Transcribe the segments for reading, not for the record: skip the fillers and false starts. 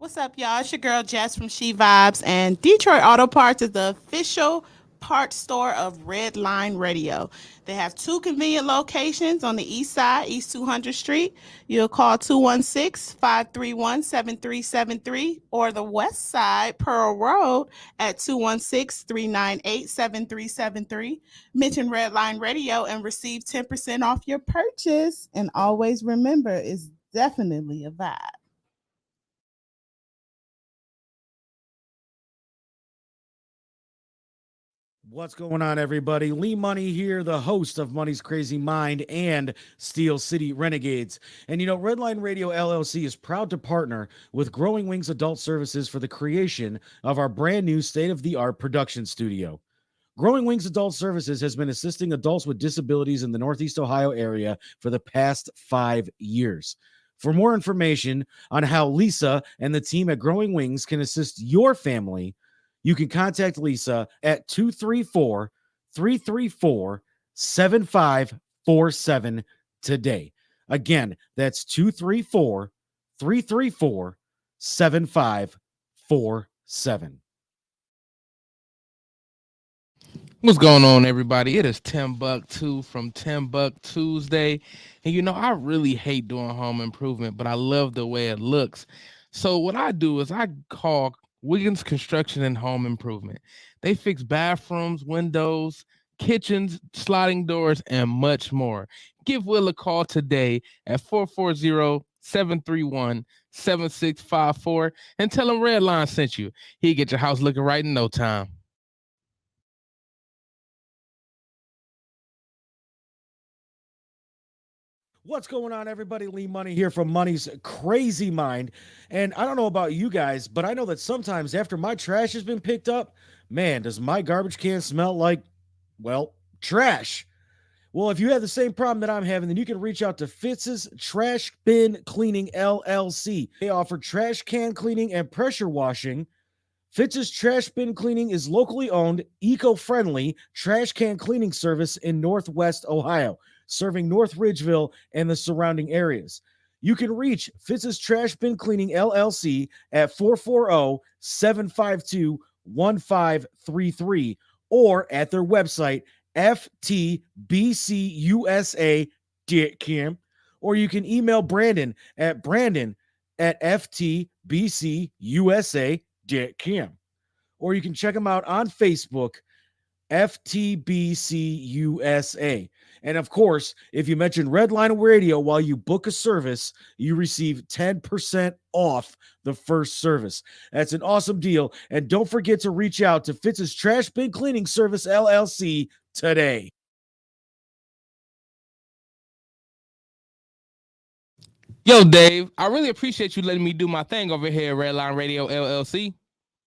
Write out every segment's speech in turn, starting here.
What's up, y'all? It's your girl Jess from She Vibes, and Detroit Auto Parts is the official parts store of Red Line Radio. They have two convenient locations on the east side, East 200th Street. You'll call 216-531-7373, or the west side, Pearl Road, at 216-398-7373. Mention Red Line Radio and receive 10% off your purchase. And always remember, it's definitely a vibe. What's going on, everybody? Lee Money here, the host of Money's Crazy Mind and Steel City Renegades. And Redline Radio LLC is proud to partner with Growing Wings Adult Services for the creation of our brand new state of the art production studio. Growing Wings Adult Services has been assisting adults with disabilities in the Northeast Ohio area for the past 5 years. For more information on how Lisa and the team at Growing Wings can assist your family, you can contact Lisa at 234-334-7547 today. Again, that's 234-334-7547. What's going on, everybody? It is Tim Buck 2 from Tim Buck Tuesday. And I really hate doing home improvement, but I love the way it looks. So what I do is I call Wiggins Construction and Home Improvement. They fix bathrooms, windows, kitchens, sliding doors, and much more. Give Will a call today at 440-731-7654 and tell him Redline sent you. He'll get your house looking right in no time. What's going on, everybody? Lee Money here from Money's Crazy Mind. And I don't know about you guys, but I know that sometimes after my trash has been picked up, man, does my garbage can smell like, well, trash. Well, if you have the same problem that I'm having, then you can reach out to Fitz's Trash Bin Cleaning LLC. They offer trash can cleaning and pressure washing. Fitz's Trash Bin Cleaning is locally owned, eco-friendly trash can cleaning service in Northwest Ohio, serving North Ridgeville and the surrounding areas. You can reach Fitz's Trash Bin Cleaning LLC at 440-752-1533 or at their website, ftbcusa.com, or you can email Brandon at ftbcusa.com, or you can check them out on Facebook, FTBCUSA. And of course, if you mention Redline Radio while you book a service, you receive 10% off the first service. That's an awesome deal. And don't forget to reach out to Fitz's Trash Bin Cleaning Service LLC today. Yo, Dave, I really appreciate you letting me do my thing over here at Redline Radio LLC.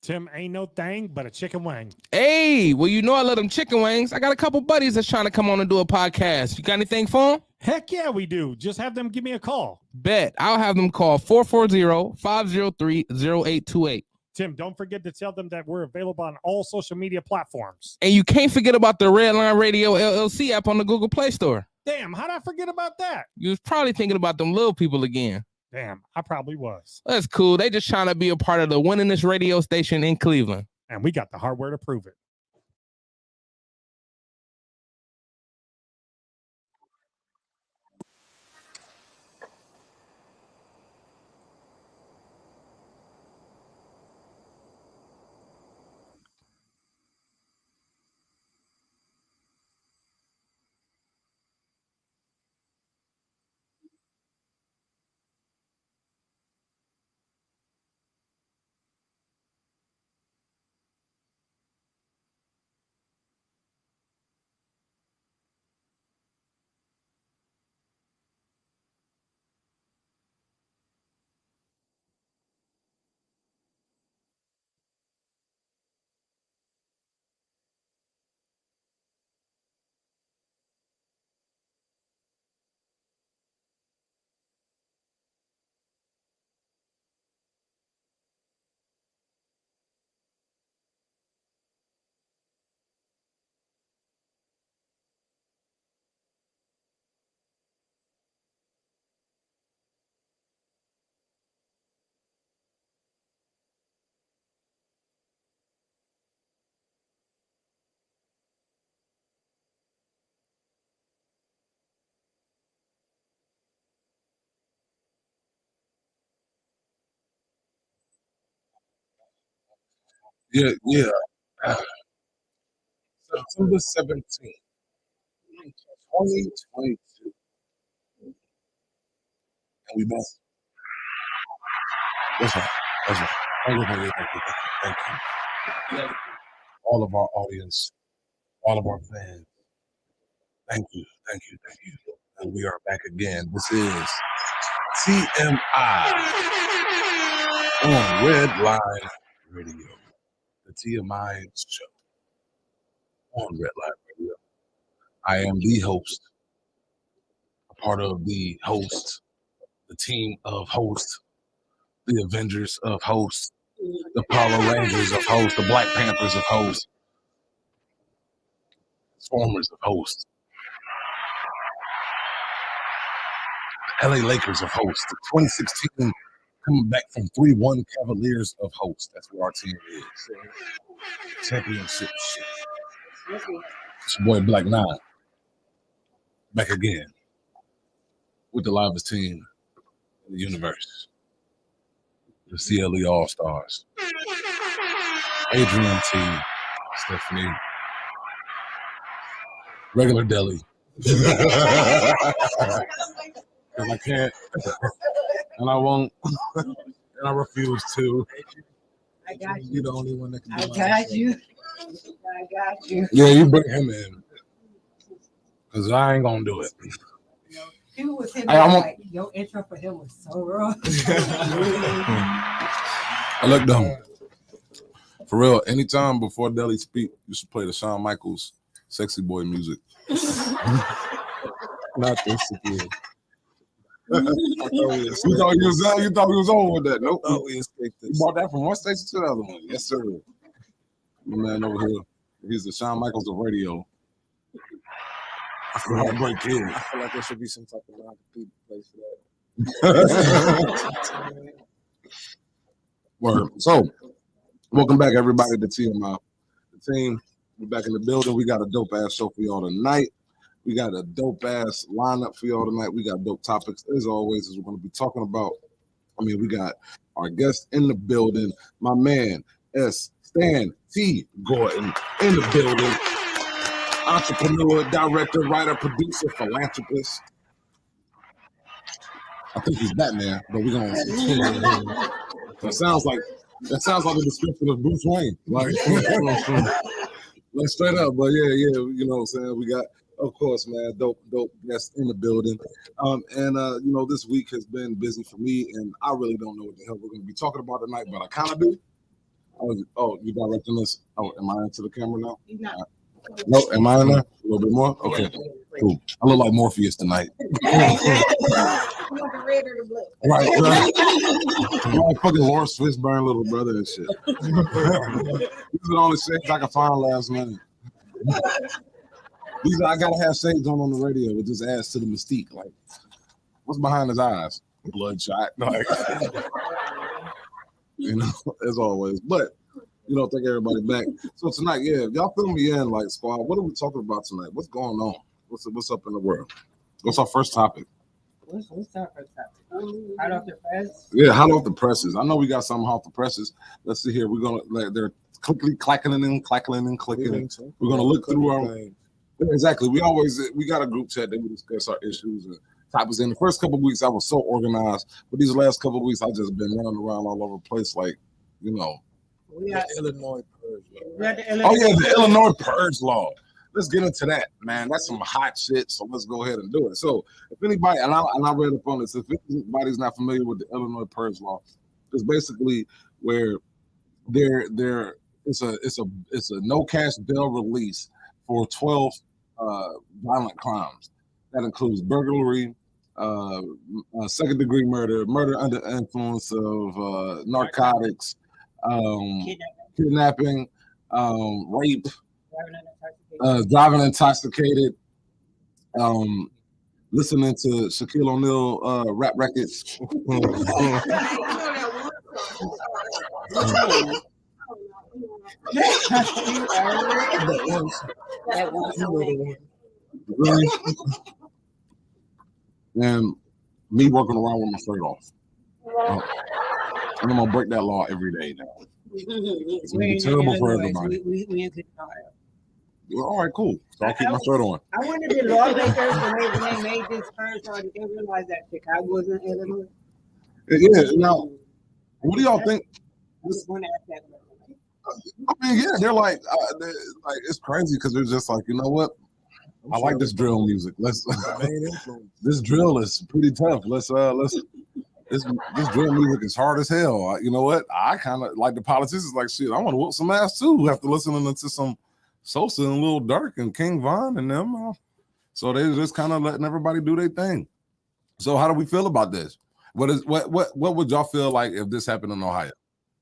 Tim, ain't no thing but a chicken wing. Hey, well, I love them chicken wings. I got a couple buddies that's trying to come on and do a podcast. You got anything for them? Heck yeah, we do. Just have them give me a call. Bet. I'll have them call 440-503-0828. Tim, don't forget to tell them that we're available on all social media platforms. And you can't forget about the Redline Radio LLC app on the Google Play Store. Damn, how'd I forget about that? You was probably thinking about them little people again. Damn, I probably was. That's cool. They just trying to be a part of the winningest radio station in Cleveland. And we got the hardware to prove it. Yeah, yeah. September 17th, 2022. And we back. That's right. That's right. Thank you. All of our audience, all of our fans. Thank you. And we are back again. This is TMI on Red Line Radio. The TMI show on Red Line Radio. I am the host, a part of the host, the team of hosts, the Avengers of hosts, the Power Rangers of hosts, the Black Panthers of hosts, Transformers of hosts, the LA Lakers of hosts, the 2016 coming back from 3-1 Cavaliers of hosts. That's where our team is. Championship shit. It's your boy Black Nine. Back again with the livest team in the universe. The CLE All-Stars. Adrian T. Stephanie. Regular Deli. And I can't. And I won't. And I refuse to. I got you. You're the only one that can do I my got shit. you. I got you. Yeah, you bring him in. Because I ain't going to do it. He was him. Hey, I'm a- Like, your intro for him was so rough. I look dumb. For real, anytime before Deli speak, you should play the Shawn Michaels Sexy Boy music. Not this again. You thought he was over with that. Nope. We bought that from one station to the other one. Yes, sir. My man over here, he's the Shawn Michaels of radio. Heartbreak Kid. I feel like there should be some type of non-compete place for that. Word. So, welcome back, everybody, to TMI. The team, we're back in the building. We got a dope ass show for y'all tonight. We got a dope ass lineup for y'all tonight. We got dope topics, as always, as we're going to be talking about. We got our guest in the building, my man, Stan T. Gordon, in the building. Entrepreneur, director, writer, producer, philanthropist. I think he's Batman, but we're gonna. That sounds like the description of Bruce Wayne. Like straight up, but yeah, you know what I'm saying? We got, of course, man, dope guests in the building. This week has been busy for me, and I really don't know what the hell we're gonna be talking about tonight, but I kind of do. Oh, you directing this? Oh, am I into the camera now? No, am I in there? A little bit more? Okay, cool. I look like Morpheus tonight. Right. Like fucking Lawrence Fishburne, little brother and shit. These are the only shades I can find last minute. I gotta have shades on the radio. It just adds to the mystique. Like, what's behind his eyes? Bloodshot. Like, as always. But thank everybody back. So tonight, y'all fill me in, like, squad. What are we talking about tonight? What's going on? What's up in the world? What's our first topic? What's our first topic? Hot off the press? Yeah, hot off the presses. I know we got something hot off the presses. Let's see here. We're gonna they're clacking and clicking. We're gonna look through our exactly. We got a group chat that we discuss our issues and topics. In the first couple of weeks, I was so organized, but these last couple of weeks, I just been running around all over the place, like We got Illinois purge. the Illinois purge law. Let's get into that, man. That's some hot shit. So let's go ahead and do it. So if anybody, and I read up on this, if anybody's not familiar with the Illinois purge law, it's basically where it's a no cash bail release for 12 violent crimes. That includes burglary, second degree murder, murder under influence of narcotics, kidnapping, rape, driving intoxicated, listening to Shaquille O'Neal rap records. And me working around with my shirt off. And I'm gonna break that law every day now. It's gonna be terrible for everybody. We in Ohio. Well, all right, cool. So I'll keep my shirt on. I wonder if the lawmakers, when they made this first, or did they realize that Chicago was in Illinois? Yeah. Now, what do y'all think? I was going to ask that. I mean, yeah, they're like it's crazy because they're just like, you know what? I like this drill music. Let's. This drill is pretty tough. Let's. This drill music is hard as hell. You know what? I kind of like the politicians. Like shit. I want to whoop some ass too after listening to some Sosa and Lil Durk and King Von and them. So they just kind of letting everybody do their thing. So how do we feel about this? What would y'all feel like if this happened in Ohio?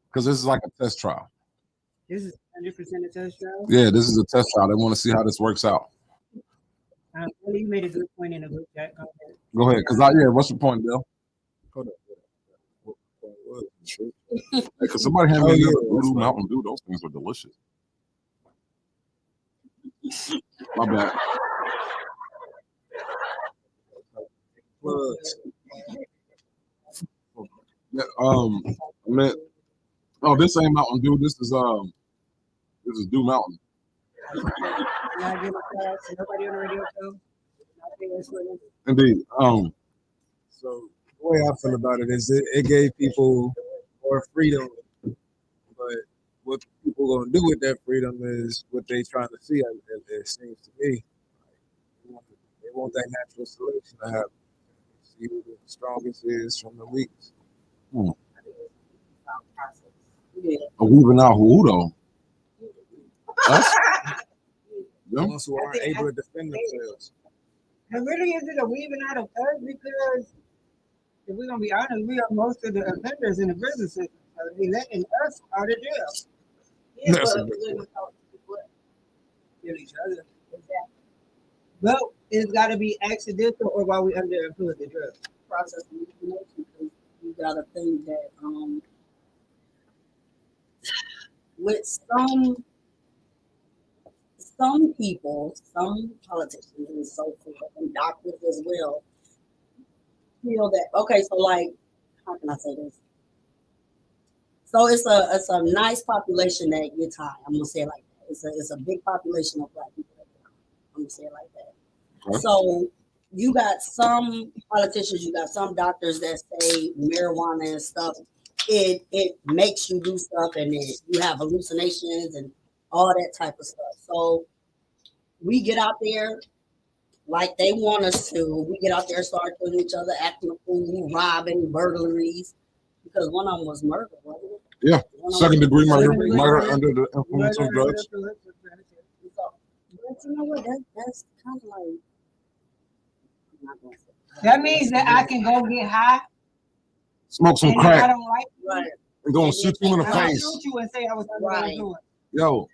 Because this is like a test trial. This is 100% a test trial. Yeah, this is a test trial. They want to see how this works out. Well, you made a good point in a good chat. Go ahead, because what's your point, Bill? Because somebody had me Voodoo Mountain Dew. Those things were delicious. My bad. Yeah, man. Oh, this ain't Mountain Dew. This is Dew Mountain. Nobody on the radio show. Indeed. So the way I feel about it is it gave people more freedom, but what people gonna do with that freedom is what they trying to see. It seems to me, they want that natural selection to happen. See who the strongest is from the weakest. Weaving out who though? Us? Yeah. Those who aren't able to defend themselves. And really, is it a weaving out of us? Because if we're gonna be honest, we are most of the offenders in the prison system. So they letting us out of jail. Yeah, That's but kill each other. Well, it's got to be accidental or while we under influence of drugs. Process of elimination, because you got to think that with some people, some politicians and so forth, and doctors as well, feel that so like, how can I say this? So it's a nice population that gets high. I'm gonna say it like that. It's a big population of Black people that get high. I'm gonna say it like that. Okay. So you got some politicians, you got some doctors that say marijuana and stuff. It makes you do stuff, and you have hallucinations and all that type of stuff. So we get out there like they want us to. We get out there, start killing each other, acting a fool, robbing, burglaries. Because one of them was murder, wasn't it? Yeah, second-degree murder under the influence of drugs. But you know what? That's kind of like. I'm not gonna say That means that I can go get high. Smoke some And if I crack don't like it, right. and go and shoot you in the I'll face. shoot you and say I was Right. going to do it. Yo,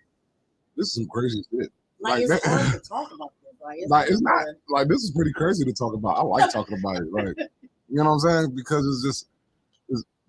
this is some crazy shit. Like Like it's that- hard to talk about this. Like it's not like this is pretty crazy to talk about. I like talking about it. Like, you know what I'm saying? Because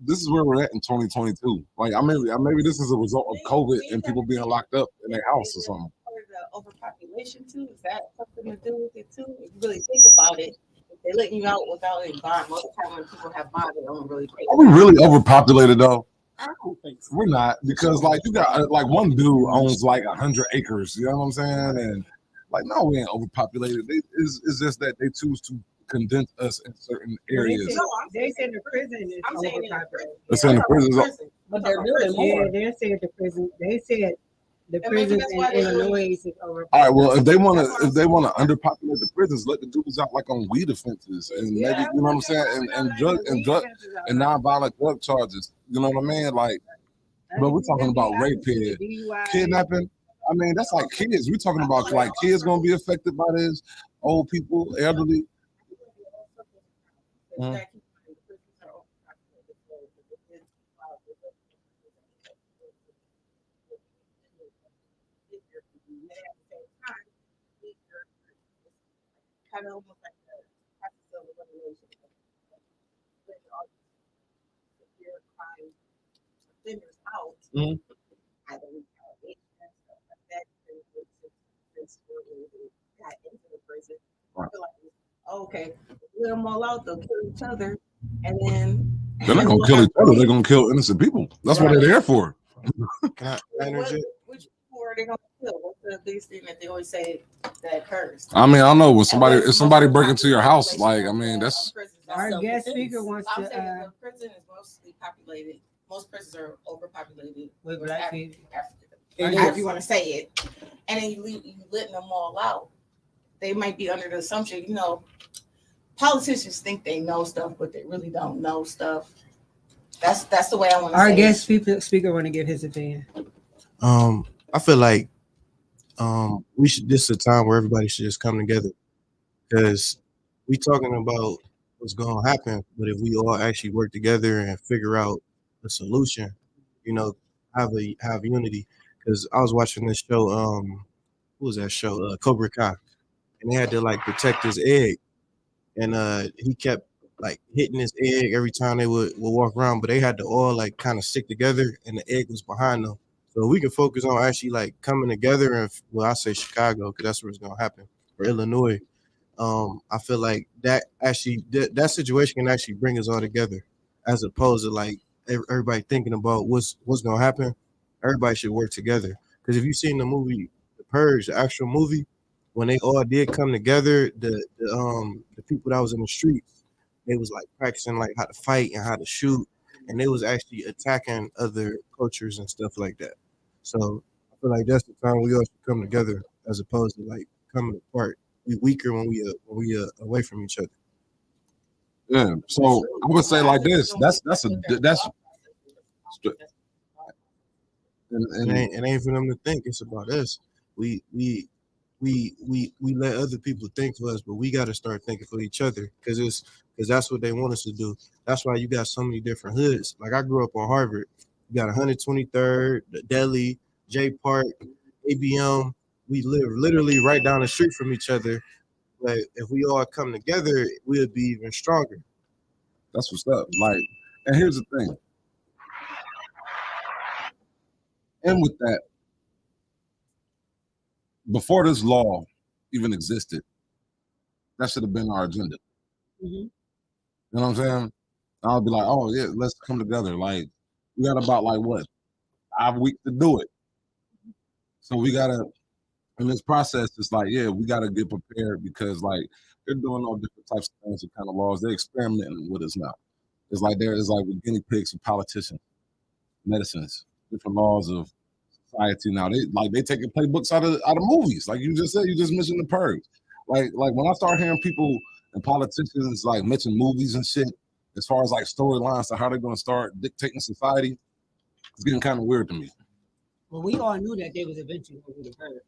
this is where we're at in 2022. Like, maybe this is a result of COVID and people being locked up in their house or something. Or the overpopulation too? Is that something to do with it too? If you really think about it, if they're letting you out without a bond, most of the time when people have bonds, they don't really take Are we really overpopulated though? I don't think so. We're not, because like you got like one dude owns like 100 acres. You know what I'm saying? And like, no, we ain't overpopulated. It's just that they choose to condense us in certain areas. They said the prison is I'm saying in the overpopulated. They're saying the prisons. But they're doing more. Yeah, they said the prison. They said the And maybe prisons that's in why they really- Illinois is overpopulated. All right, well, if they want to underpopulate the prisons, let the dudes out like on weed offenses and maybe, you know what I'm saying, and drug and nonviolent drug charges. You know what I mean? Like, but we're talking about rape here, kidnapping. I mean, that's like kids. We're talking about like kids gonna be affected by this, old people, elderly. Mhm. Kind of almost like the process of elimination. When all these severe crime offenders out, Mhm. either retaliation or effect, since they got into the prison. I feel like, okay, let them all out, they'll kill each other, and then They're not gonna kill each other. They're gonna kill innocent people. That's what they're there for. Can I interject? Which people are they gonna kill? What's the biggest thing that they always say that occurs? I mean, I don't know when if somebody break into your house, like I mean, that's Our guest speaker wants I'm to saying the prison is mostly populated. Most prisons are overpopulated with black people. African, however you want to say it. And then you letting them all out. They might be under the assumption, politicians think they know stuff, but they really don't know stuff. That's the way I want to say Our it. guest speaker want to give his opinion. I feel like we should. This is a time where everybody should just come together, because we talking about what's going to happen, but if we all actually work together and figure out a solution, have unity. Because I was watching this show. What was that show? Cobra Kai, and they had to like protect his egg, and he kept like hitting his egg every time they would walk around, but they had to all like kind of stick together, and the egg was behind them. So we can focus on actually like coming together, and I say Chicago because that's where it's gonna happen, or Illinois. I feel like that actually that situation can actually bring us all together, as opposed to like everybody thinking about what's gonna happen. Everybody should work together, because if you've seen the movie The Purge, the actual movie, when they all did come together, the people that was in the streets, they was like practicing like how to fight and how to shoot, and they was actually attacking other cultures and stuff like that. So I feel like that's the time we all should come together, as opposed to like coming apart. We weaker when we away from each other. Yeah. So I would say like this. That's And it ain't for them to think. It's about us. We let other people think for us, but we got to start thinking for each other, because that's what they want us to do. That's why you got so many different hoods. Like I grew up on Harvard. You got 123rd, the Delhi, J Park, ABM. We live literally right down the street from each other. But if we all come together, we'll be even stronger. That's what's up. Like, and here's the thing. And with that, before this law even existed, that should have been our agenda. Mm-hmm. You know what I'm saying? I'll be like, oh yeah, let's come together. Like, we got about like what, 5 weeks to do it. So we gotta, in this process, it's like, yeah, we gotta get prepared, because like they're doing all different types of things with kind of laws. They're experimenting with us now. It's like with guinea pigs for politicians, medicines, different laws of society now. They taking playbooks out of movies. Like you just said, you just mentioned The Purge. Like when I start hearing people and politicians like mention movies and shit, as far as like storylines to how they're gonna start dictating society, it's getting kind of weird to me. Well, we all knew that they was eventually going to hurt.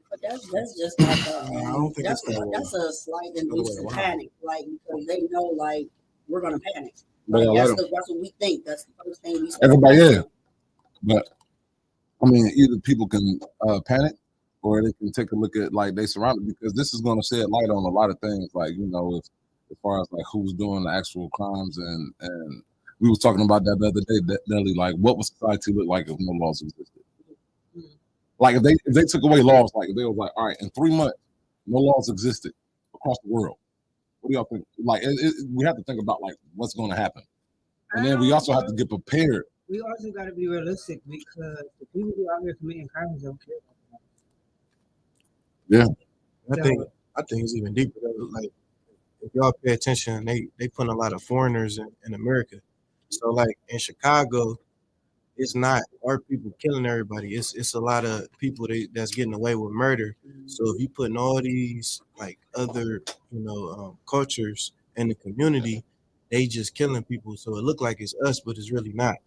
But that's just like I don't think that's it's that's a slight induced Wow. panic, like because they know like we're gonna panic. But Like, yeah, that's what we think. That's the first thing we say. everybody, yeah. But I mean, either people can panic, or they can take a look at like they surrounded, because this is going to shed light on a lot of things, like as far as like who's doing the actual crimes, and we was talking about that the other day, Nelly, like what would society look like if no laws existed? Like if they took away laws, like if they were like, all right, in 3 months, no laws existed across the world. What do y'all think? Like we have to think about like what's going to happen, and then we also have to get prepared. We also got to be realistic, because the people who are out here committing crimes don't care about that. Yeah. I think it's even deeper. Like if y'all pay attention, they put a lot of foreigners in America. So like in Chicago, it's not our people killing everybody. It's a lot of people that's getting away with murder. So if you putting all these like other cultures in the community, they just killing people. So it look like it's us, but it's really not.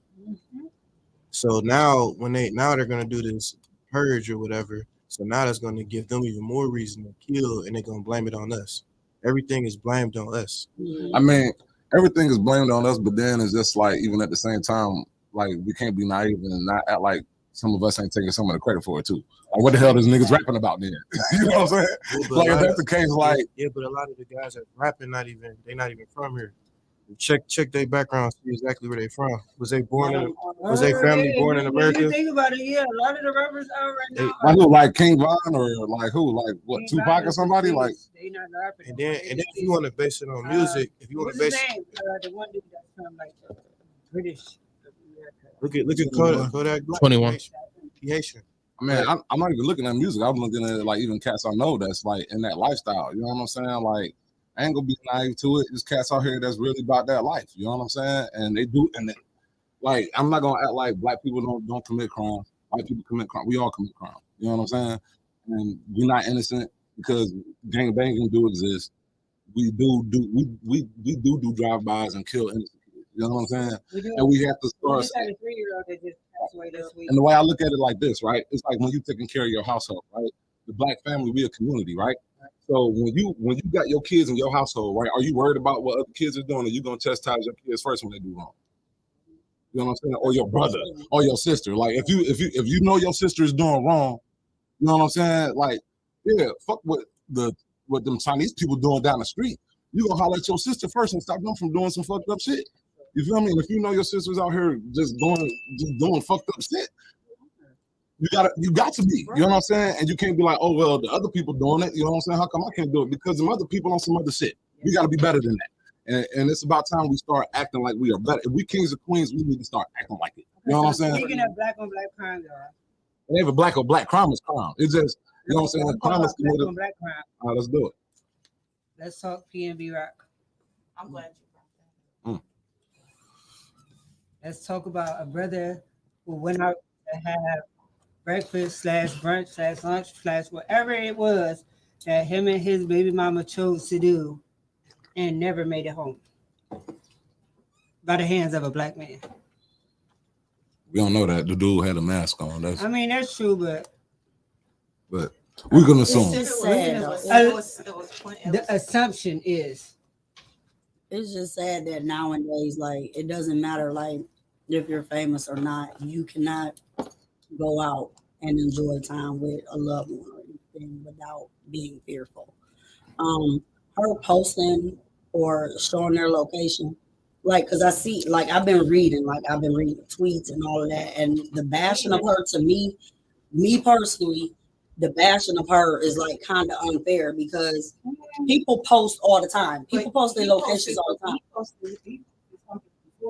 So now they're gonna do this purge or whatever. So now that's gonna give them even more reason to kill, and they're gonna blame it on us. Everything is blamed on us. I mean, everything is blamed on us, but then it's just like, even at the same time, like we can't be naive and not act like some of us ain't taking some of the credit for it too. Like what the hell is niggas rapping about then? You know what I'm saying? Yeah, Like if that's the case, like but a lot of the guys that rapping they're not even from here. Check their background, see exactly where they from. Was they family born in America? If you think about it, yeah, a lot of the rappers out right now. like who, like King Von, or like who, like what, King Tupac Von or is somebody? the Like, biggest. They not rapping. And then if you want to base it on music, if you want What's to his base name? The one dude that's from like British America. Look at Kodak Black. 21. He Haitian. I mean, I'm not even looking at music. I'm looking at like even cats I know that's like in that lifestyle. You know what I'm saying? Like, I ain't gonna be naive to it. There's cats out here that's really about that life. You know what I'm saying? And they do. And like, I'm not gonna act like black people don't commit crime. White people commit crime. We all commit crime. You know what I'm saying? And we're not innocent because gang banging do exist. We do drive-bys and kill innocent kids. You know what I'm saying? And we have to start. We just had a 3-year-old that just passed away this week. And the way I look at it like this, right? It's like when you're taking care of your household, right? The black family, we a community, right? So when you got your kids in your household, right? Are you worried about what other kids are doing? Or you gonna chastise your kids first when they do wrong? You know what I'm saying? Or your brother or your sister. Like if you know your sister is doing wrong, you know what I'm saying? Like, yeah, fuck what them Chinese people doing down the street. You gonna holler at your sister first and stop them from doing some fucked up shit. You feel me? And if you know your sister's out here just doing fucked up shit, you got to be. You know what I'm saying? And you can't be like, oh well, the other people doing it. You know what I'm saying? How come I can't do it? Because some other people on some other shit. We got to be better than that. And it's about time we start acting like we are better. If we kings and queens, we need to start acting like it. You know what I'm saying? Speaking of black on black crime, y'all. It ain't a black on black crime is crime. It's just, you know what I'm saying? Crime is committed. Black on black crime. All right, let's do it. Let's talk PNB Rock. I'm glad you brought that. Let's talk about a brother who went out to have breakfast / brunch / lunch / whatever it was that him and his baby mama chose to do and never made it home by the hands of a black man. We don't know that. The dude had a mask on. I mean, that's true, but we're going to assume. It's just sad. The assumption is. It's just sad that nowadays, like, it doesn't matter, like, if you're famous or not, you cannot go out and enjoy time with a loved one or anything without being fearful. Her posting or showing their location, like, because I've been reading tweets and all of that, and the bashing of her to me personally, the bashing of her is like kind of unfair because people post all the time. People post their locations all the time.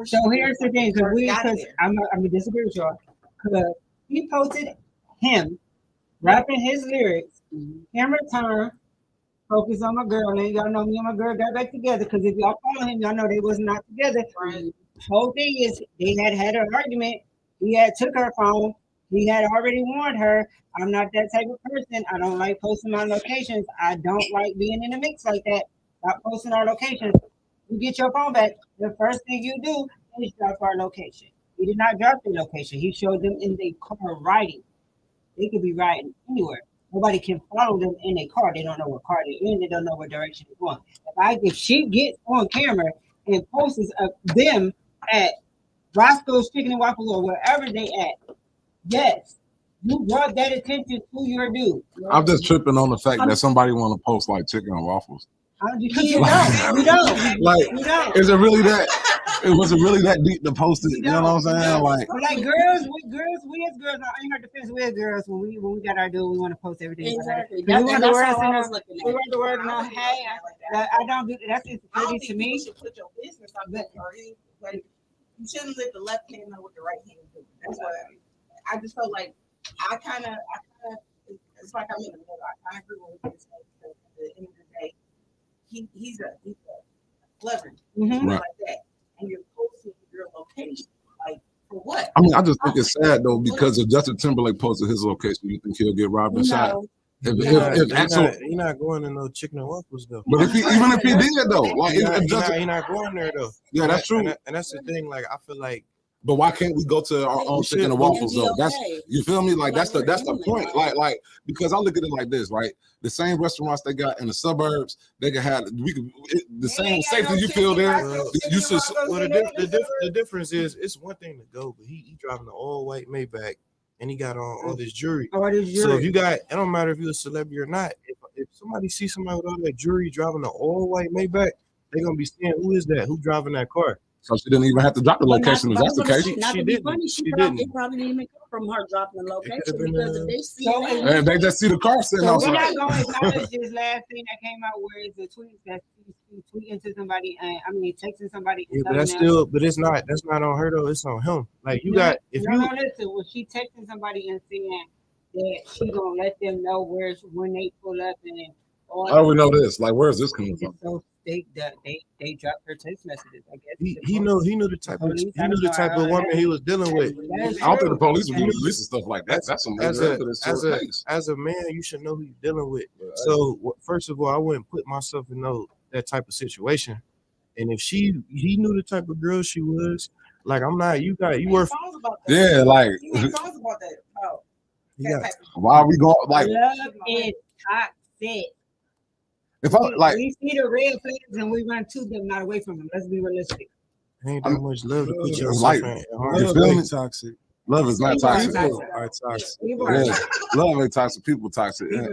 So here's the thing, because I'm gonna disagree with y'all. Because he posted him rapping his lyrics, camera turn, focus on my girl, and y'all know me and my girl got back together. Because if y'all follow him, y'all know they was not together. Right. Whole thing is they had an argument. He had took her phone. He had already warned her, I'm not that type of person. I don't like posting my locations. I don't like being in the mix like that. Stop posting our locations. You get your phone back. The first thing you do is drop our location. He did not drop the location. He showed them in their car riding. They could be riding anywhere. Nobody can follow them in a car. They don't know what car they're in. They don't know what direction they're going. If she gets on camera and posts them at Roscoe's Chicken and Waffles or wherever they at, yes, you brought that attention to your dude. I'm just tripping on the fact that somebody want to post like chicken and waffles. You don't. Like, is it really that? Was it really that deep to post it? You know what I'm saying? Like girls, we as girls, I ain't heard defense. We as girls, when we got our dude, we want to post everything. Exactly. We want the word in our hey. I don't do that's insecurity to me. You should put your business on that, but you shouldn't let the left hand know what the right hand do. That's what I just felt like. I kind of, it's like I'm in the middle. I kind of agree with this. At the end of the day, he's a celebrity, like that, and you're posting your location, like for what? I mean, I just think it's sad though because if Justin Timberlake posted his location, you think he'll get robbed and shot? You're not going to no chicken and waffles though. But even if he did though, like you're not going there though. Yeah, that's true. And that's the thing. Like I feel like. But why can't we go to our own chicken and waffles though? That's you feel me? Like that's the point. Like because I look at it like this, right? The same restaurants they got in the suburbs, they can have the same safety you feel there. You should. Well, the difference is it's one thing to go, but he driving an all white Maybach and he got on all this jewelry. So if you got, it don't matter if you're a celebrity or not. If somebody sees somebody with all that jewelry driving an all white Maybach, they're gonna be saying, "Who is that? Who driving that car?" So she didn't even have to drop the location. If that's the case, she didn't. It probably didn't even come from her dropping the location because if they see and they just see the car sitting outside. We're not going to acknowledge this last thing that came out where it's the tweets that you tweeting to somebody, and I mean texting somebody. Yeah, And but that's not on her though. It's on him. Like you got if you listen, when she texting somebody and saying that she gonna let them know when they pull up and all. How do we know this? Like, where's this coming from? So they dropped her text messages. I guess he knew the type of woman he was dealing with. I don't think the police would be releasing stuff like that. That's some as a man, you should know who you're dealing with. So first of all, I wouldn't put myself in that type of situation. And if he knew the type of girl she was, like I'm not. You were. Yeah, like. Songs about that. Oh. Yeah. Why are we going like? Love is toxic. If I like, we see the red flags and we run to them, not away from them. Let's be realistic. Ain't that much love to put your like, life you toxic. Love is not toxic. People are toxic. Yeah. Love ain't toxic. People toxic. And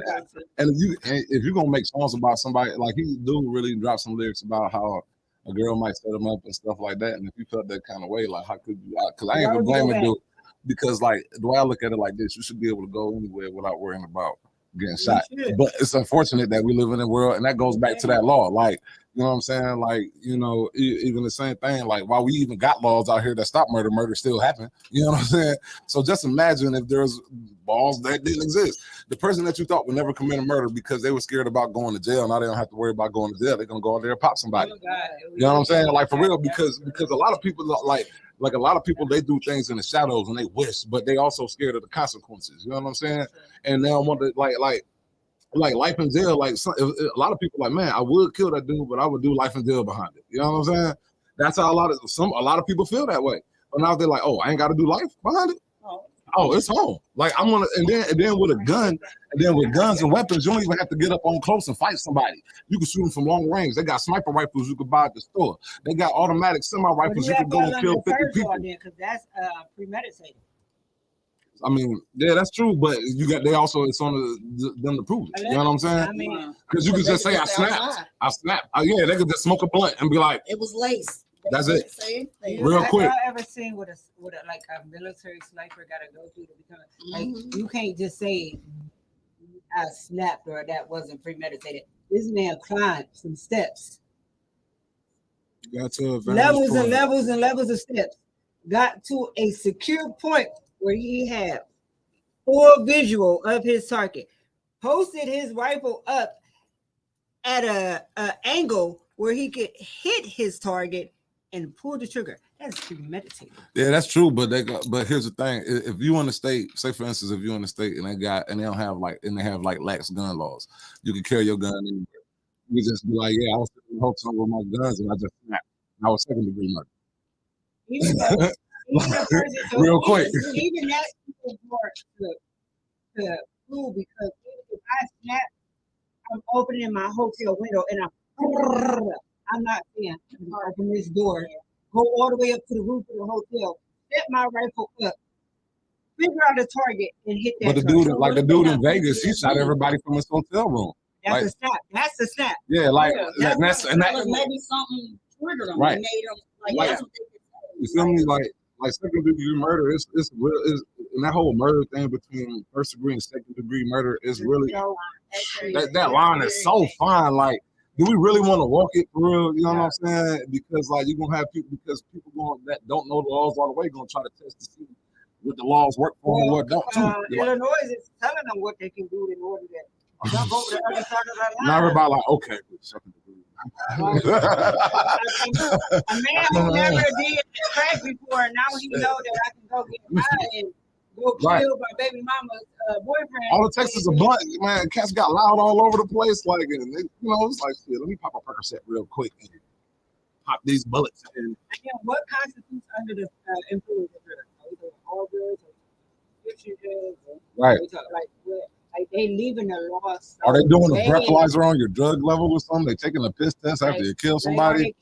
if you're gonna make songs about somebody, like he do really drop some lyrics about how a girl might set him up and stuff like that. And if you felt that kind of way, like how could you? Because I ain't gonna blame it, dude. Because like the way I look at it like this, you should be able to go anywhere without worrying about getting shot. But it's unfortunate that we live in a world, and that goes back to that law. Like, you know what I'm saying? Like, you know, even the same thing. Like, while we even got laws out here that stop murder still happen. You know what I'm saying? So just imagine if there's laws that didn't exist. The person that you thought would never commit a murder because they were scared about going to jail, now they don't have to worry about going to jail. They're gonna go out there and pop somebody. You know what I'm saying? Like, for real, because a lot of people like a lot of people, they do things in the shadows and they wish, but they also scared of the consequences. You know what I'm saying? And they don't want to like life in jail. Like a lot of people like, man, I would kill that dude, but I would do life in jail behind it. You know what I'm saying? That's how a lot of people feel that way. But now they're like, oh, I ain't got to do life behind it. Oh, it's home. Like I'm gonna, and then with a gun, and then with guns and weapons, you don't even have to get up on close and fight somebody. You can shoot them from long range. They got sniper rifles you can buy at the store. They got automatic semi rifles you can go and kill 50 people. Because that's premeditated. I mean, yeah, that's true, but they also it's on them to prove it. You know what I'm saying? Because you could just say I snapped. Yeah, they could just smoke a blunt and be like, it was lace. That's it. Real quick. Have you ever seen what a like a military sniper got to go through to become like you can't just say I snapped or that wasn't premeditated. This man climbed some steps. Got to levels and levels and levels of steps. Got to a secure point where he had full visual of his target. Posted his rifle up at a angle where he could hit his target and pull the trigger. That's premeditated. Yeah, that's true. But here's the thing: if you in the state, say for instance, if you're in the state and they have lax gun laws, you can carry your gun anywhere. You just be like, yeah, I was in the hotel with my guns and I just snapped. I was second degree murder. Real quick. Even that is more to prove because if I snap, I'm opening my hotel window and I'm not saying open this door, go all the way up to the roof of the hotel, set my rifle up, figure out a target and hit that. But the dude in Vegas, he shot everybody from his hotel room. That's a snap. That's a snap. Yeah, like that was maybe something triggered him. Right. Made him like that's what they you feel me? Like second degree murder is real, and that whole murder thing between first degree and second degree murder is really that line is so fine. Like, do we really want to walk it for real? You know what I'm saying? Because like you're gonna have people that don't know the laws all the way gonna try to test to see what the laws work for and what don't too. Illinois is telling them what they can do in order to don't go to the other side of that line. Now everybody like, okay, second degree. A man who never did crack before, now he know that I can go get high and go kill my baby mama's boyfriend. All it takes is a blunt, man. Cats got loud all over the place, like, and they, it's like, shit, let me pop a Percocet real quick and pop these bullets. And what constitutes under the influence of drugs? All drugs, prescription drugs, right? Like they leaving the laws. Are they doing a breathalyzer on your drug level or something? They taking a piss test after you kill somebody?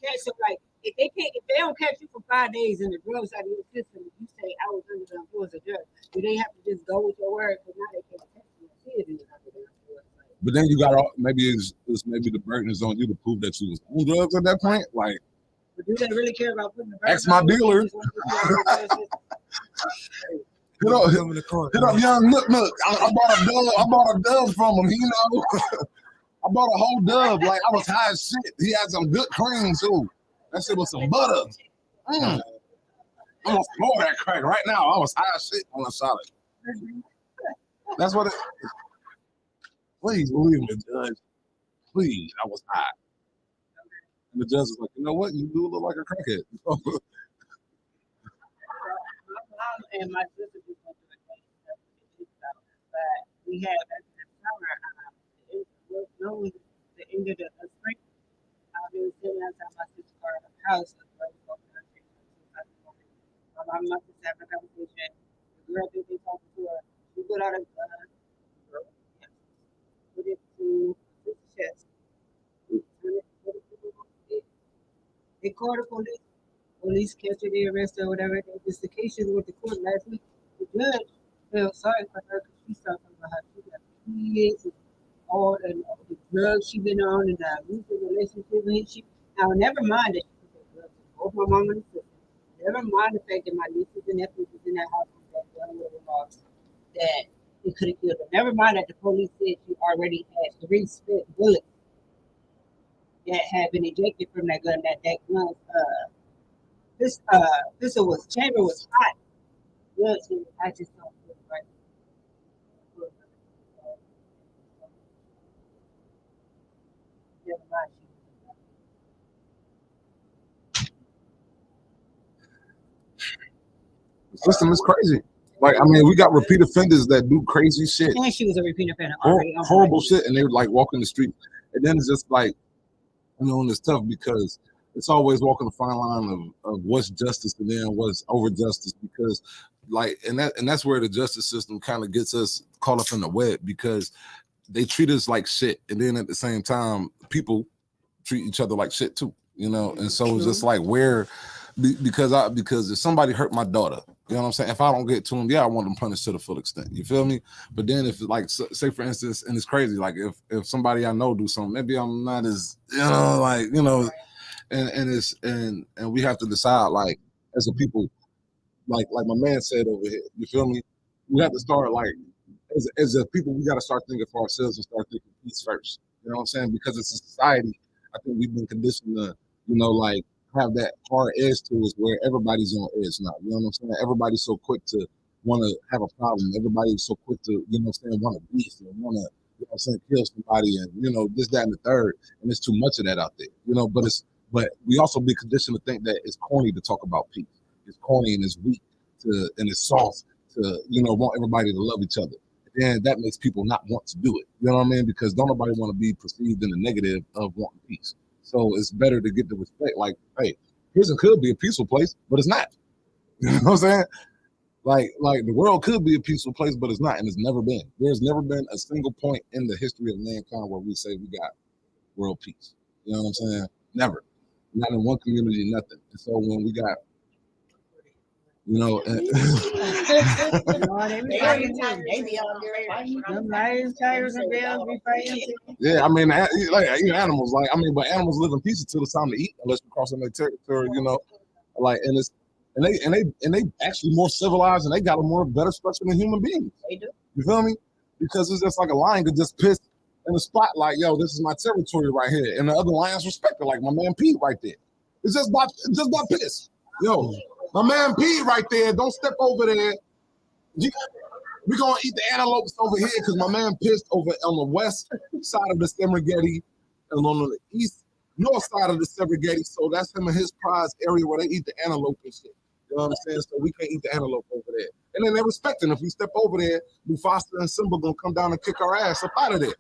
If they don't catch you for 5 days and the drugs out of your system, if you say I was under the influence of drugs, do they have to just go with your word? Because now they can't catch you and see it. But then you got maybe the burden is on you to prove that you was on drugs at that point. Like, but do they really care about putting the burden? Ask my dealer. Hit up young Nook. I bought a dove from him. I I bought a whole dub. Like I was high as shit. He had some good cream too. That shit was some butter. I'm gonna smoke that crack right now. I was high as shit on a solid. That's what it. Please believe me, Judge. Please, I was high. And the judge was like, you know what? You do look like a crackhead. My mom and my sister just went to the case, but we had that summer. It was no the end of the spring. I was sitting outside my sister's car in the house. My mom must have having a conversation. The girl that they talking to her, she put out a gun, put it to his chest. They called the police. Police catch her, they arrest her, whatever. It's the case she was with the court last week. The judge felt sorry for her because she started talking about how she got kids and all the drugs she been on and the abusive relationship with him. Now, never mind that she put drugs in both my mom and sister. Never mind the fact that my nieces and nephews was in that house with that gun with the logs that it could have killed her. Never mind that the police said she already had 3 spent bullets that had been ejected from that gun. That gun, this chamber was hot. Yes, I just don't feel right. Never mind. The system is crazy. Like, I mean, we got repeat offenders that do crazy shit. And she was a repeat offender. Horrible shit, and they like walking the street. And then it's just like, you know, and it's tough because it's always walking the fine line of what's justice and then what's over justice, because like, and that's where the justice system kind of gets us caught up in the web, because they treat us like shit, and then at the same time people treat each other like shit too, you know. And so it's just like, where, because if somebody hurt my daughter, you know what I'm saying, if I don't get to them, yeah, I want them punished to the full extent, you feel me? But then if, like, say for instance, and it's crazy, like if somebody I know do something, maybe I'm not as, you know, like, you know, and we have to decide, like, as a people, like my man said over here, you feel me? We have to start, like, as a people, we got to start thinking for ourselves and start thinking peace first. You know what I'm saying? Because it's a society, I think we've been conditioned to, you know, like, have that hard edge to us where everybody's on edge now. You know what I'm saying? Everybody's so quick to want to have a problem. Everybody's so quick to, you know what I'm saying, want to beef and want to, you know what I'm saying, kill somebody and, you know, this, that, and the third. And there's too much of that out there, you know, but we also be conditioned to think that it's corny to talk about peace. It's corny and it's weak and it's soft to, you know, want everybody to love each other. And that makes people not want to do it. You know what I mean? Because don't nobody want to be perceived in the negative of wanting peace. So it's better to get the respect. Like, hey, prison could be a peaceful place, but it's not. You know what I'm saying? Like the world could be a peaceful place, but it's not, and it's never been. There's never been a single point in the history of mankind where we say we got world peace. You know what I'm saying? Never. Not in one community, nothing. And so when we got, you know, yeah, I mean, like animals, like, I mean, but animals live in peace until it's time to eat, unless you're crossing their territory, you know, like, and they actually more civilized, and they got a more better structure than human beings. They do. You feel me? Because it's just like a lion could just piss in the spot, like, yo, this is my territory right here, and the other lions respect it, like my man Pete right there. It's just by piss, yo. My man P right there, don't step over there. We're going to eat the antelopes over here because my man pissed over on the west side of the Serengeti and on the north side of the Serengeti. So that's him and his prize area where they eat the antelope and shit. You know what I'm saying? So we can't eat the antelope over there. And then they're respecting. If we step over there, Mufasa and Simba going to come down and kick our ass up out of there.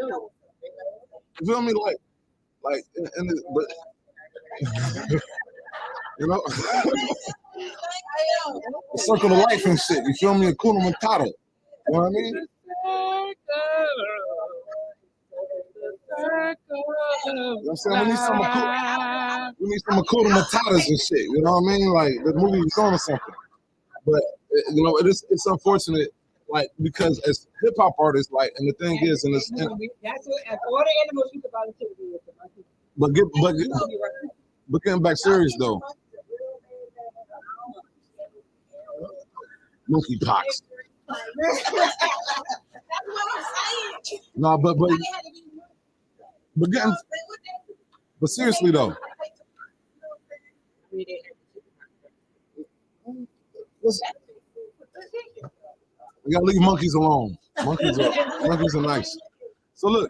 You feel me? Like, but you know, circle of life and shit. You feel me? Hakuna Matata. You know what I mean? You know what I'm saying? We need some Hakuna Matatas and shit. You know what I mean? Like, the movie was on or something. But you know, it's unfortunate. Like, because as hip hop artists, like, and the thing is, and it's, that's what all the animals you could volunteer with. But getting back serious though, monkeypox. That's what I'm saying. No, but getting, but seriously though, we gotta leave monkeys alone. Monkeys are nice. So look,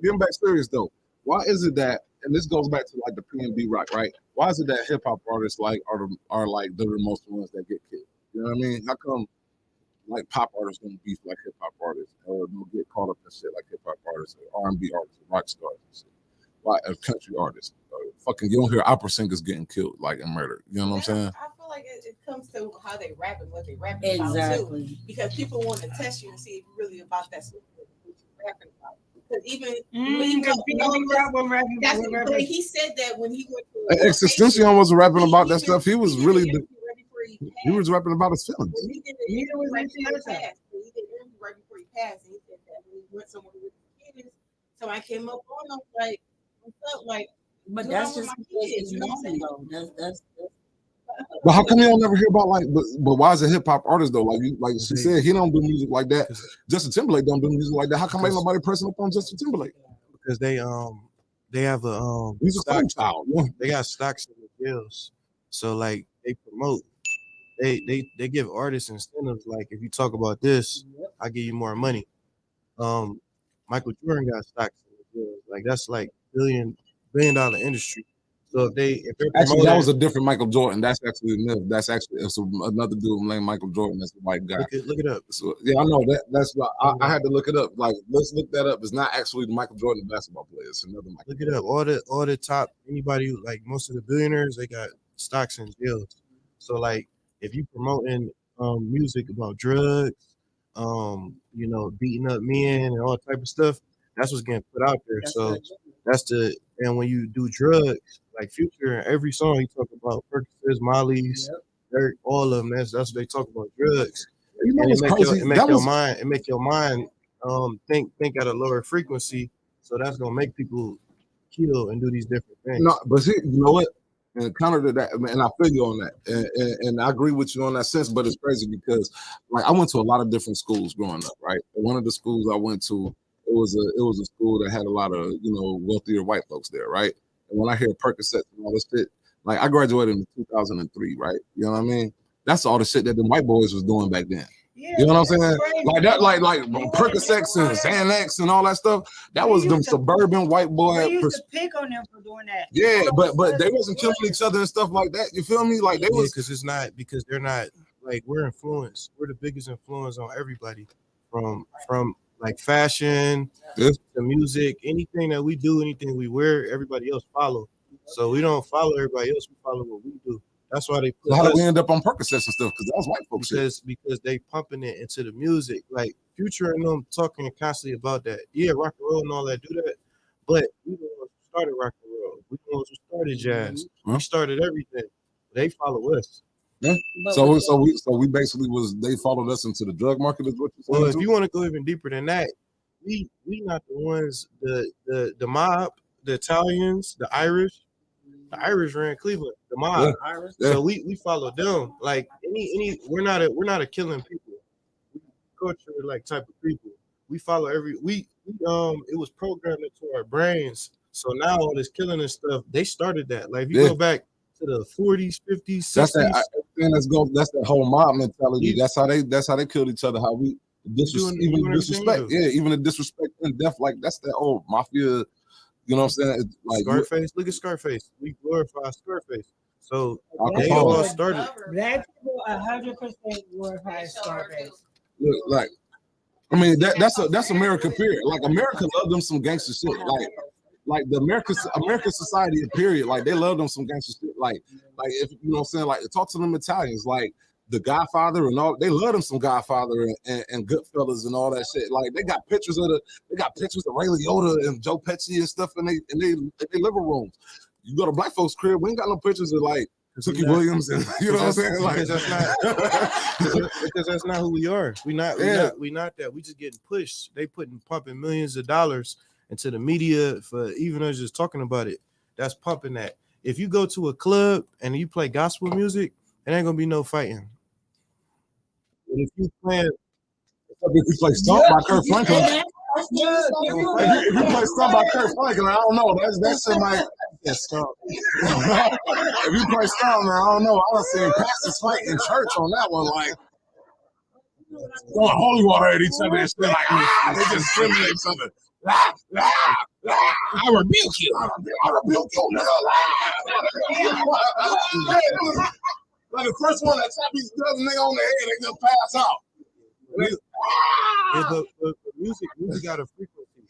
getting back serious though, why is it that, and this goes back to like the P&B rock, right? Why is it that hip hop artists like are like the most ones that get killed? You know what I mean? How come like pop artists don't beef like hip hop artists, or don't get caught up in shit like hip hop artists, or R&B artists, or rock stars and shit? Why country artists? Fucking, you don't hear opera singers getting killed like and murdered. You know what I'm saying? I feel like it comes to how they rap and what they rapping Exactly. about too, because people want to test you and see if you're really about that stuff that you're rapping about. Because even when he said that when he went to Extension was rapping about that stuff. He was really he was rapping about his feelings. He did it right before he passed. He did it right before he passed, and he said that when he went somewhere with his kids, so I came up on him like, what's up, like. But that's just it's normal though. That's But how come you don't never hear about like? But why is a hip hop artist though? Like she said, he don't do music like that. Justin Timberlake don't do music like that. How come ain't nobody pressing up on Justin Timberlake? Because they have a he's a stock child. Yeah. They got stocks in the deals, so like they promote. They give artists incentives. Like if you talk about this, I give you more money. Michael Jordan got stocks in the deals. Like that's like $1 billion industry. So if they're actually, that was a different Michael Jordan. That's actually a myth. That's actually another dude named Michael Jordan. That's the white guy. Look it up. So, yeah, I know that. That's why I had to look it up. Like, let's look that up. It's not actually the Michael Jordan basketball player. It's another Michael. Look it up. All the top anybody like most of the billionaires, they got stocks in deals. So like if you promoting music about drugs, beating up men and all type of stuff, that's what's getting put out there. And when you do drugs, like Future, every song he talk about Percocets, Molly's, Dirt, all of them. That's what they talk about, drugs. You know, and it make your mind think at a lower frequency. So that's gonna make people kill and do these different things. No, but see, you know what? And counter to that, and I feel you on that, and I agree with you on that sense. But it's crazy because, like, I went to a lot of different schools growing up, right? And one of the schools I went to, it was a school that had a lot of wealthier white folks there, right? And when I hear Percocets and all this shit, like I graduated in 2003, right? You know what I mean? That's all the shit that the white boys was doing back then. Yeah, you know what I'm saying? Like that, like Percocets and Xanax and all that stuff. That was them suburban white boy. We used to pick on them for doing that. Yeah, but they wasn't killing each other and stuff like that. You feel me? Like they was because they're not like we're influenced. We're the biggest influence on everybody from like fashion, the music, anything that we do, anything we wear, everybody else follow. So we don't follow everybody else. We follow what we do. That's why they put. How did we end up on Percocets and stuff? Because that was white folks. Because they pumping it into the music. Like Future and them talking constantly about that. Yeah, rock and roll and all that, do that. But we the ones who started rock and roll. We the ones who started jazz. We started everything. They follow us. Yeah. So we basically they followed us into the drug market, is what you're saying? Well, if you want to go even deeper than that, we not the ones, the mob, the Italians, the Irish ran Cleveland, the mob. Yeah. So we follow them. Like we're not a killing people. We culture like type of people. We follow it was programmed into our brains. So now all this killing and stuff, they started that. Like if you go back to the 40s, 50s, 60s. That's that whole mob mentality. That's how they killed each other. How we even disrespect. Yeah, even the disrespect and death. Like that's that old mafia. You know what I'm saying? It's like Scarface. Look at Scarface. We glorify Scarface. So they all started. Black people 100% glorify Scarface. Look, like, I mean that's America. Period. Like America love them some gangster shit. Like the American society, period. Like they love them some gangster shit. Like if you know what I'm saying. Like talk to them Italians. Like the Godfather and all. They love them some Godfather and Goodfellas and all that shit. Like they got pictures of Ray Liotta and Joe Pesci and stuff in they living rooms. You go to black folks' crib, we ain't got no pictures of like Tookie Williams and you know what I'm saying. Like because that's not who we are. We not that. We just getting pushed. They pumping millions of dollars into the media for even us just talking about it. That's pumping that. If you go to a club and you play gospel music, it ain't gonna be no fighting. And if you playing, If you play Stomp by Kirk Franklin, if you play Stomp by Kirk Franklin, I don't know. That's in my Stomp. if you play Stomp, man, I don't know. I done seen pastors fight in church on that one, like throwing holy water at each other and shit, like they just screaming at each other. I rebuke you. I rebuke you, nigga. Like the first one that tap these nigga on the head, they just pass out. Yeah, the music got a frequency.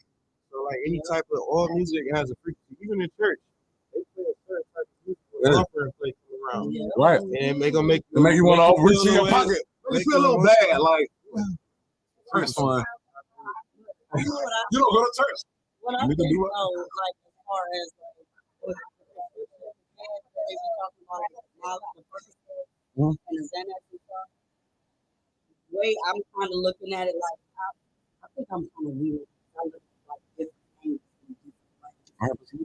So like any type of all music has a frequency. Even in church, they play a certain type of music when bumper play come around. Right. And they gonna make you want to reach in your away. pocket. You feel a little bad, like church fun. You don't go to church. What I think though, like as far as like they were talking about the Percocet and the Xanax and stuff. The way I'm kind of looking at it, like I think I'm kind of weird. I look like different things.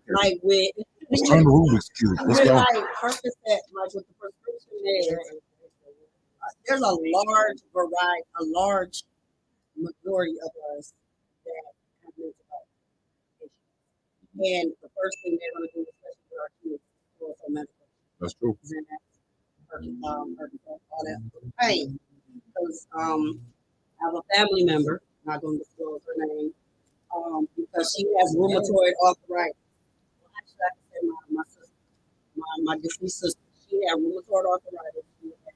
Like with Let's turn the Rubik's Cube. Let's with go. like Percocet, like with the prescription there's a large variety, a large majority of us that have mental health issues. And the first thing they're going to do, especially with our kids, is also medical. That's true. All that pain. Because I have a family member, not going to disclose her name, because she has rheumatoid arthritis. Well, actually, I can say my sister, my deceased sister, she had rheumatoid arthritis. She had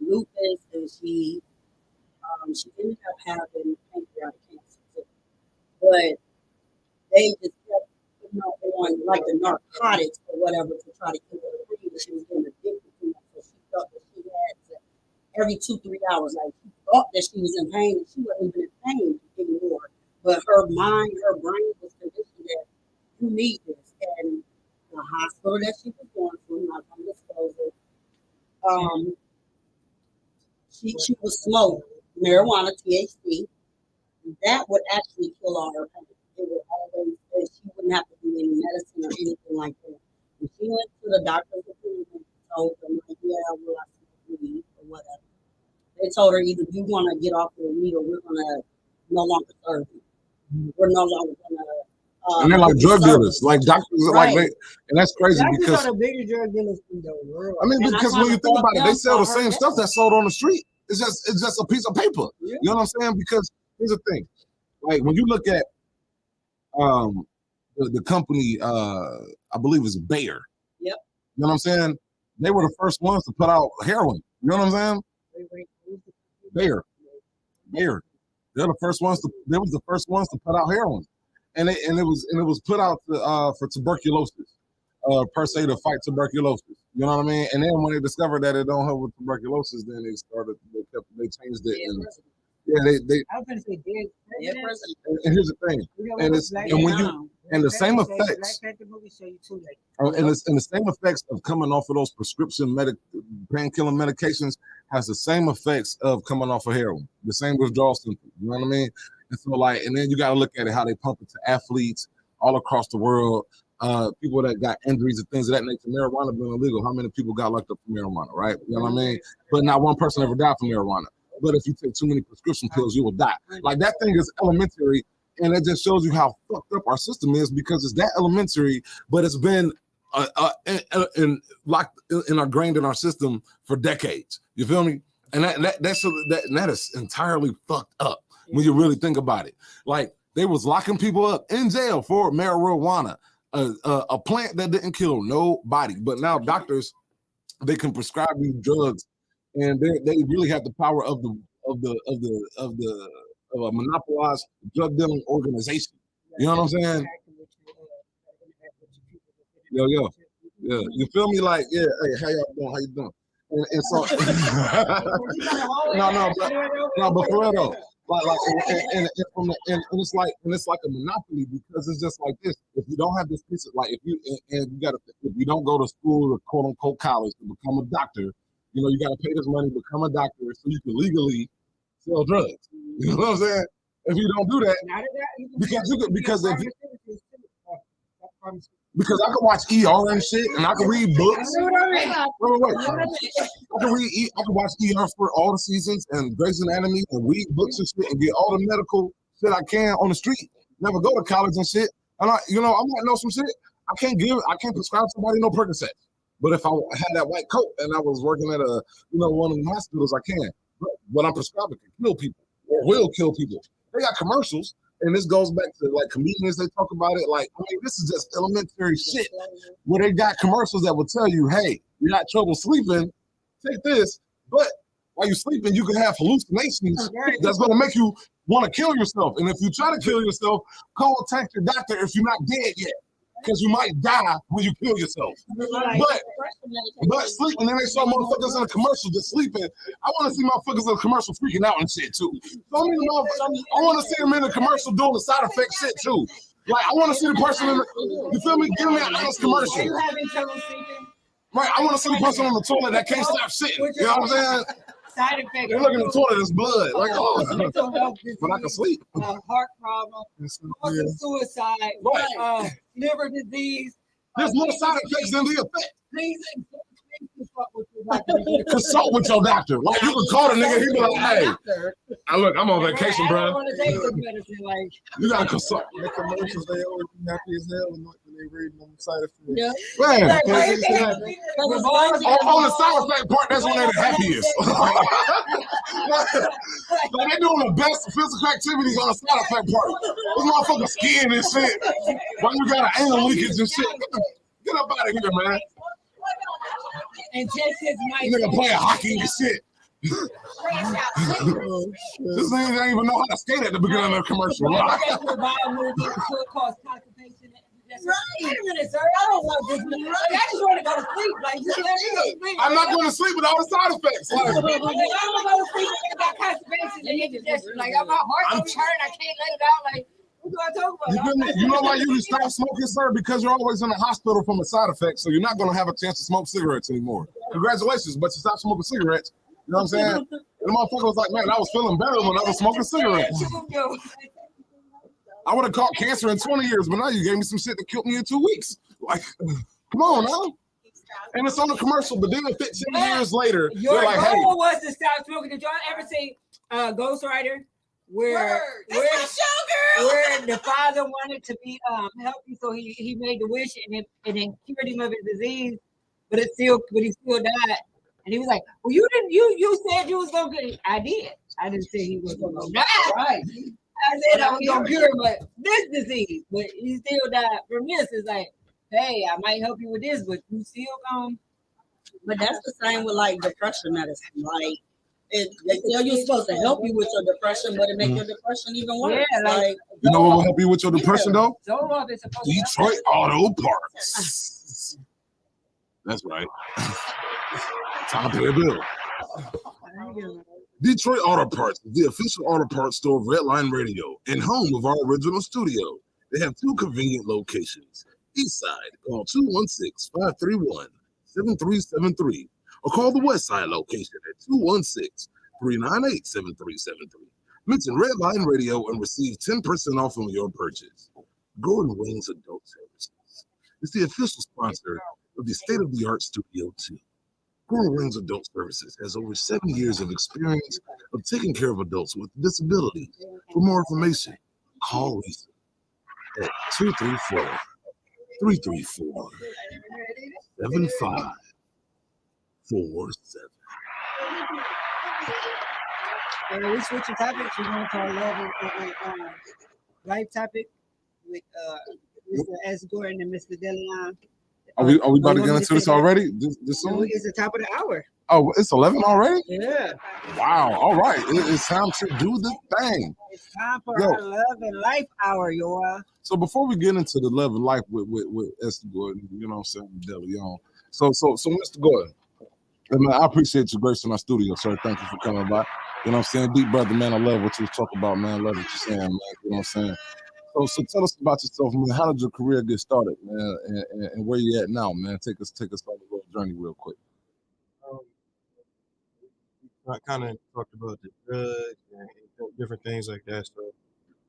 lupus, and she ended up having pancreatic cancer too. But they just kept putting her on like the narcotics or whatever to try to keep her free. She was getting addicted to it, so she felt that she had to every 2-3 hours, like she thought that she was in pain, and she wasn't even in pain anymore. But her mind, her brain was conditioned that you need this. And the hospital that she was going to, I'm not going to disclose it, she would smoke marijuana, THC. That would actually kill all her pain. It would always, she wouldn't have to do any medicine or anything like that. When she went to the doctor's appointment, told them, like, yeah, well, I smoke weed or whatever. They told her either you want to get off of the weed or we're going to no longer serve you. We're no longer going to. And they're like drug dealers, like doctors, right. like they, and that's crazy Doctors because are the biggest drug dealers in the world. I mean, And because I when you think about it, they sell the same that. stuff that's sold on the street. It's just a piece of paper. Yeah. You know what I'm saying? Because here's the thing, like when you look at the company, I believe it's Bayer. Yep. You know what I'm saying? They were the first ones to put out heroin. You know what I'm saying? Bayer. They're the first ones to. They was the first ones to put out heroin, and it was put out for tuberculosis, per se, to fight tuberculosis. You know what I mean? And then when they discovered that it don't help with tuberculosis, then they changed it. And they I was going to say dead president. and here's the thing, and the same effects. And the same effects of coming off of those prescription painkiller medications has the same effects of coming off of heroin, the same withdrawal symptoms. You know what I mean? And so, like, and then you got to look at it how they pump it to athletes all across the world, people that got injuries and things of that nature. Marijuana being illegal, how many people got locked up for marijuana, right? You know what I mean? But not one person ever died from marijuana. But if you take too many prescription pills, you will die. Like, that thing is elementary. And that just shows you how fucked up our system is, because it's that elementary, but it's been locked in our grained in our system for decades. You feel me? And that is entirely fucked up when you really think about it. Like, they was locking people up in jail for marijuana, a plant that didn't kill nobody. But now doctors, they can prescribe these drugs, and they really have the power of a monopolized drug dealing organization. You know what I'm saying? Yo. You feel me? Like, yeah, hey, how y'all doing? How you doing? And so but for real though, like and it's like a monopoly, because it's just like this. If you don't have this piece of, like, if you don't go to school or quote unquote college to become a doctor, you know, you gotta pay this money to become a doctor so you can legally sell drugs. You know what I'm saying? If you don't do that, because if you, Because I can watch ER and shit, and I can read books. Wait. I can watch ER for all the seasons and Grey's Anatomy and read books and shit and get all the medical shit I can on the street. Never go to college and shit. And I might know some shit. I can't prescribe somebody no Percocet. But if I had that white coat and I was working at one of the hospitals, I can. But what I'm prescribing can kill people or will kill people. They got commercials. And this goes back to like comedians, they talk about it like, this is just elementary shit where they got commercials that will tell you, hey, you got trouble sleeping, take this. But while you're sleeping, you can have hallucinations that's going to make you want to kill yourself. And if you try to kill yourself, contact your doctor if you're not dead yet. Because you might die when you kill yourself. But sleeping, and they saw motherfuckers in a commercial just sleeping. I want to see motherfuckers in a commercial freaking out and shit too. I want to see them in a commercial doing the side effect shit too. Like I want to see the person in the, you feel me? Give me an honest commercial. Are you having trouble sleeping? Right, I want to see the person on the toilet that can't stop shitting. You know what I'm saying? Side effects. They look in the toilet, it's blood. Like, but I can sleep. Heart problem, suicide, liver disease. There's more side effects than the effect. Please consult with your doctor. Consult with your doctor. Like you can call the nigga, he be like, hey, look, I'm on vacation, bro. I don't want to take this medicine. Like you gotta consult. The commercials, they always be happy as hell when they read them side effects. Yeah. Man, on on the side effect part, that's when they're the happiest. Like they doing the best physical activities on the side effect part. This motherfucker skiing and shit. Why you got an anal leakage and shit? Get up out of here, man. And just his mic. Nigga playing hockey and shit. This nigga don't even know how to skate at the beginning of the commercial. Right. Wait a minute, sir. I don't want this. I just want to go to sleep. Like, just let me go to sleep. I'm not going to sleep with all the side effects. Like, I don't want to go to sleep. I got constipation and indigestion. Like, my heart is hurting. I can't let it out. Like, what do I talk about? You know why you stop smoking, sir? Because you're always in the hospital from a side effect, so you're not going to have a chance to smoke cigarettes anymore. Congratulations, but you stopped smoking cigarettes. You know what I'm saying? And the motherfucker was like, man, I was feeling better when I was smoking cigarettes. I would have caught cancer in 20 years, but now you gave me some shit that killed me in 2 weeks. Like, come on now. And it's on the commercial, but then 15 years later, your they're like, hey. goal was to stop smoking. Did y'all ever see Ghost Rider? Where the father wanted to be healthy, so he made the wish and then cured him of his disease, but he still died. And he was like, well, you said you was gonna get it. I did. I didn't say he was gonna die. Right. I said I was gonna cure him of this disease, but he still died from this. It's like, hey, I might help you with this, but you still gonna. But that's the same with like depression medicine. Like they tell you it's supposed to help you with your depression, but it makes your depression even worse. Yeah, like you know what will help you with your depression though? Zoloft is supposed Detroit Auto Parts. That's right. Top of the bill. Detroit Auto Parts, the official auto parts store of Redline Radio and home of our original studio. They have 2 convenient locations. East side, call 216-531-7373 or call the west side location at 216-398-7373. Mention Redline Radio and receive 10% off on your purchase. Gordon Wings Adult Services is the official sponsor of the state-of-the-art Studio 2. Gordon Wings Adult Services has over 7 years of experience of taking care of adults with disabilities. For more information, call Lisa at 234-334-7547. We switching topics. We're going to our love and life topic with Mr. S. Gordon and Mr. Deleon. Are we about to get into this already? This soon? It's the top of the hour. Oh, it's 11 already? Yeah. Wow. All right. It's time to do the thing. It's time for our love and life hour, y'all. So before we get into the love of life with Esther Gordon, you know what I'm saying, DeLeon. So Mr. Gordon, man, I appreciate your grace in our studio, sir. Thank you for coming by. You know what I'm saying? Deep brother, man, I love what you was talking about, man. I love what you're saying, man. You know what I'm saying? So tell us about yourself, man. How did your career get started, man, and where you at now, man? Take us on the road journey real quick. I kind of talked about the drugs and different things like that. So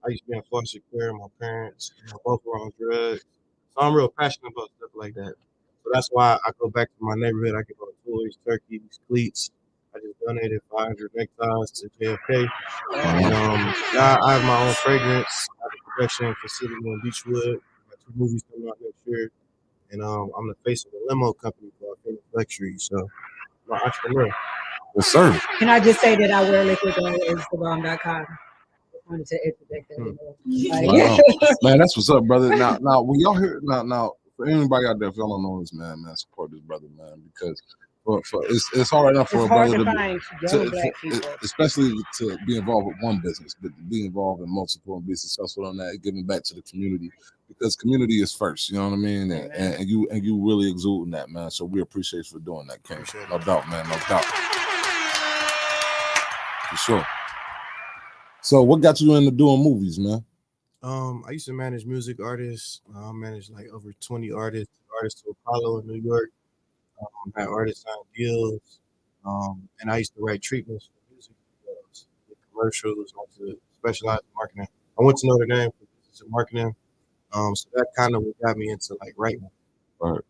I used to be in foster care. My parents both were on drugs. So I'm real passionate about stuff like that. So that's why I go back to my neighborhood. I get all toys, turkeys, cleats. I just donated 500 neckties to JFK. And now I have my own fragrance. I have a production facility in Beechwood. I got 2 movies coming out next year. And I'm the face of a limo company called Phoenix Luxury. So I'm an entrepreneur. Yes, sir. Can I just say that I wear liquid gold at Instagram.com? Wanted to interject that. Wow. Man, that's what's up, brother. Now, when y'all hear now, for anybody out there, if y'all don't know this man, support this brother, man, because for it's hard enough for It's a brother hard to to, find young black people. especially to be involved with one business, but to be involved in multiple and be successful on that, giving back to the community, because community is first. You know what I mean? And you really exuding that, man. So we appreciate you for doing that, King. No doubt, man. No doubt. For sure. So what got you into doing movies, man? I used to manage music artists. I managed like over 20 artists to Apollo in New York. Had artists sign deals. And I used to write treatments for music videos, commercials. I used to specialize in marketing. I went to Notre Dame for business and marketing. So that kind of what got me into like writing. Right.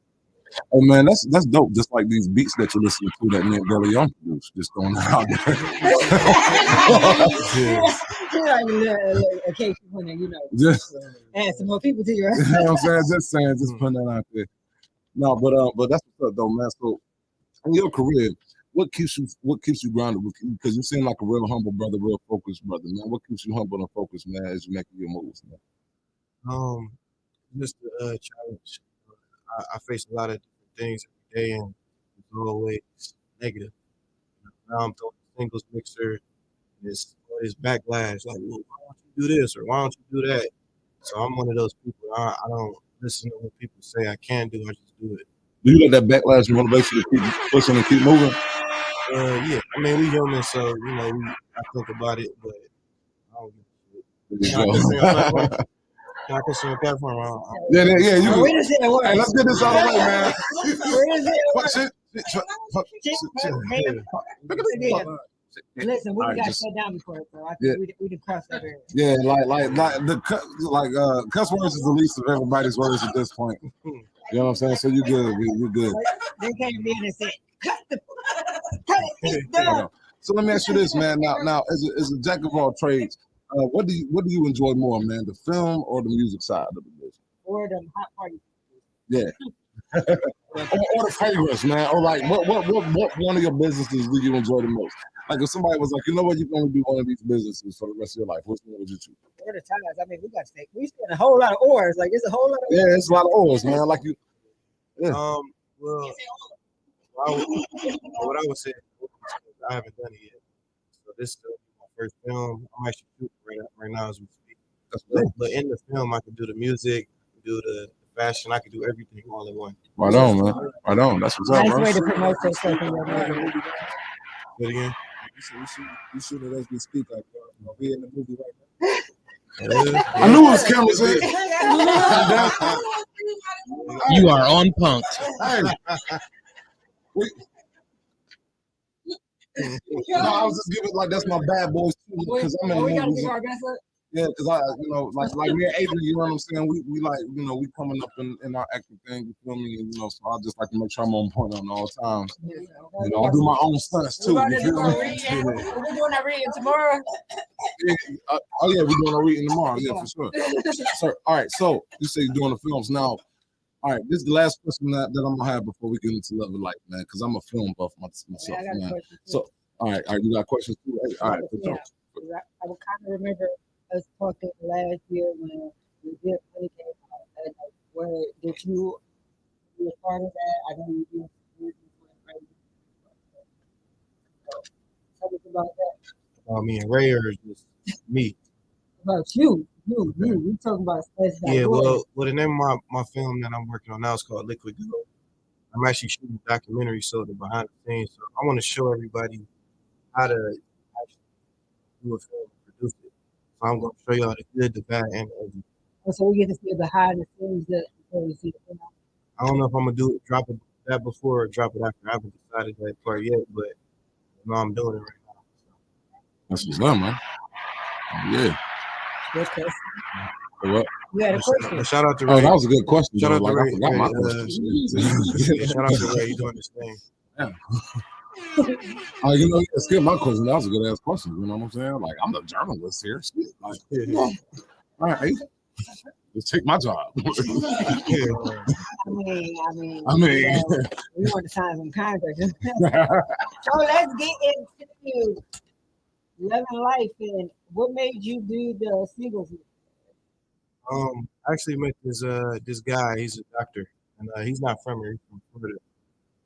Oh man, that's dope. Just like these beats that you listen to that me and Billy Young produce, just throwing that out there. In case you want to, Just add some more people to your. you know what I'm saying? Just putting that out there. No, but that's what's up though, man. So in your career, what keeps you grounded? Because you seem like a real humble brother, real focused brother, man. What keeps you humble and focused, man, as you make your moves, man? Just the challenge. I face a lot of different things every day, and it's always negative. Now I'm throwing a singles mixer. It's backlash, like, well, why don't you do this or why don't you do that? So I'm one of those people. I don't listen to what people say I can do. I just do it. Do you let that backlash motivate you to keep pushing and keep moving? Yeah. I mean, we human, so I think about it, but I don't give a shit. Can I put some platform on? Yeah. You Where does it work? Hey, let's get this out of the way, man. Where does it work? Listen, we got shut down before, so I think we did cross that barrier. Yeah, like cuss words is the least of everybody's words at this point. You know what I'm saying? So you good, you good. They came in and said, cut it down. So let me ask you this, man. Now, as a jack of all trades, what do you enjoy more, man? The film or the music side of the business? Or the hot party. Yeah. or the fragrance, man. Or like what one of your businesses do you enjoy the most? Like if somebody was like, you know what, you're gonna do one of these businesses for the rest of your life, which one would you choose? Or the ties. I mean, we spend a whole lot of oars. Like it's a whole lot of oars. Yeah, it's a lot of oars, man. Like you. Yeah. Well, what I would say, I haven't done it yet. So this is my first film. I'm actually shooting right now as we speak. But in the film, I can do the music, do the fashion. I can do everything all in one. Right on, man. Right on. That's what's up, bro. Nice way to promote yourself in your movie. Do it again. You shoot it as we speak. Like, we in the movie right now. I knew it was cameras in. You are on punked. Hey. No, I was just giving like that's my bad boys too because I'm in the movies. Yeah, because I, like me and Adrian, you know what I'm saying? We like, we coming up in our acting thing, you feel me? And, so I just like to make sure I'm on point on all times. I do my own stunts too. You feel me? We're doing that reading tomorrow. Yeah, we're doing a reading tomorrow. Yeah, for sure. So, all right, so you say you're doing the films now. All right, this is the last question that I'm gonna have before we get into Love of Life, man, because I'm a film buff myself, man. So, all right, you got questions too? All right, for sure. I would kind of remember us talking last year when we did Money came out. Where did you be a part of that? I know you did. Tell us about that. Me and Ray are just me. About you. We talking about space. Yeah, well, the name of my film that I'm working on now is called Liquid Gold. I'm actually shooting a documentary, so the behind the scenes. So I want to show everybody how to actually do a film and produce it. So I'm going to show y'all the good, the bad, and the ugly. So we get to see the behind the scenes before we see the film. I don't know if I'm gonna do it, drop it that before or drop it after. I haven't decided that part yet, but I'm doing it right now. That's what's up, man. Yeah. Good question. What? You had a question. Shout out to Oh, Ray. that was a good question. Shout Though. out to Like, I Ray. forgot my Ray, question. shout out to Ray. He's doing this thing. Yeah. You know, you can skip my question. That was a good ass question. You know what I'm saying? Like, I'm the journalist here. Shit. Like, all right, let's take my job. I mean, we want to sign some contracts. So let's get into Loving Life. And what made you do the singles? I actually met this guy. He's a doctor, and he's not from here. He's from Florida.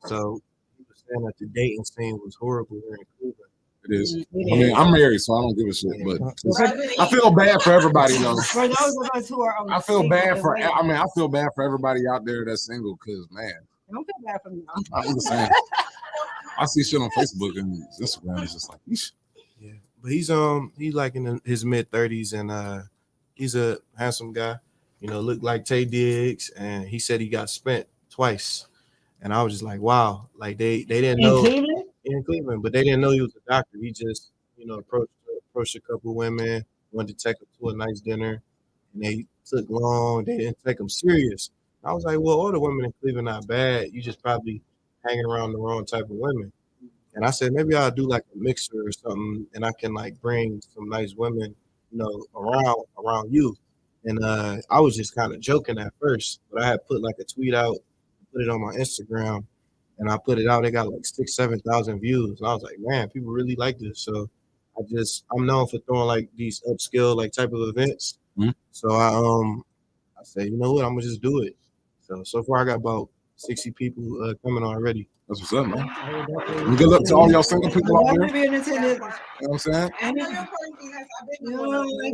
So he was saying that the dating scene was horrible here in Cleveland. It is. I mean, I'm married, so I don't give a shit. But I feel bad for everybody, though. For those of us who are on I feel bad for. I mean, I feel bad for everybody out there that's single, because man, don't feel bad for me. I'm just saying. I see shit on Facebook and Instagram. It's just like, eesh. Yeah, but he's like in his mid-30s, and he's a handsome guy. You know, looked like Tay Diggs, and he said he got spent twice. And I was just like, wow, like they didn't know in Cleveland, but they didn't know he was a doctor. He just, you know, approached a couple women, wanted to take them to a nice dinner, and they took long. They didn't take him serious. I was like, well, all the women in Cleveland not bad. You just probably hanging around the wrong type of women. And I said, maybe I'll do like a mixer or something, and I can like bring some nice women, you know, around you. And I was just kind of joking at first, but I had put like a tweet out, put it on my Instagram, and I put it out. It got like 6,000-7,000 views. And I was like, man, people really like this. So I'm known for throwing like these upscale like type of events. Mm-hmm. So I said, you know what, I'm gonna just do it. So far I got about 60 people coming already. That's what's up, man. And good luck to all y'all single people out there. You know what I'm saying? In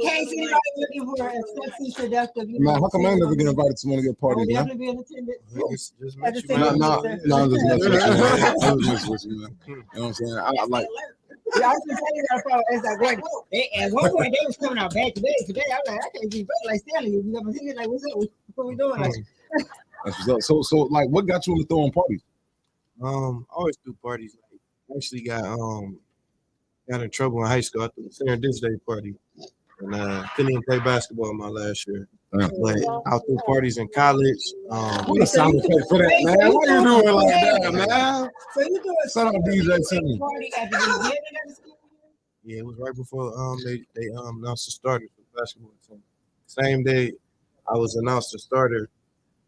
case anybody looking for a sexy, seductive, Man, how come I ain't never get invited to one of your parties, man? definitely be in attendance. Just At met the you, man. No, I'm just messing with you, man. I'm just messing with you, man. You know what I'm saying? I like. Yeah, I was gonna tell you that part. It's like, wait, at one point they was coming out back today. Today, I was like, I can't be like Stanley. You know what I'm saying? Like, what's up? What we doing? Like, That's what's up. So, like, what got you into throwing parties? I always do parties. Like, I actually got in trouble in high school. I threw a Serendipity Day party, and couldn't even play basketball my last year. But I threw parties in college. What a sound effect for that, man. What are you doing like that, man? so you do a Shout out DJ Timmy. party at the beginning of the school? Yeah, it was right before they announced the starter for the basketball team. Same day I was announced the starter,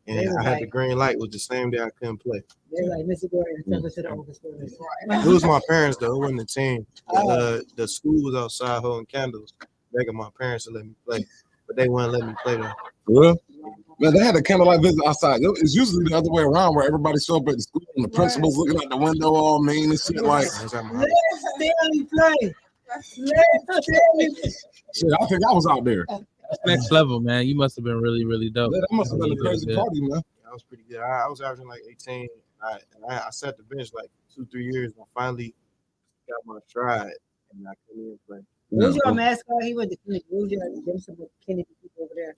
and I had the green light. Was the same day I couldn't play. They're like, Mr. Gordon, send us to the office for this. It was my parents though. It wasn't the team. The school was outside holding candles, begging my parents to let me play, but they wouldn't let me play though. For real? Man, they had a candlelight visit outside. It's usually the other way around, where everybody show up at the school and the principal's looking out the window all mean and shit. Like, Let Stanley play. Let Stanley play. shit, I think I was out there. Next level, man. You must have been really, really dope. That must have been a crazy party, man. I was pretty good. I was averaging like 18. I sat the bench like 2-3 years, and I finally got my stride, and I couldn't even play. Who's your mascot? He went to Kennedy. Who's your Kennedy people over there?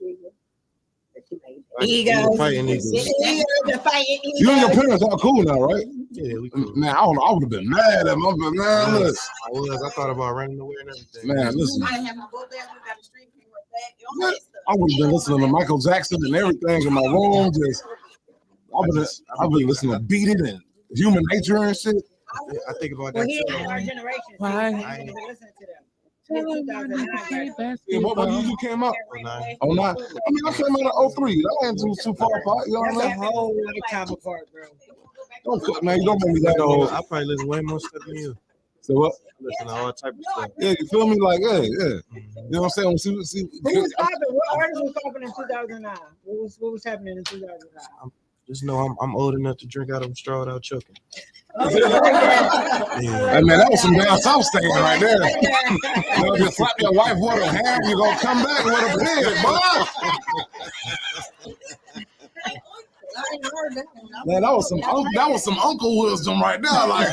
Eagles. Fighting Eagles. You and your parents are cool now, right? Yeah, we cool. Man, I would have been mad at my man. Look, I thought about running away and everything. man, listen. I have my book back. We got a street camera back. All Man, that stuff. I would have been listening to Michael Jackson and everything in my room. Just, I've been listening to Beat It and Human Nature and shit. I think about Well, that he too. in our generation. Why? I ain't even listening to them. It's 2009. Yeah, what year you came out? 09. Oh, nine. I mean, I came out in 03. That ain't too far apart. You know what That's I a mean? whole other time apart, bro. Man, you don't make me that old. I probably listen way more stuff than you. So what? I listen to all type of stuff. Yeah, you feel me? Like, yeah. You know what I'm saying? See, Who was popping? What artist was popping in 2009? What was happening in 2009? Just know I'm old enough to drink out of a straw without choking. Hey man, that was some down south staying right there. You know, just slap your wife with a hand, you gonna come back with a pig, boy. Man, that was some uncle wisdom right there. Like,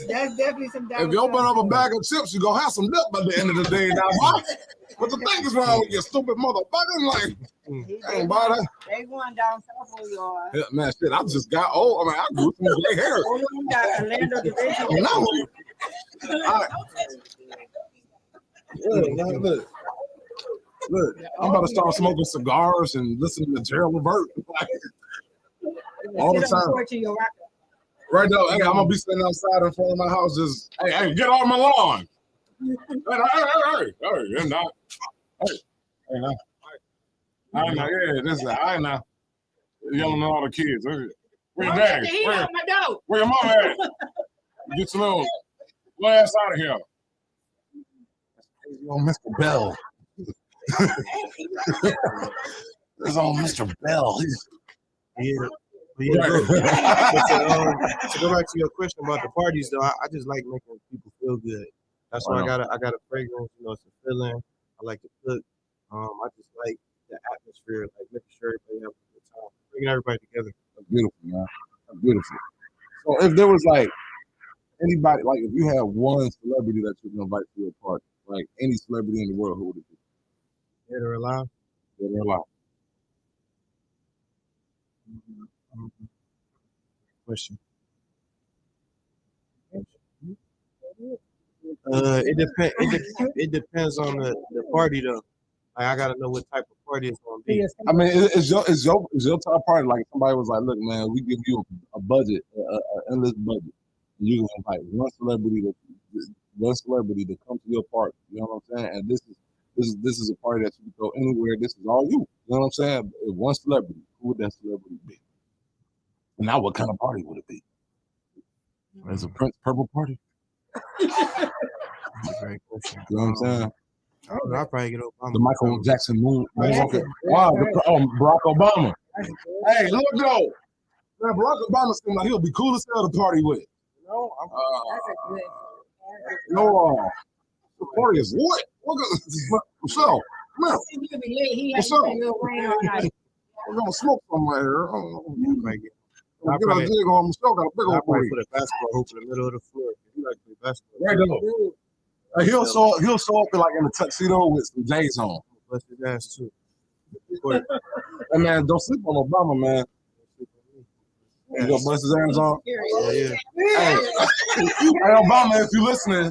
That's definitely some. if you open up a bag of chips, you gonna have some lip by the end of the day. Now, boy, what the thing is wrong with you, stupid motherfucker? Like, ain't about that. They going down south for you all. Yeah, man, shit, I just got old. I mean, I grew some gray hair. All of them got Orlando Division. No. Man, look. Look, I'm about to start smoking cigars and listening to Gerald Levert all the time. Right now, hey, I'm gonna be sitting outside in front of my house, just hey, get off my lawn. Hey, now. I know, yeah, this is I know. Yelling at all the kids. Where your dad? Where your mama at? Get your little ass out of here. That's on Mr. Bell. That's on Mr. Bell. Yeah. To go back to your question about the parties, though, I just like making people feel good. That's why I got a fragrance. You know, it's a feeling. I like to cook. I just like the atmosphere, like making sure everybody have a good time, bringing everybody together. That's beautiful, man. That's beautiful. So if there was like anybody, like if you had one celebrity that you can invite to your party, like any celebrity in the world, who would it be? Dead or alive? Dead or alive. Question. It depends on the party though. Like, I gotta know what type of party it's gonna be. I mean, is your top party like somebody was like, look, man, we give you a budget, an endless budget. You can invite one celebrity to come to your party. You know what I'm saying? And this is a party that you can go anywhere. This is all you. You know what I'm saying? If one celebrity, who would that celebrity be? And now, what kind of party would it be? Is a Prince Purple party? Great question. You know what I'm saying? I don't know. I'll probably get Obama. The Michael Jackson moonwalker. Wow, Barack Obama. Hey, look though, man, Barack Obama seems like he'll be cool as hell to party with. No, The party is lit. What's up? Man, what's up? We're gonna smoke somewhere here. I'll Get a jig on Michelle. Got a big old party. put a basketball hoop in the middle of the floor. You like to play basketball? Right there. He'll show up like in a tuxedo with some J's on. Bust his ass too. Hey man, don't sleep on Obama, man. You gonna bust his ass on? Yeah. Hey, Obama, if you listening,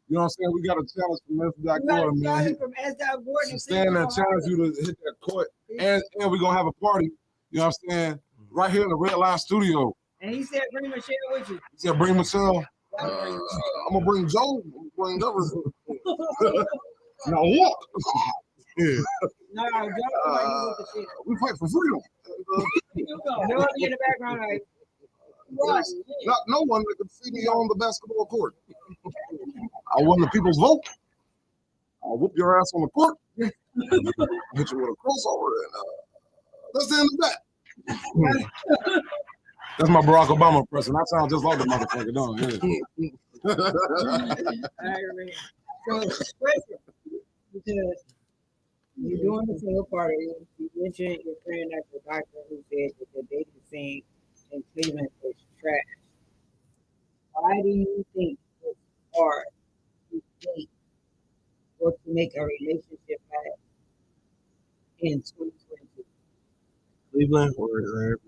you know what I'm saying? We got a challenge from Memphis Black Gordon, man. He's standing there challenge you to hit that court, and we're gonna have a party. You know what I'm saying? Right here in the Red Line Studio. And he said, "Bring Michelle with you." He said, "Bring Michelle." I'm gonna bring Joe. I'm gonna bring others. Now walk. No, Joe, we fight for freedom. No one in the background, like. Not no one that could see me on the basketball court. I won the people's vote. I'll whoop your ass on the court. Hit you with a crossover, and that's the end of that. That's my Barack Obama impression. I sound just like the motherfucker, don't I? So, because you're doing the single party, you mentioned your friend at the doctor who said that the dating scene in Cleveland is trash. Why do you think it's hard to date or to make a relationship last in 2022? Cleveland or everywhere?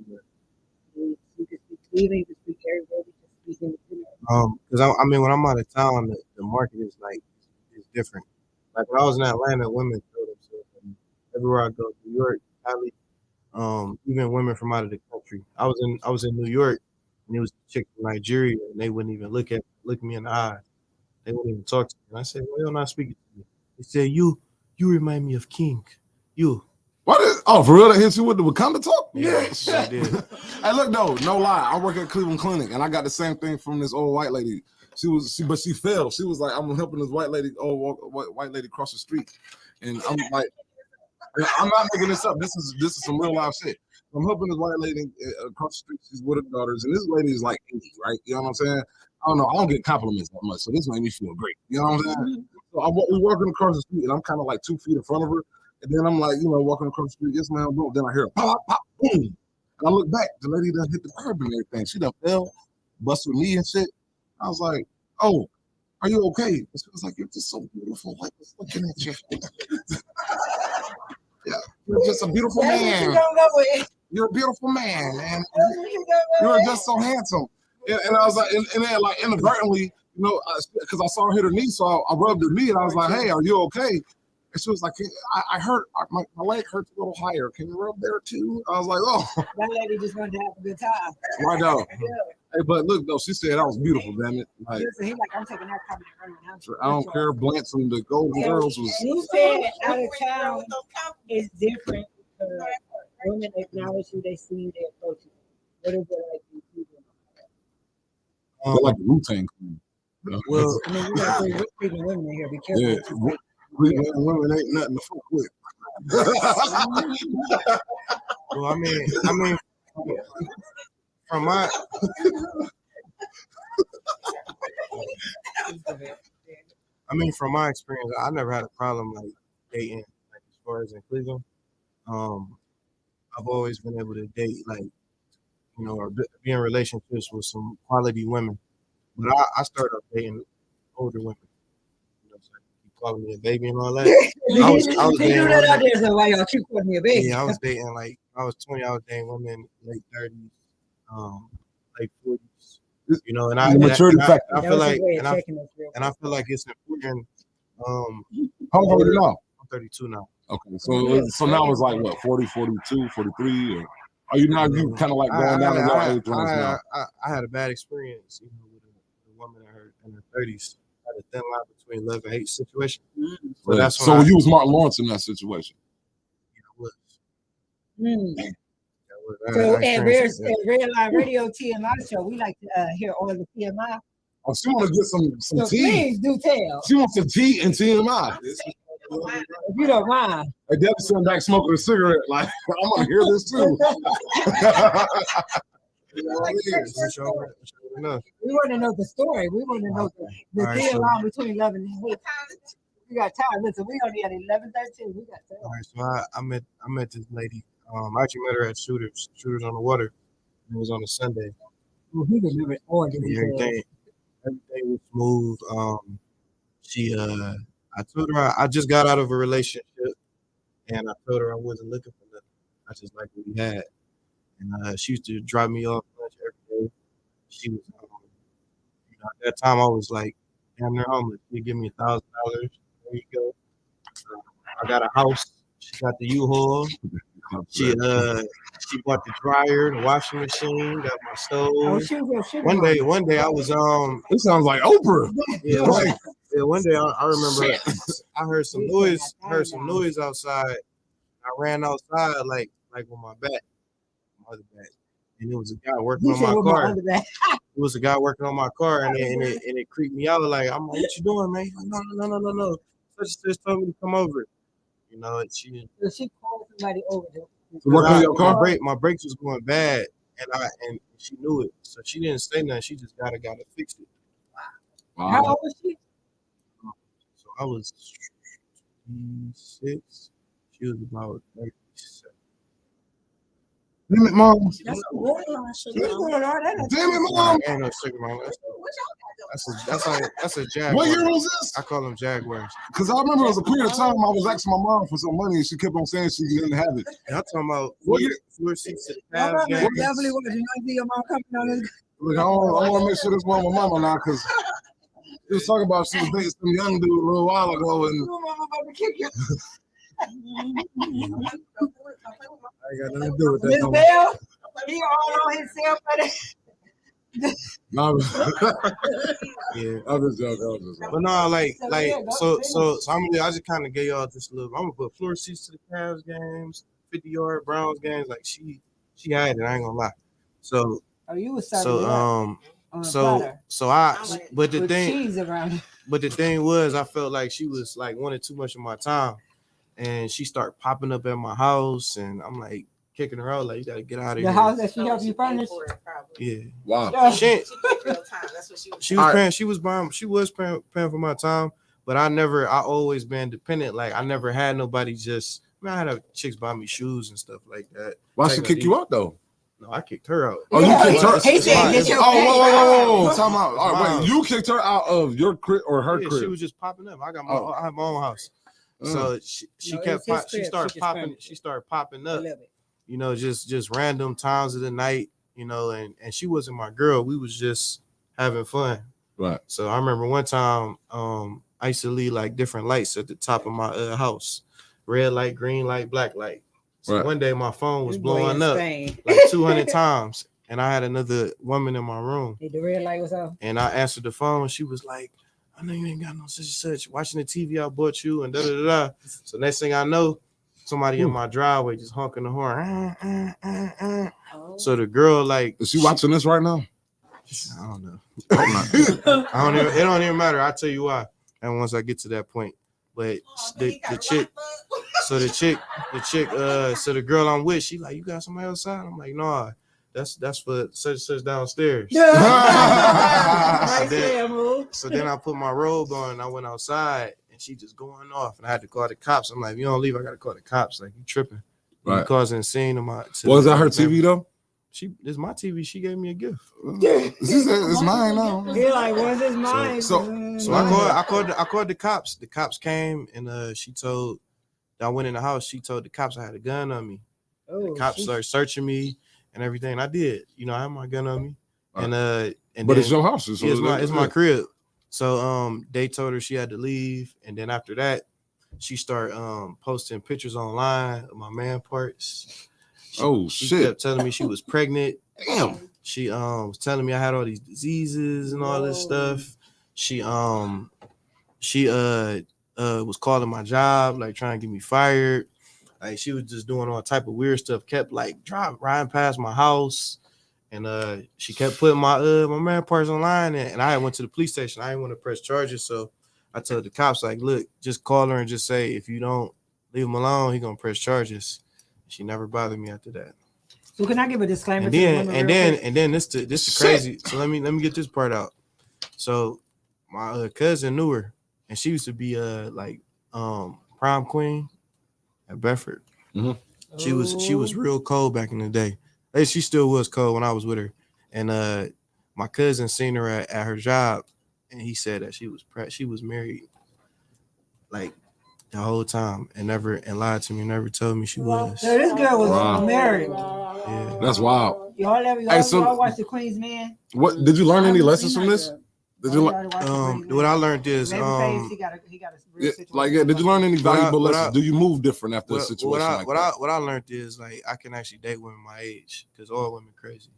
You can speak Cleveland, you can speak everywhere, you can speak independent. Because I mean, when I'm out of town, the market is like it's different. Like when I was in Atlanta, women feel themselves. And everywhere I go, New York, Cali, even women from out of the country. I was in New York, and it was a chick from Nigeria, and they wouldn't even look me in the eye. They wouldn't even talk to me. And I said, "Well, you're not speaking to me." They said, "You remind me of King. You." What is? Oh, for real? They hit you with the Wakanda talk? Yes, I did. Hey, look though, no lie. I work at Cleveland Clinic, and I got the same thing from this old white lady. But she fell. She was like, "I'm helping this white lady cross the street," and I'm like, "I'm not making this up. This is some real life shit." I'm helping this white lady across the street. She's with her daughters, and this lady is like 80, right? You know what I'm saying? I don't know. I don't get compliments that much, so this made me feel great. You know what I'm saying? So we're walking across the street, and I'm kind of like 2 feet in front of her, and then I'm like, walking across the street. Yes, ma'am. Boom. Then I hear a pop, pop, boom. And I look back. The lady done hit the curb and everything. She done fell, busted her knee and shit. I was like, "Oh, are you okay?" And she was like, "You're just so beautiful. Like, just looking at you." Yeah, you're just a beautiful man. You're a beautiful man, man. You're just so handsome. And I was like, and then like inadvertently, you know, because I saw her hit her knee, so I rubbed her knee, and I was like, "Hey, are you okay?" And she was like, I hurt, my leg hurts a little higher. Can you rub there too? I was like, oh. That lady just wanted to have a good time. Right now. Hey, but look, though, she said that was beautiful, damn it. Like, Listen, he like, I'm taking that comment right now. I don't care. Blanche and the Golden Girls was. You said out of town is different because women acknowledge you, they see you, they approach you. What is it like you do? They're like the Wu-Tang Clan. Well, I mean, you got three freaking women in here. Be careful. Yeah, women ain't nothing to fuck with. well, I mean, from my from my experience, I never had a problem like dating, like as far as in Cleveland. I've always been able to date, like, you know, or be in relationships with some quality women. But I started off dating older women. You know, so keep calling me a baby and all that. I was dating that out there, so why y'all keep calling me a baby? Yeah, I was dating like I was 20. I was dating women late 30s, late 40s. You know, and I feel like it's important. How old are you now? I'm 32 now. Okay, so now it's like what, 40, 42, 43, or are you now you kind of like going down to your age range now? I had a bad experience, you know, with a woman in her 30s. I had a thin line between love and hate situation. So that's so you was Martin Lawrence in that situation. Yeah, I was. So at Red Line Radio TMI show, we like to hear all the TMI. Oh, she want to get some so tea. Please do tell. She wants some tea and TMI. If you don't mind. Hey, Debbie's sitting back smoking a cigarette. Like, I'm gonna hear this too. We want to know the story. We want to know the thin line between love and hate. We got time. Listen, we only at 11:13. We got time. All right, so I met this lady. I actually met her at Shooters on the Water. It was on a Sunday. Oh, he remembered all the everything was smooth. I told her I just got out of a relationship, and I told her I wasn't looking for nothing. I just liked what we had, and she used to drop me off lunch every day. She was, you know, at that time I was like, damn near homeless. You give me $1,000. There you go. I got a house. She got the U-Haul. She bought the dryer, the washing machine, got my stove. One day I was This sounds like Oprah. Yeah, one day I remember I heard some noise outside. I ran outside like with my other back, and it was a guy working on my car. It was a guy working on my car, and it creeped me out. Like, I'm like, what you doing, man? No. Such told me to come over. You know, she called somebody over there. My brakes was going bad, and she knew it, so she didn't say nothing. She just gotta fix it. Wow. How old was she? So I was 6. She was about 37. Damn it, Mom. That's a good one. Damn it, Mom. Ain't no sugar, Mom. That's a Jaguar. What year was this? I call them Jaguars. Because I remember it was a period of time I was asking my mom for some money and she kept on saying she didn't have it. And I'm talking about what year? Floor seats. Definitely was your mom coming on in. Look, I want to make sure this one with mama now because she was talking about she was dating some young dude a little while ago and Mama about to kick you. I ain't got nothing to do with that. Miss Bell, he all on himself, buddy. no, yeah, I was just joking. But no, so I just kind of gave y'all just a little. I'm gonna put floor seats to the Cavs games, 50-yard Browns games. Like she had it. I ain't gonna lie. So you was but the thing was, I felt like she was like wanted too much of my time, and she started popping up at my house, and I'm like kicking her out, like, you gotta get out of here. The house that she helped you furnish? Yeah. Wow. She was paying for my time, but I always been dependent. Like, I never had nobody just, I had chicks buy me shoes and stuff like that. Why she kick you out though? No, I kicked her out. Oh, you kicked her? He said, get your whoa. Time out. All right, wait, you kicked her out of your crib or her crib? She was just popping up. I have my own house. So she started popping up. You know, just random times of the night, you know, and she wasn't my girl. We was just having fun. Right. So I remember one time, I used to leave like different lights at the top of my house, red light, green light, black light. So Right. one day my phone was This boy blowing in up Spain. like 200 times, and I had another woman in my room, The red light was off. and I answered the phone. She was like, "I know you ain't got no such and such. Watching the TV I bought you, and da da da da." So next thing I know, somebody in my driveway just honking the horn. So the girl like, is she watching this right now? I don't know. Oh, I don't even. It don't even matter. I'll tell you why. And once I get to that point, but the chick. So the chick. So the girl I'm with, she like, you got somebody outside? I'm like, nah. That's for such downstairs. So then I put my robe on and I went outside and she just going off and I had to call the cops. I'm like, if you don't leave, I gotta call the cops. Like, you tripping. Right. You causing a scene to my Was that her TV though? This is my TV. She gave me a gift. It's mine now. He like, what's his mine? So I called the cops. The cops came and she told I went in the house. She told the cops I had a gun on me. The cops started searching me and everything. And I did. You know, I had my gun on me. And but then, it's your house. So it's my crib. So they told her she had to leave. And then after that, she started posting pictures online of my man parts. She kept telling me she was pregnant. Damn. She was telling me I had all these diseases and all this stuff. She was calling my job, like trying to get me fired. Like she was just doing all type of weird stuff. Kept like riding past my house, and she kept putting my man parts online. And I went to the police station. I didn't want to press charges, so I told the cops like, look, just call her and just say if you don't leave him alone, he gonna press charges. She never bothered me after that. So can I give a disclaimer? And then this the crazy. So let me get this part out. So my cousin knew her, and she used to be like prom queen at Bedford. Mm-hmm. She was real cold back in the day. Hey, she still was cold when I was with her. And my cousin seen her at her job, and he said that she was married like the whole time and lied to me, never told me she was. So this girl was married. Yeah. That's wild. Y'all watch the Queen's Man? What did you learn any lessons from this? Did you what I learned is he got a real situation. did you learn any valuable lessons? Do you move different after a situation what I learned is like I can actually date women my age because all women crazy.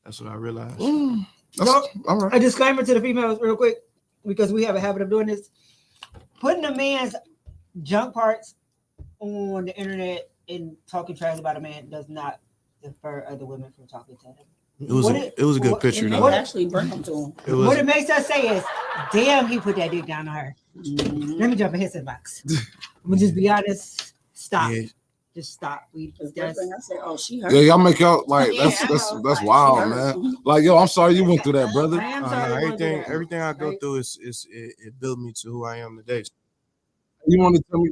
That's what I realized. All right. A disclaimer to the females real quick, because we have a habit of doing this. Putting a man's junk parts on the internet and talking trash about a man does not deter other women from talking to him. It was a good picture though. Actually bring them to him. What it makes us say is, damn, he put that dick down on her. Let me jump in his inbox. I'm gonna just be honest. Stop. Yeah. Just stop. I say, oh, she hurt. Yeah, y'all make out like that's wild, man. Like, yo, I'm sorry you went through that, brother. I am sorry. Everything I go through is it built me to who I am today. You want to tell me?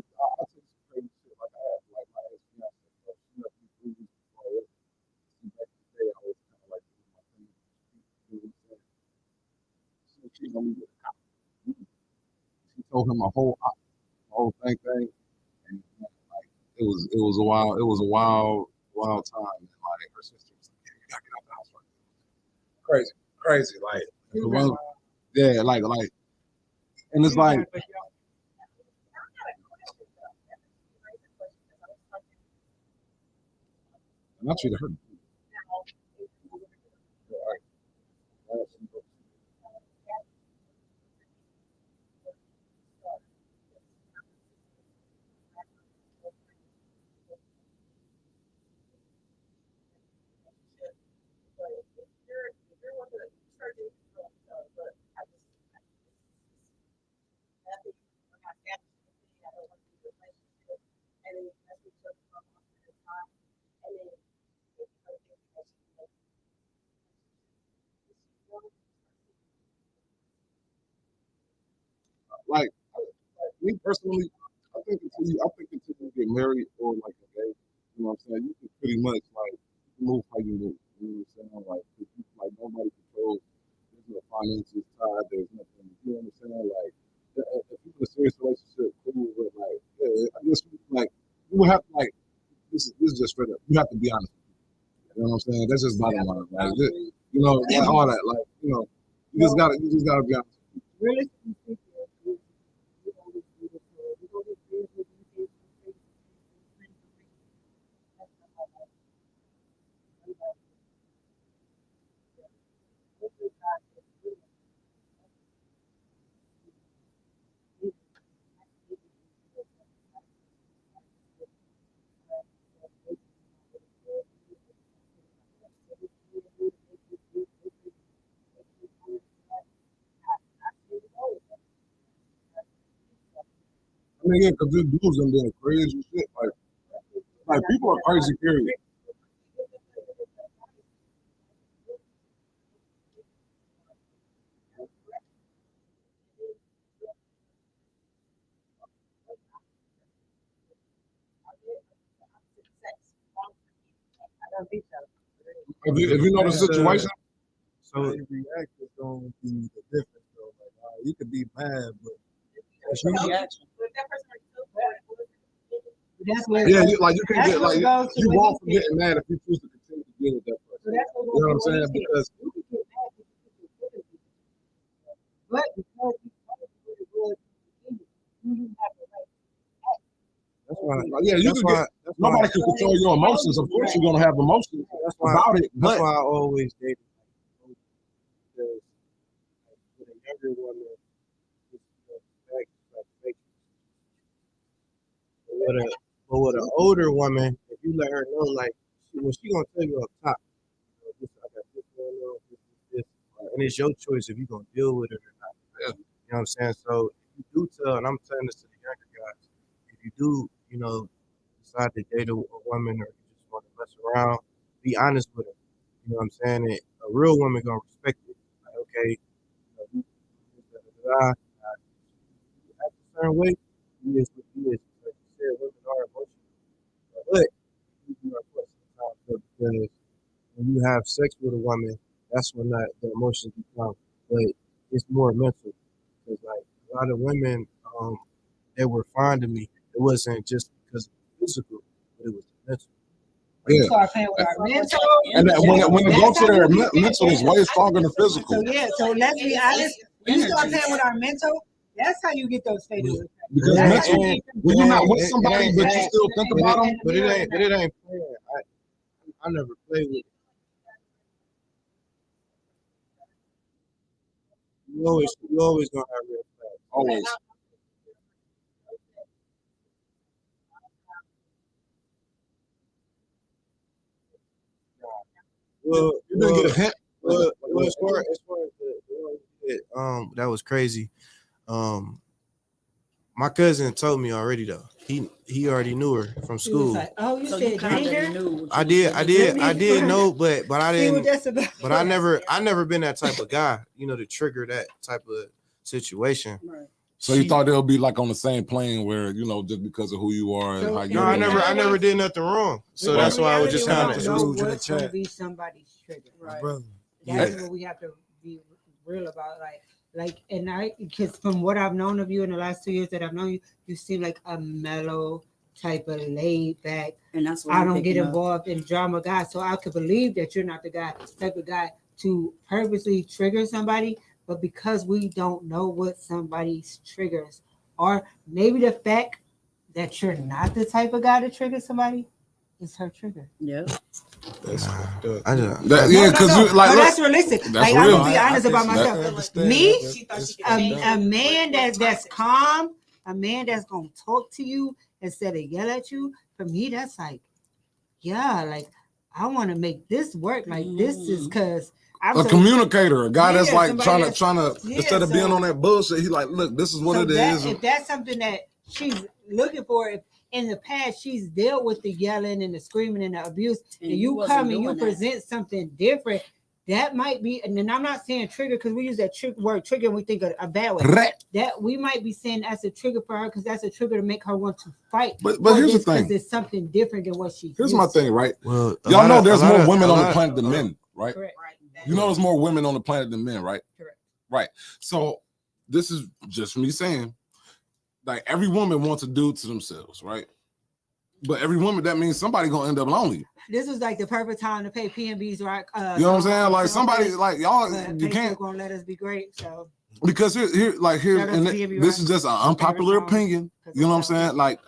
She told him a whole thing, and like it was a wild time. And, like her sister was like, "You gotta get out the house right now." Crazy, like like, and it's like. And I treated her. Like me personally, I think until you get married or like engaged, you know what I'm saying, you can pretty much like move how you move. You know what I'm saying? Like nobody controls. There's no finances tied. There's nothing. You know what I'm saying? Like if you're in a serious relationship, cool, but like I guess like you would have to like this is just straight up. You have to be honest. You know what I'm saying? That's just bottom line. Like you know, like all that. Like you You just gotta be honest. Realistically speaking, I mean, yeah, because this dude's been doing crazy shit. Like people are crazy, period. If you know the situation, so how you react is going to be the difference. Though. Like, you could be mad, but that's where yeah, you can that's get what like goes to you what wrong he for said. getting mad if you choose to continue to deal with that person. So that's what You know what I'm goes to saying? what he said. Because You can get mad because you but because you know what it was, you have the right. that's why. yeah, you That's can why. get That's why. nobody can control your emotions. Of course, you're gonna have emotions That's why. about it, That's but why I always dated because with a younger woman, but with an older woman, if you let her know, like when she gonna tell you up top, this, I got this going on, this, and it's your choice if you gonna deal with it or not. Yeah. You know what I'm saying? So if you do tell, and I'm telling this to the younger guys, if you do, decide to date a woman or you just want to mess around, be honest with her. You know what I'm saying? And a real woman gonna respect it. Like, okay, you act a certain way, he is what he is. Like you said, women are emotional. But you are put sometimes because when you have sex with a woman, that's when the emotions become. But it's more mental. Because like a lot of women, they were fond of me. It wasn't just because of the physical, but it was the mental. We yeah. start playing with our mental. And when it goes to their mental, is way stronger than physical. So yeah, so let's be honest. When you start playing with our mental, that's how you get those fatal effects. Because That's mental, how when you're not with it somebody, ain't- but it you ain't- still think about them. But it ain't playing. I never played with it. You always gonna have red flags. Always. Well, You didn't get a hint. Well, as far as the that was crazy. My cousin told me already though. He already knew her from He was school. like, oh, you So said you kind danger? of knew. I did know, but I See what didn't. that's about. But I never been that type of guy, to trigger that type of situation. Right. So you thought they'll be like on the same plane where, just because of who you are and So, how you No, I never did nothing wrong. So In that's why I was reality, just we kind don't of. know Scrooge in the what's going to chat. be somebody's trigger. My brother. That's what we have to be real about. And because from what I've known of you in the last 2 years that I've known you, you seem like a mellow type of laid back. And that's what I I'm don't get picking up. involved in drama guy. So I could believe that you're not the type of guy to purposely trigger somebody, but because we don't know what somebody's triggers are, maybe the fact that you're not the type of guy to trigger somebody is her trigger. Yeah. That's fucked up. yeah, because you like no, look, that's realistic. that's I'm real. gonna be honest about I myself. understand Me, that. That's fucked up. a man that's calm, a man that's gonna talk to you instead of yell at you. For me, that's like, yeah, like I want to make this work. Like this is because I'm a communicator, a guy that's like somebody trying to instead of being on that bullshit, he like, look, this is what it is. If that's something that she's looking for, if in the past she's dealt with the yelling and the screaming and the abuse, and you come and you present something different, that might be. And then I'm not saying trigger because we use that word trigger and we think a bad way. That we might be saying that's a trigger for her because that's a trigger to make her want to fight. But here's the thing, because it's something different than what she. Here's my thing, right? Well, y'all know there's more women on the planet than men, right? Correct. You know there's more women on the planet than men, right? Correct. Right. So this is just me saying, like every woman wants a dude to themselves, right? But every woman, that means somebody gonna end up lonely. This was like the perfect time to pay PNB's, right? You know what I'm saying? Like somebody, like y'all, you can't gonna let us be great. So because here, Shout out and to PNB, this right? is just an unpopular opinion. You know what I'm saying? Like,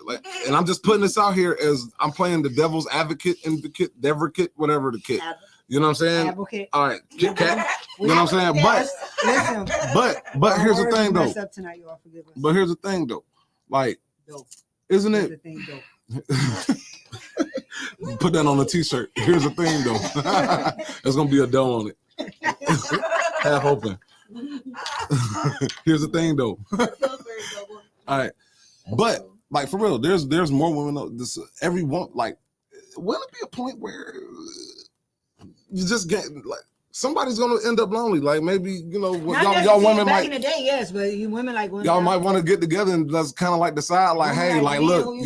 and I'm just putting this out here as I'm playing the devil's advocate, whatever the kid. You know what I'm saying? Advocate. All right, Kit Kat. You know what I'm saying? But here's the thing though. Tonight, you all forgive us. But here's the thing though. Like, isn't Here's it? the thing, though. Put that on a t-shirt. Here's the thing though. There's gonna be a dough on it. Half open. Here's the thing though. All right. But like for real, there's more women. This everyone like wouldn't it be a point where you just get like somebody's gonna end up lonely? Like maybe y'all women back might in the day, yes, but you women like women. y'all might want to get together and just kind of like decide like, hey, like look, we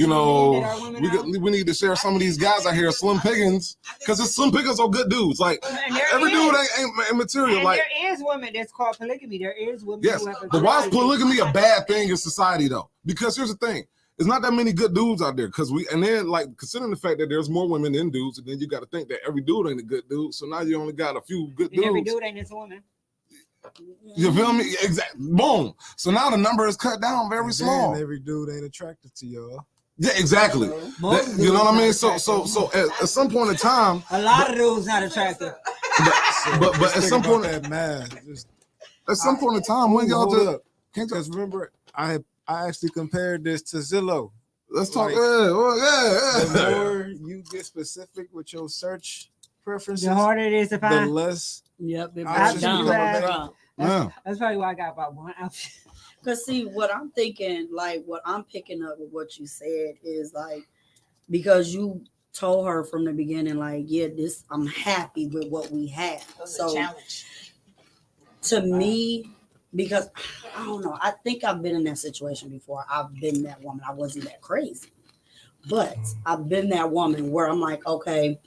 need to share some of these guys out here, slim pickings, because it's slim pickings are good dudes. Like every dude ain't material. And like there is women that's called polygamy. There is women. yes, but why is polygamy a bad thing in society though? Because here's the thing. There's not that many good dudes out there and then like considering the fact that there's more women than dudes, and then you got to think that every dude ain't a good dude. So now you only got a few good dudes. Every dude ain't this woman. You feel me? Exactly. Boom. So now the number is cut down very small. Every dude ain't attracted to y'all. Yeah, exactly. You know what I mean? So at some point in time, a lot of dudes not attractive. But at some point, that math. At some point in time, when y'all just because remember, I actually compared this to Zillow. Let's talk. Like, The more you get specific with your search preferences, the harder it is to find. the less. Yep, it options down. you have. That's probably why I got about one option. Because see, what I'm thinking, like what I'm picking up with what you said is like, because you told her from the beginning, like, yeah, I'm happy with what we have. So to me, because I don't know, I think I've been in that situation before. I've been that woman. I wasn't that crazy, but I've been that woman where I'm like, okay,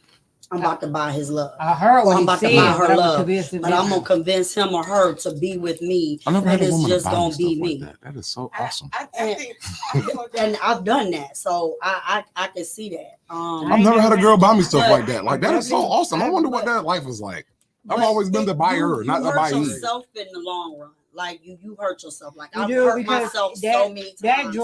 I'm about to buy his love. I heard what I'm about he to buy said, her love, but I'm gonna convince him or her to be with me, and it's just gonna be me. That is so awesome. And I've done that, so I can see that. I've never had a girl buy me stuff like that. Like that is so awesome. I wonder what that life is like. I've always been the buyer, not the buyer. You hurt yourself in the long run. Like you hurt yourself. Like I've do, hurt myself so many times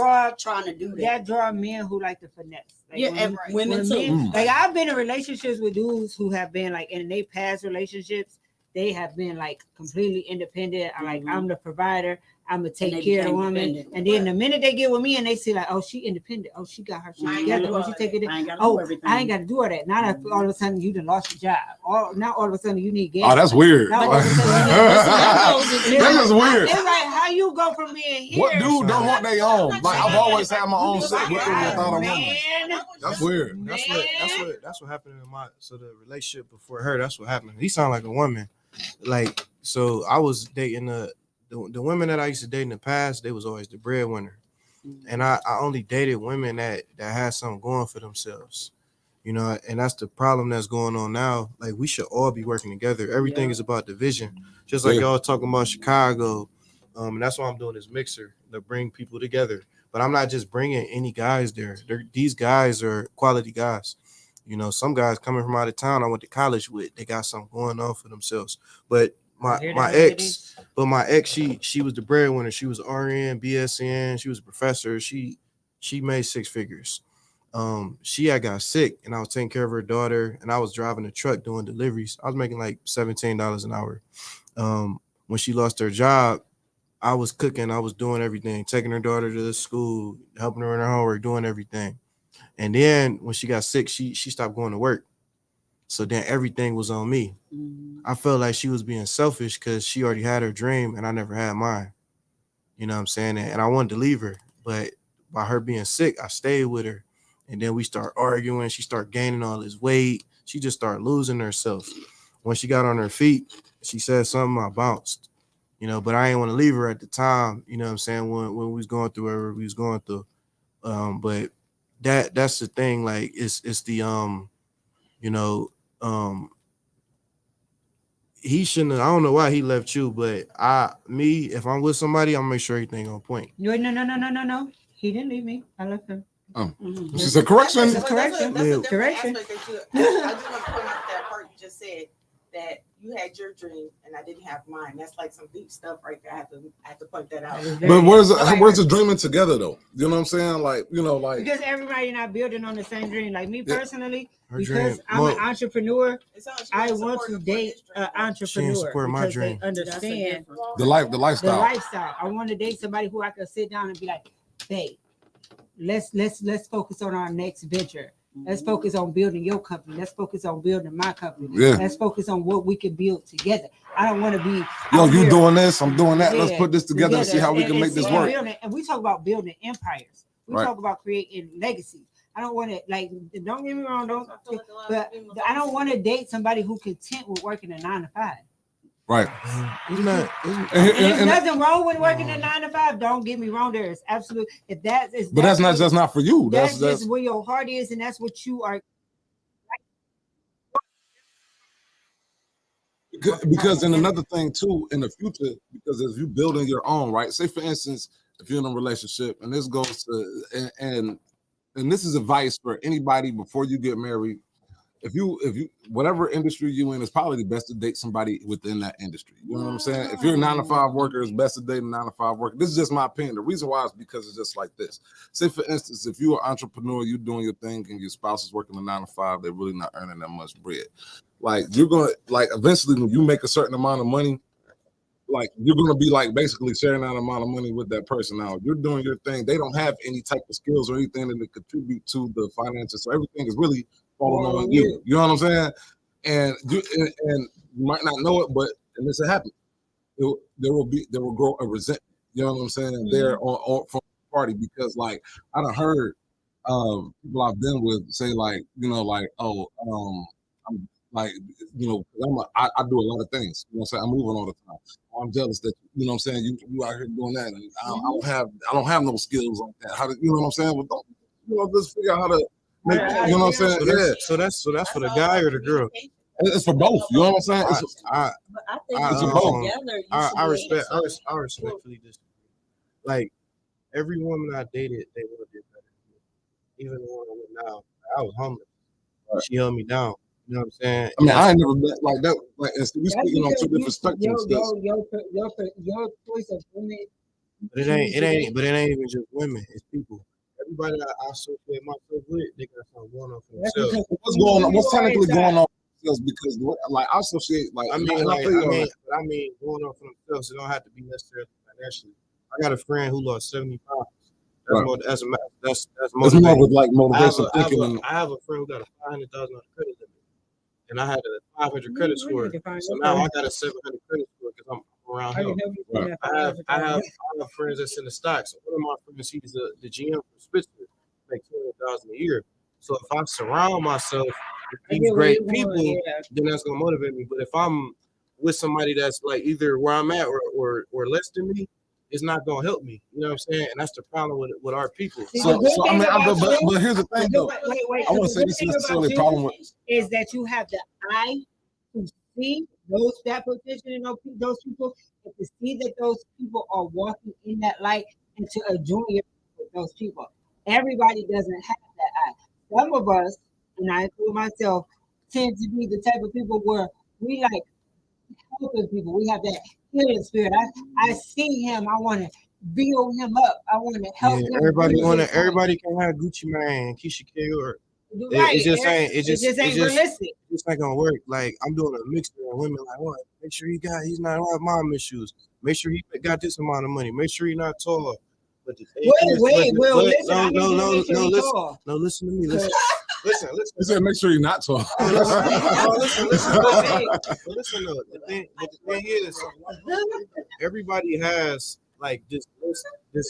trying to do that. That draw men who like to finesse. Like yeah, and women too. Like I've been in relationships with dudes who have been like in their past relationships, they have been like completely independent. Like I'm the provider. I'm gonna take care of the woman. And then the minute they get with me and they see like, oh, she independent. Oh, she got her shit together. Oh, she take it. I ain't got to do all that. Now that all of a sudden you done lost your job. Now all of a sudden you need gas. Oh, that's weird. That's just weird. It's like how you go from being here. What dude don't want their own? Like I've always had my own shit with or without a woman. That's weird. That's what happened in the relationship before her. That's what happened. He sounded like a woman. Like so, I was dating the women that I used to date in the past. They was always the breadwinner, and I only dated women that had something going for themselves. You know, and that's the problem that's going on now. Like we should all be working together. Everything is about division. Just like y'all talking about Chicago, and that's why I'm doing this mixer to bring people together. But I'm not just bringing any guys there. These guys are quality guys. You know, some guys coming from out of town I went to college with, they got something going on for themselves. But my ex, she was the breadwinner. She was RN, BSN. She was a professor. She made six figures. She had got sick, and I was taking care of her daughter, and I was driving a truck doing deliveries. I was making like $17 an hour. When she lost her job, I was cooking. I was doing everything, taking her daughter to the school, helping her in her homework, doing everything. And then when she got sick, she stopped going to work. So then everything was on me. I felt like she was being selfish because she already had her dream and I never had mine. You know what I'm saying? And I wanted to leave her. But by her being sick, I stayed with her. And then we start arguing. She started gaining all this weight. She just started losing herself. When she got on her feet, she said something, I bounced. You know, but I didn't want to leave her at the time. You know what I'm saying? When we was going through whatever we was going through. But that's the thing. Like it's the he shouldn't have, I don't know why he left you, but if I'm with somebody, I'll make sure everything on point. No. He didn't leave me. I left him. She said correction. Correction. That's a different Correction. aspect that you, I just want to point out that part you just said that you had your dream and I didn't have mine. That's like some deep stuff right there. I have to point that out. But where's the dreaming together though? You know what I'm saying? Like, because everybody not building on the same dream. Like me personally, Her because dream. I'm Well, an entrepreneur, I want want to date an entrepreneur support my because dream. they understand the lifestyle. the lifestyle. I want to date somebody who I can sit down and be like, babe, let's focus on our next venture. Let's focus on building your company. Let's focus on building my company. Yeah. Let's focus on what we can build together. I don't want to be Yo, out you here doing this? I'm doing that. Let's Yeah, put this together and see how we can make this work. And we talk about building empires. We Right. talk about creating legacies. I don't want to don't get me wrong, but I don't want to date somebody who content with working a 9 to 5. Right. It's not. There's nothing wrong with working a 9 to 5. Don't get me wrong. There is absolutely if that is. But that's not for you. That's just where your heart is, and that's what you are. Because in another thing too, in the future, because as you building your own, right? Say for instance, if you're in a relationship, and this goes to and this is advice for anybody before you get married. If you whatever industry you in, it's probably the best to date somebody within that industry. You know what I'm saying? If you're a 9 to 5 worker, it's best to date a 9 to 5 worker. This is just my opinion. The reason why is because it's just like this. Say for instance, if you're an entrepreneur, you're doing your thing, and your spouse is working a 9 to 5, they're really not earning that much bread. Like you're gonna eventually when you make a certain amount of money, like you're gonna be like basically sharing that amount of money with that person. Now you're doing your thing. They don't have any type of skills or anything that contribute to the finances. So everything is really falling on you. You know what I'm saying? And you might not know it, but and this will happen. There will grow a resentment. You know what I'm saying? There on from the party because like I done heard people I've been with say like I'm like I do a lot of things. You know what I'm saying? I'm moving all the time. I'm jealous that you know what I'm saying you out here doing that, and I don't have no skills like that. How to you know what I'm saying? Well, don't just figure out how to make you know what I'm saying? So that's for the guy or the girl. It's for both. You know what I'm saying? But I think it's for both. together. I respectfully disagree. Like every woman I dated, they would have did better. Even the one I'm with now, I was homeless. She held me down. You know what I'm saying? I mean, I ain't never been like that. Like, we speaking on two different spectrums. Your choice of women. But it ain't even just women. It's people. Everybody that I associate myself with, they got something going on for themselves. What's going on? What's technically going on for themselves? Because like I associate, like I mean, going on for themselves. It don't have to be necessarily financially. I got a friend who lost 70 pounds. That's more with like motivation thinking. I have a friend who got a $500,000 credit limit. And I had a 500 credit score, so now I got a 700 credit score because I'm around him. I have friends that's in the stocks. So one of my friends, he's the GM for Spitzer, make $200,000 a year. So if I surround myself with these great people, then that's gonna motivate me. But if I'm with somebody that's like either where I'm at or less than me, it's not gonna help me. You know what I'm saying? And that's the problem with our people. So I mean, but here's the thing though. I want to say this is necessarily a problem with is that you have the eye to see that position in those people, and to see that those people are walking in that light, and to adjoin with those people. Everybody doesn't have that eye. Some of us, and I include myself, tend to be the type of people where we like helping people. We have that healing spirit. I see him. I want to build him up. I want to help him. Everybody can have Gucci Mane, Keisha K, or it just ain't realistic. It's not gonna work. Like I'm doing a mixture of women. Like what? Make sure he's not have mom issues. Make sure he got this amount of money. Make sure he's not tall. But the thing listen to me. Listen. You said make sure you're not tall. Listen. Though, the thing is, everybody has like this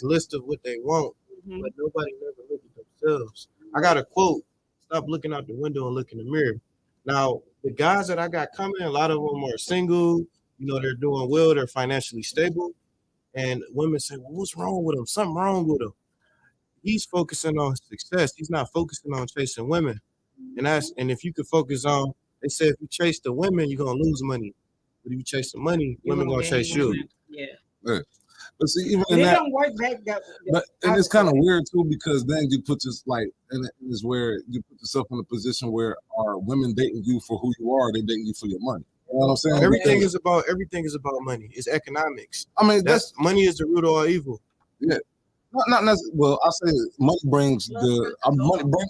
list of what they want, but nobody never look at themselves. I got a quote: "Stop looking out the window and look in the mirror." Now, the guys that I got coming, a lot of them are single. You know, they're doing well. They're financially stable, and women say, "Well, what's wrong with him? Something wrong with him." He's focusing on success. He's not focusing on chasing women. And if you could focus on, they say if you chase the women, you're gonna lose money. But if you chase the money, women gonna chase you. Yeah. But But see, even But in it that, don't work that. but and it's kind of weird too because then you put this like, and it is where you put yourself in a position where are women dating you for who you are? They dating you for your money. You know what I'm saying? Everything is about money. It's economics. I mean, That's money is the root of all evil. yeah. Not necessarily. Well, I say money brings the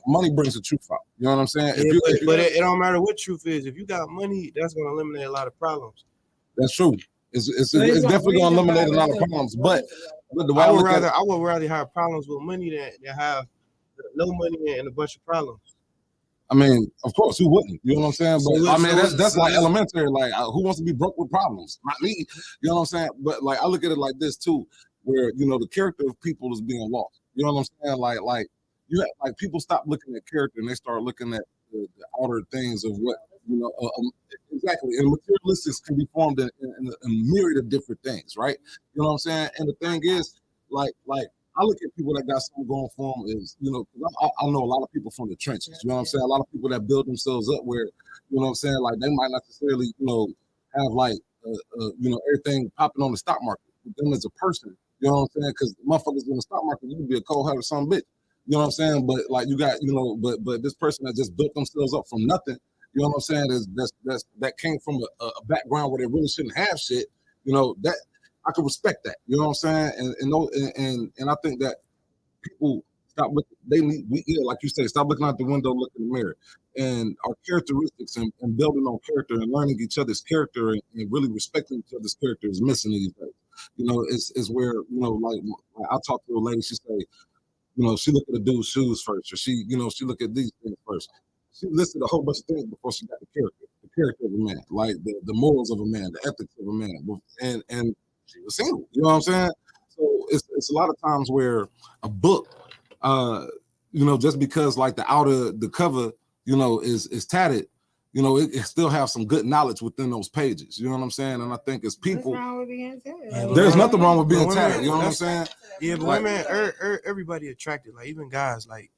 money brings the truth out. You know what I'm saying? Yeah, but it don't matter what truth is. If you got money, that's gonna eliminate a lot of problems. That's true. It's definitely gonna eliminate a lot of problems. But the way I would I would rather have problems with money than have no money and a bunch of problems. I mean, of course, who wouldn't? You know what I'm saying? But I mean, that's like so- elementary. Like, who wants to be broke with problems? Not me. You know what I'm saying? But like, I look at it like this too, where the character of people is being lost. You know what I'm saying? Like you have, like people stop looking at character and they start looking at the outer things of what exactly. And materialistics can be formed in a myriad of different things, right? You know what I'm saying? And the thing is, like I look at people that got something going for them is, I know a lot of people from the trenches, you know what I'm saying? A lot of people that build themselves up where, you know what I'm saying? Like they might not necessarily, have like, everything popping on the stock market. But them as a person, you know what I'm saying? Because motherfuckers in the stock market, you can be a cold-hearted son of a bitch. You know what I'm saying? But like you got, but this person that just built themselves up from nothing, you know what I'm saying? That came from a background where they really shouldn't have shit, that I could respect that. You know what I'm saying? And I think that people stop looking, like you say, stop looking out the window, look in the mirror. And our characteristics and building on character and learning each other's character and really respecting each other's character is missing these days. It's where, like I talk to a lady, she say, she looked at the dude's shoes first, or she looked at these things first. She listed a whole bunch of things before she got the character of a man, like the morals of a man, the ethics of a man, and she was single. You know what I'm saying? So it's a lot of times where a book, just because like the cover, is tatted, it still have some good knowledge within those pages. You know what I'm saying? And I think as people, there's nothing wrong with being tatted. You know what I'm saying? Yeah, but women, everybody attracted. Like even guys, like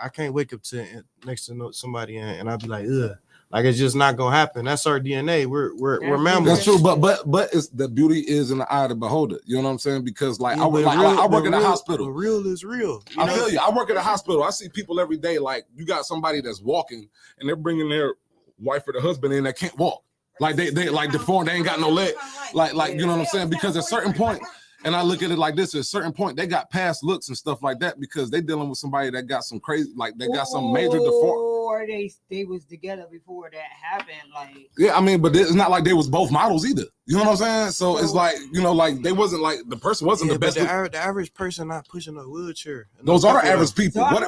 I can't wake up to next to somebody and I'll be like, ugh. Like it's just not gonna happen. That's our DNA. We're mammals. That's true, but it's the beauty is in the eye of the beholder. You know what I'm saying? Because like I work in a hospital. Real is real. I feel you. I work at a hospital. I see people every day. Like you got somebody that's walking and they're bringing their wife or the husband in that can't walk. Like they like deformed. They ain't got no leg. Like you know what I'm saying? Because at a certain point. And I look at it like this: at a certain point, they got past looks and stuff like that because they dealing with somebody that got some crazy, like they got some major deformity. Or they was together before that happened. Like yeah, I mean, but it's not like they was both models either. You know what I'm saying? So it's like like they wasn't like the person wasn't the best. The average person not pushing a wheelchair. Those are the average people. So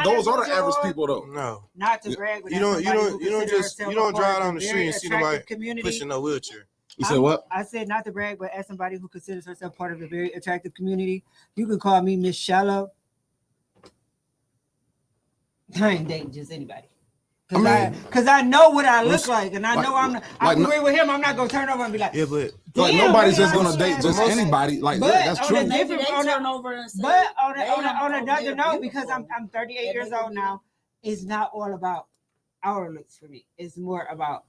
those are the average people though. No, not to brag, but you don't drive down the street and see nobody pushing a wheelchair. You said what? I said not to brag, but as somebody who considers herself part of a very attractive community, you can call me Miss Shallow. I ain't dating just anybody. Because I know what I look like, and I know I agree with him. I'm not gonna turn over and be like, yeah, but like nobody's just gonna date just anybody. Like that's true. On another note, because I'm 38 years old now, it's not all about our looks for me. It's more about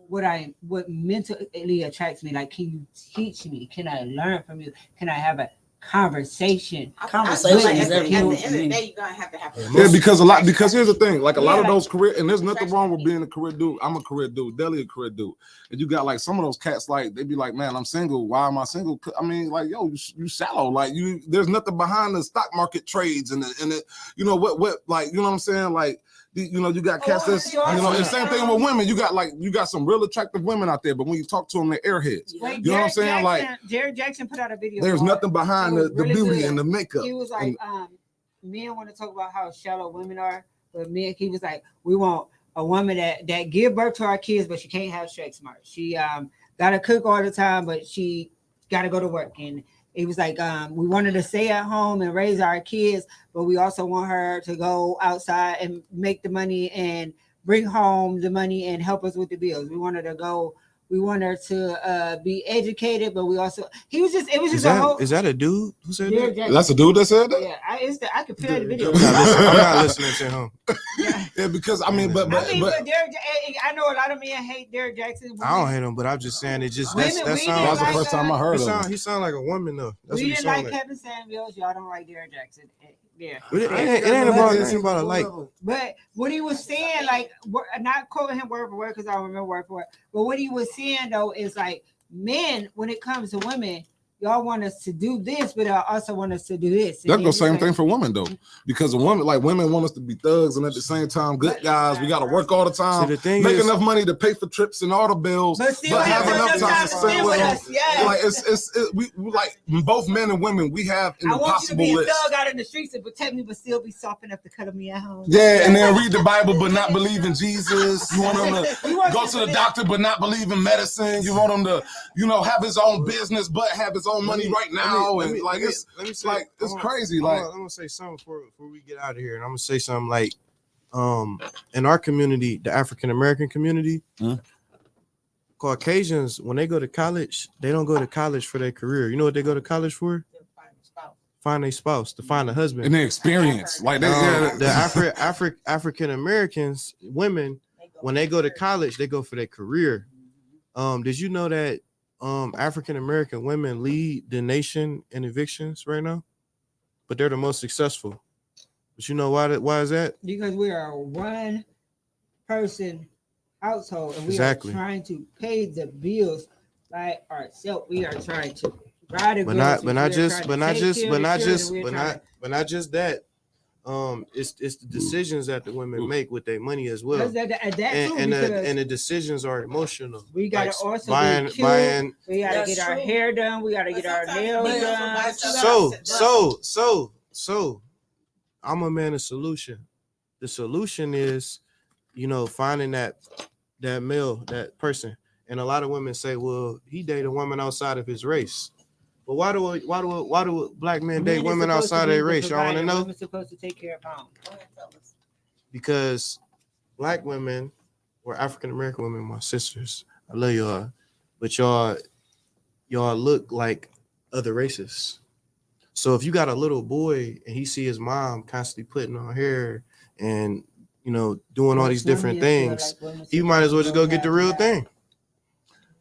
what mentally attracts me. Like, can you teach me? Can I learn from you? Can I have a conversation? Conversation is at the end of everything. the day, you're gonna have to have. Yeah, because here's the thing, like a lot of those career, and there's nothing wrong with being a career dude. I'm a career dude, Deli a career dude, and you got like some of those cats, like they be like, man, I'm single. Why am I single? I mean, like, yo, you shallow. Like there's nothing behind the stock market trades and the what like you know what I'm saying, like. You got cats that's, and same thing with women. You got some real attractive women out there, but when you talk to them, they're airheads. Like, you know what I'm saying? Like Jared Jackson put out a video. There's nothing behind the really beauty good. and the makeup. He was like, men want to talk about how shallow women are, but men, he was like, we want a woman that give birth to our kids, but she can't have sex smart. She gotta cook all the time, but she gotta go to work. And it was like, we wanted to stay at home and raise our kids, but we also want her to go outside and make the money and bring home the money and help us with the bills. We wanted to go We want her to be educated, but we also it was just Is a whole. that a dude who said Derrick that? Jackson. That's a dude that said that. Yeah, I can play the video. I'm not listening to him. Yeah, because I mean, but but Derrick, I know a lot of men hate Derrick Jackson. I don't hate him, but I'm just saying it just that We sounds. didn't That's the first time I heard of him. He sound like a woman though. That's We what he didn't sound like like. Kevin Samuels. Y'all don't like Derrick Jackson. Yeah. But it ain't about a like. But what he was saying, like, not quoting him word for word because I don't remember word for word, but what he was saying though is like, men, when it comes to women, y'all want us to do this, but I also want us to do this. That's the same thing for women though, because women want us to be thugs and at the same time good guys. We got to work all the time, See, the thing make is- enough money to pay for trips and all the bills, But still have have enough enough time to spend with them. us. Yes. Like we like both men and women. We have an I want you to impossible be a list. thug out in the streets and protect me, but still be soft enough to cuddle me at home. Yeah, and then read the Bible but not believe in Jesus. You want him to You want go to to the live- doctor but not believe in medicine. You want him to, have his own business but have his own money right now. It's crazy. I'm gonna say something before we get out of here, and I'm gonna say something like, in our community, the African American community, Caucasians, when they go to college, they don't go to college for their career. You know what they go to college for? Find a spouse, to find a husband. And the experience, like the African Americans, women, when they go to college, they go for their career. Did you know that African American women lead the nation in evictions right now? But they're the most successful. But you know why is that? Because we are a one person household and we Exactly. are trying to pay the bills by ourselves. We are trying to ride a But not just that. It's the decisions that the women make with their money as well. And the decisions are emotional. We gotta Like also buying. we gotta That's get our true. hair done. We gotta get our nails done. So I'm a man of solution. The solution is, finding that male, that person. And a lot of women say, well, he dated a woman outside of his race. But why do black men date women outside of their race? Y'all want to know? Women's supposed to take care of home. Because black women or African American women, my sisters, I love y'all, but y'all look like other races. So if you got a little boy and he see his mom constantly putting on hair and doing all these different things, you might as well just go get the real thing.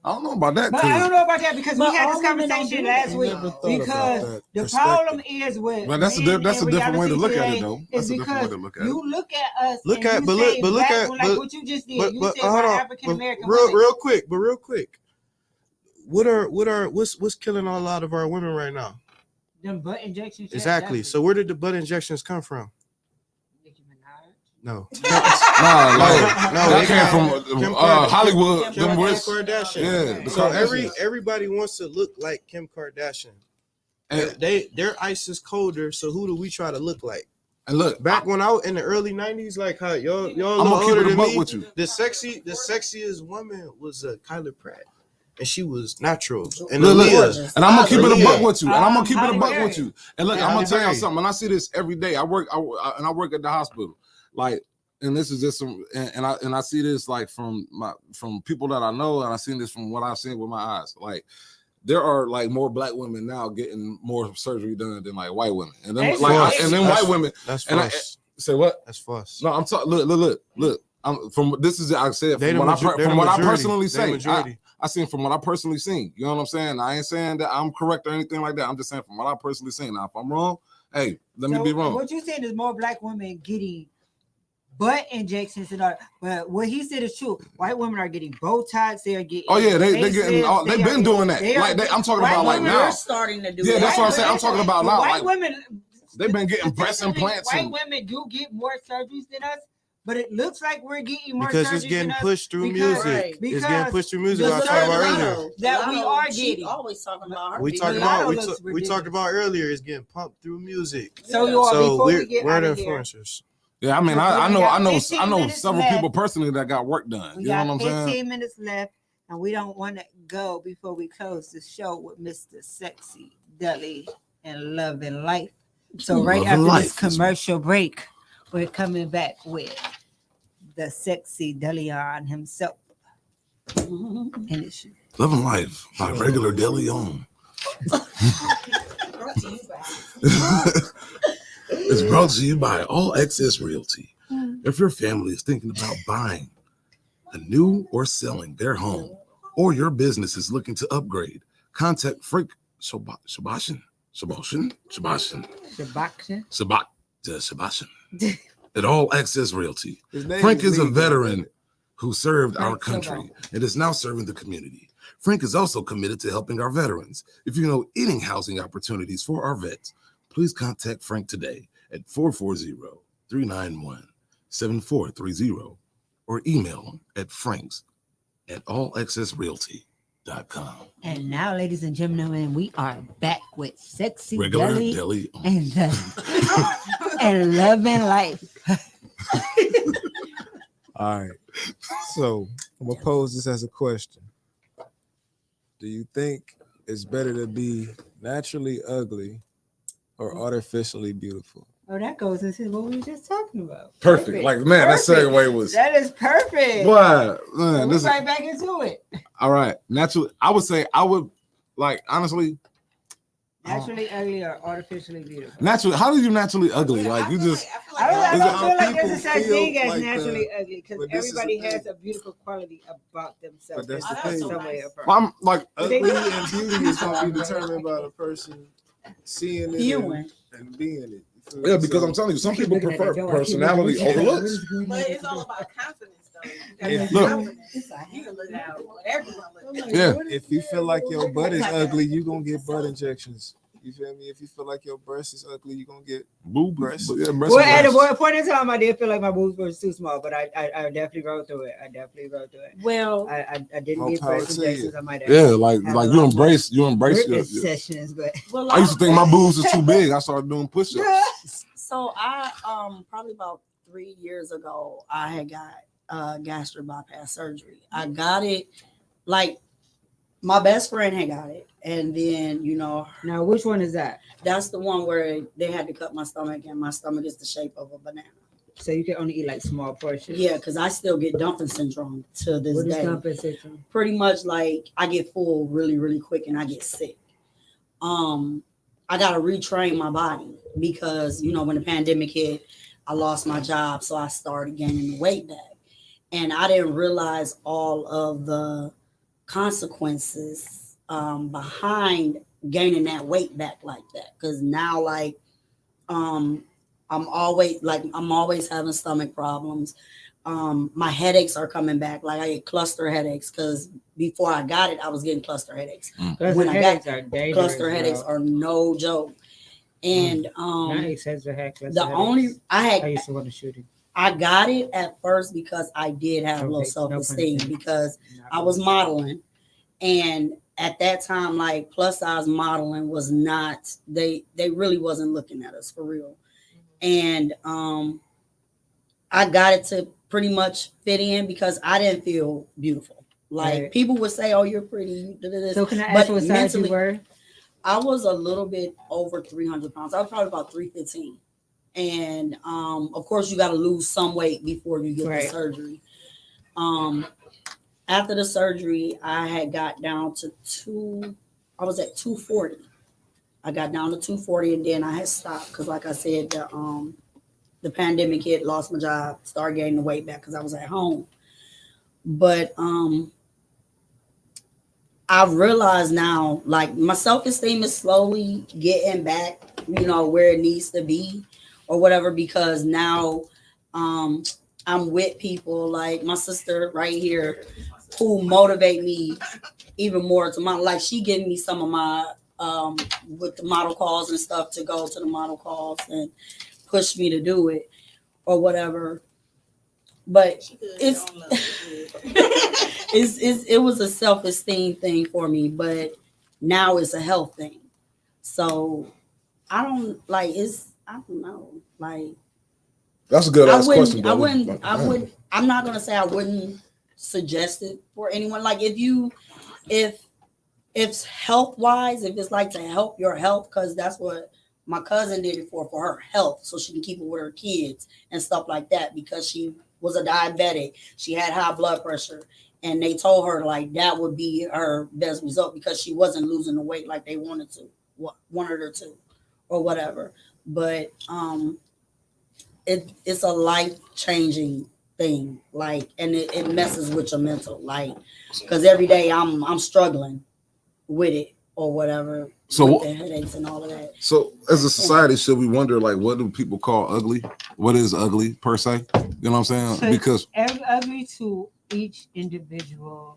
I don't know about that. But I don't know about that because we But had all this women don't conversation do last that. week. Never thought about Because that the perspective. problem is with Well, that's a men that's a in different way to look at reality it, though. today That's is a different way because to look at it. you look at us. Look and at, you but say look black at, women, like but, what you just did. but, You but said hold about on, African American real women. quick. What's killing a lot of our women right now? Them butt injections. yeah, Exactly. that's- So where did the butt injections come from? Nicki Minaj. No. That came from Kim Kardashian. Hollywood. Kim Them wrists. Kardashian. Yeah, the So Kardashians. everybody wants to look like Kim Kardashian. And, Their ice is colder. So who do we try to look like? and look, Back when I was in the early '90s, like how y'all I'm a gonna little keep older it a than buck me. with you. The sexiest woman was Kyla Pratt, and she was natural. And Look, Aaliyah. and I'm gonna keep it a Aaliyah. buck with you. And I'm gonna keep it a Halle buck Berry. with you. And look, Yeah, I'm gonna Halle tell you Berry. something. And I see this every day. I work at the hospital. Like, and this is just some, and I see this like from people that I know, and I seen this from what I've seen with my eyes. Like, there are like more black women now getting more surgery done than like white women, and then That's like false. and then white women. That's And I- false. Say what? That's false. No, I'm talking. Look. I'm from this is I said They from the what major- they from the what I majority. personally They the say. majority. I seen from what I personally seen. You know what I'm saying? I ain't saying that I'm correct or anything like that. I'm just saying from what I personally seen. Now, if I'm wrong, hey, let me So be wrong. What you saying is more black women getting butt injections and all, but what he said is true. White women are getting Botox. They are getting. Oh yeah, they getting. facelifts, They've been doing that. I'm talking about like White women now. are starting to do Yeah, that. that's what I'm saying. I'm White talking about now. White Like, women. they've been getting breast statistically, implants. White And, women do get more surgeries than us, but it looks like we're getting more Because surgeries it's getting than us pushed through because- music. Right. It's getting pushed through music. the I was talking about surgery earlier. that we are She getting. always talking about her. We talked being- about looks we ridiculous. talked about earlier. It's getting pumped through music. So you all So before we we're get the out of here, influencers. yeah, I mean, We I got know 15 minutes several left. people personally that got work done. we You know got what I'm 15 saying? minutes left, and we don't want to go before we close the show with Mr. Sexy Deli and Love and Life. So right Love after and this Life. commercial break, we're coming back with the Sexy Delion himself. And it should. Loving Life by Regular Deli On. It's brought to you by All Access Realty. If your family is thinking about buying a new or selling their home, or your business is looking to upgrade, contact Frank Sebastian at All Access Realty. Frank is a veteran who served our country and is now serving the community. Frank is also committed to helping our veterans. If you know any housing opportunities for our vets, please contact Frank today at 440-391-7430 or email him at franks@allaccessrealty.com. And now, ladies and gentlemen, we are back with Sexy Regular Deli Deli On. and and Loving Life. All right. So I'm gonna pose this as a question. Do you think it's better to be naturally ugly or artificially beautiful? Oh, that goes into what we were just talking about. Perfect. Like, man, that segue was. That is perfect. What? Man, We're this is, right back into it. all right. Naturally, I would say honestly, Naturally ugly or artificially beautiful? naturally. How do you naturally ugly? Like you just. I don't Is it- feel like there's a such People thing feel as like naturally ugly because but this is the everybody has thing. a beautiful quality about themselves. But that's the in thing. some way or I'm like, Ugly and beauty is gonna be determined by the person seeing it Viewing. and being it. You feel yeah, me? because So, I'm telling you, some keep people looking at prefer that door. I keep personality looking at over that. looks. But it's all about confidence, though. You Yeah. got Look. confidence. You can look out what everyone looks at. Yeah. if you feel like your butt is ugly, you're gonna get butt injections. You feel me? If you feel like your breast is ugly, you're gonna get Boob breasts. Yeah, breast Well, at breasts. a point in time, I did feel like my boobs were too small, but I definitely rode through it. Well, I didn't More get power breast to you. injections. I might have. Yeah, like Have like a you lot embrace more your. sessions, but well, I used to think my boobs was too big. I started doing push-ups. So I probably about 3 years ago, I had got gastric bypass surgery. I got it like my best friend had got it, and then now which one is that? that's the one where they had to cut my stomach, and my stomach is the shape of a banana. So you can only eat like small portions. Yeah, because I still get dumping syndrome to this What is day. dumping syndrome? Pretty much like I get full really, really quick, and I get sick. I gotta retrain my body because when the pandemic hit, I lost my job, so I started gaining the weight back, and I didn't realize all of the consequences behind gaining that weight back like that. Because now, like, I'm always having stomach problems. My headaches are coming back. Like I get cluster headaches because before I got it, I was getting cluster headaches. When I got headaches are dangerous. cluster headaches are no joke. And Nice as a heck. I used to want to shoot it. I got it at first because I did have low Okay, no pun self-esteem intended. because I was modeling, and at that time, like plus size modeling was not they really wasn't looking at us for real, and I got it to pretty much fit in because I didn't feel beautiful. Like Right. people would say, "Oh, you're pretty." So can I But ask what size you mentally- were? I was a little bit over 300 pounds. I was probably about 315. And of course, you got to lose some weight before you get Right. the surgery. After the surgery, I had got down to I was at 240. I got down to 240 and then I had stopped because, like I said, the pandemic hit, lost my job, started gaining the weight back because I was at home. But I realize now, like my self-esteem is slowly getting back, where it needs to be or whatever, because now I'm with people like my sister right here who motivate me even more to model. Like she gave me some of my with the model calls and stuff to go to the model calls and push me to do it or whatever. But it was a self-esteem thing for me, but now it's a health thing. So I don't know. Like That's a good ass question. I brother. wouldn't, I'm not gonna say I wouldn't suggest it for anyone. Like if health wise, if it's like to help your health, because that's what my cousin did it for her health, so she can keep it with her kids and stuff like that, because she was a diabetic, she had high blood pressure, and they told her like that would be her best result because she wasn't losing the weight like they wanted her to, or whatever. But it's a life-changing thing, like, and it messes with your mental, like, because every day I'm struggling with it or whatever. So with the headaches and all of that. So as a society, should we wonder like what do people call ugly? What is ugly per se? You know what I'm saying? So Because ugly to each individual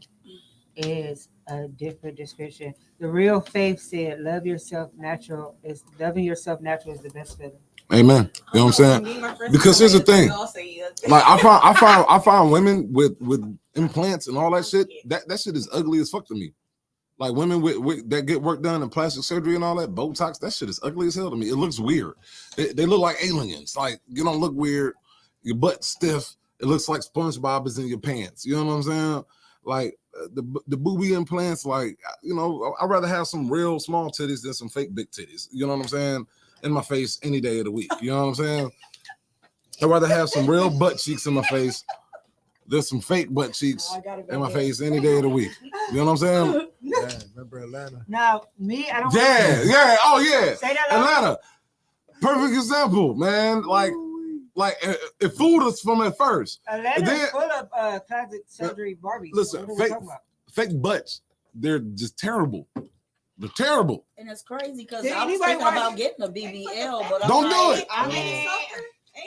is a different description. The real faith said, "Love yourself natural is loving yourself natural is the best feeling." amen. You know what I'm saying? Because here's the thing. Like I find women with implants and all that shit. That shit is ugly as fuck to me. Like women with that get work done in plastic surgery and all that Botox, that shit is ugly as hell to me. It looks weird. They look like aliens. Like you don't look weird. Your butt stiff. It looks like SpongeBob is in your pants. You know what I'm saying? Like the booby implants. Like you know, I'd rather have some real small titties than some fake big titties. You know what I'm saying? In my face any day of the week. You know what I'm saying? I'd rather have some real butt cheeks in my face. There's some fake butt cheeks in my face any day of the week. You know what I'm saying? Yeah, remember Atlanta? Now, me, I don't. Yeah. Oh yeah. Say that Atlanta. Perfect example, man. Like it fooled us from at first. Atlanta's full of plastic surgery Barbies. Listen, fake butts. They're just terrible. They're terrible. And it's crazy because Did I was anybody thinking watch- about getting a BBL, but I'm Don't do like, it. I mean,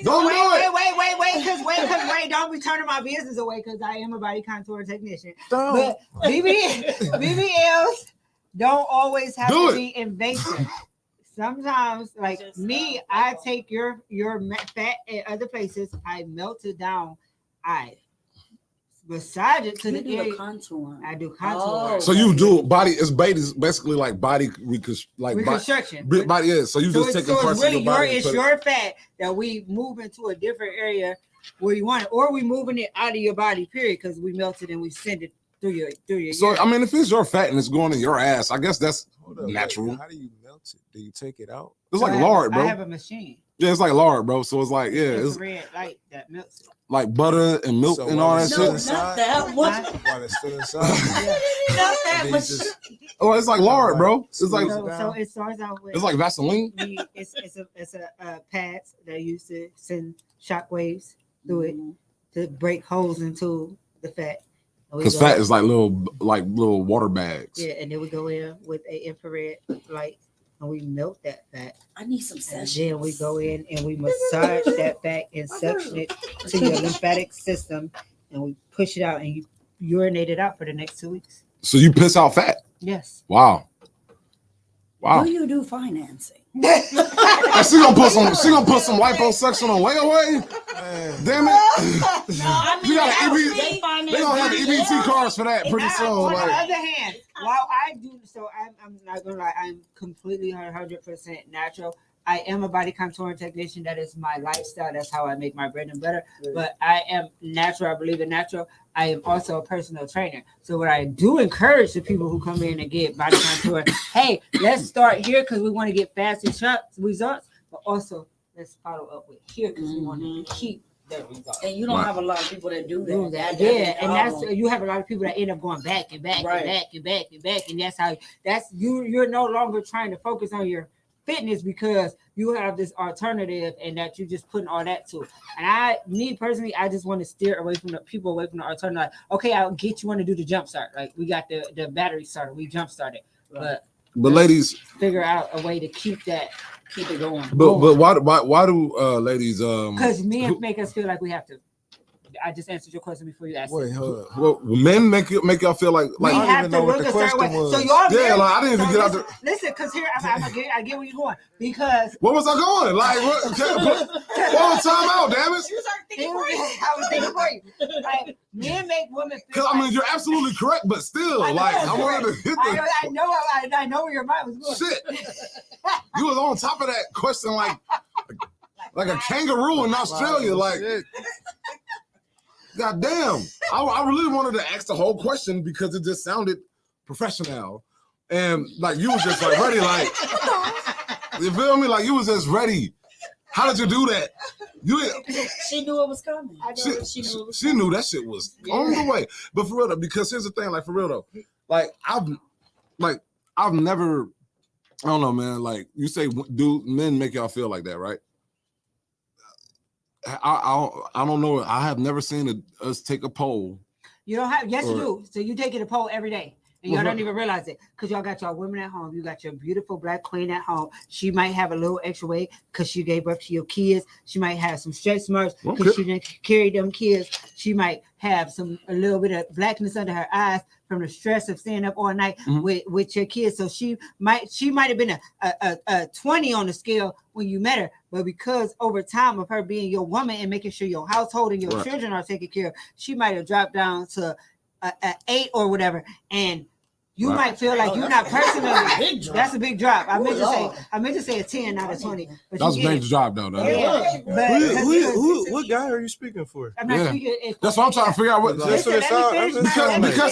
Don't do it. wait, don't be turning my business away because I am a body contour technician. But BBLs don't always have Do to it. be invasive. Sometimes, like me, I take your fat at other places, I melt it down, I massage it to you the do area. the contour. I do contour. Oh. So you do body. It's basically like body Reconstruction. Body, yeah. So you just taking parts of your body. It's your fat that we move into a different area where you want it, or we moving it out of your body, period, because we melt it and we send it through your So urine. I mean, if it's your fat and it's going in your ass, I guess that's Hold up, wait, natural. how do you melt it? Do you take it out? It's So like I have- lard, bro. I have a machine. Yeah, it's like lard, bro. So it's like It's it's a red light that melts it. like butter and milk So and all while that it's shit. still Not inside, that. What? while it's still inside, Not that, and then but you just Oh, it's like lard, bro. It's like So it starts out with it's like Vaseline. it's a pads that used to send shockwaves through it to break holes into the fat. And we Because go- fat is like little water bags. Yeah, and then we go in with a infrared light and we melt that fat. I need some And sessions. then we go in and we massage that fat and suction it to your lymphatic system and we push it out and you urinate it out for the next 2 weeks. So you piss out fat. Yes. Wow. Do you do financing? And she gonna put some liposuction on layaway. Damn it. No, I mean, You got actually, they gonna have EBT cards for that pretty soon. On the Like, other hand, while I do so, I'm not gonna lie, I'm completely 100% natural. I am a body contouring technician. That is my lifestyle. That's how I make my bread and butter. But I am natural. I believe in natural. I am also a personal trainer. So what I do encourage the people who come in and get body contour, hey, let's start here because we want to get fast and sharp results, but also let's follow up with here because we want to keep the results. And you don't have a lot of people that do that. That's Yeah, the and that's problem. you have a lot of people that end up going back and back Right. and back and back and back, and that's you're no longer trying to focus on your fitness because you have this alternative and that you're just putting all that to. And me personally, I just want to steer away from the people away from the alternative. Like, okay, I'll get you want to do the jump start. Like we got the battery starter, we jump started, but ladies, figure out a way to keep it going. but why do ladies Because men make us feel like we have to. I just answered your question before you asked. wait, it. hold up. well, men make y'all feel like We I don't have even to know what look the a certain way. question was. So y'all, Yeah, like, I didn't even get out listen, listen, because here I get where you're going because where was I going? Like what time out, damn it? You start thinking for you. I was thinking for you. Like men make women feel. Because I mean you're absolutely correct, but still, I know, like I wanted to hit I know where your mind was going. shit. You was on top of that question like a kangaroo in Australia. Like, God damn. I really wanted to ask the whole question because it just sounded professional. And like you was just like ready, like you feel me? Like you was just ready. How did you do that? She knew it was coming. I know she knew it was She knew that shit was on the way. But for real though, because here's the thing, like for real though, like I've never, I don't know, man. Like you say, do men make y'all feel like that, right? I don't know. I have never seen us take a poll. You don't have, yes, you do. So you taking a poll every day. And y'all don't even realize it because y'all got y'all women at home. You got your beautiful black queen at home. She might have a little extra weight because she gave birth to your kids. She might have some stretch marks because she didn't carry them kids. She might have a little bit of blackness under her eyes from the stress of staying up all night with your kids. So she might have been a 20 on the scale when you met her, but because over time of her being your woman and making sure your household and your children are taken care of, she might have dropped down to a 8 or whatever, and you might feel like you're not personally. That's a big drop. I meant to say a 10, not a 20. But that's a big drop, though. What guy are you speaking for? I'm not speaking. That's what I'm trying to figure out. Because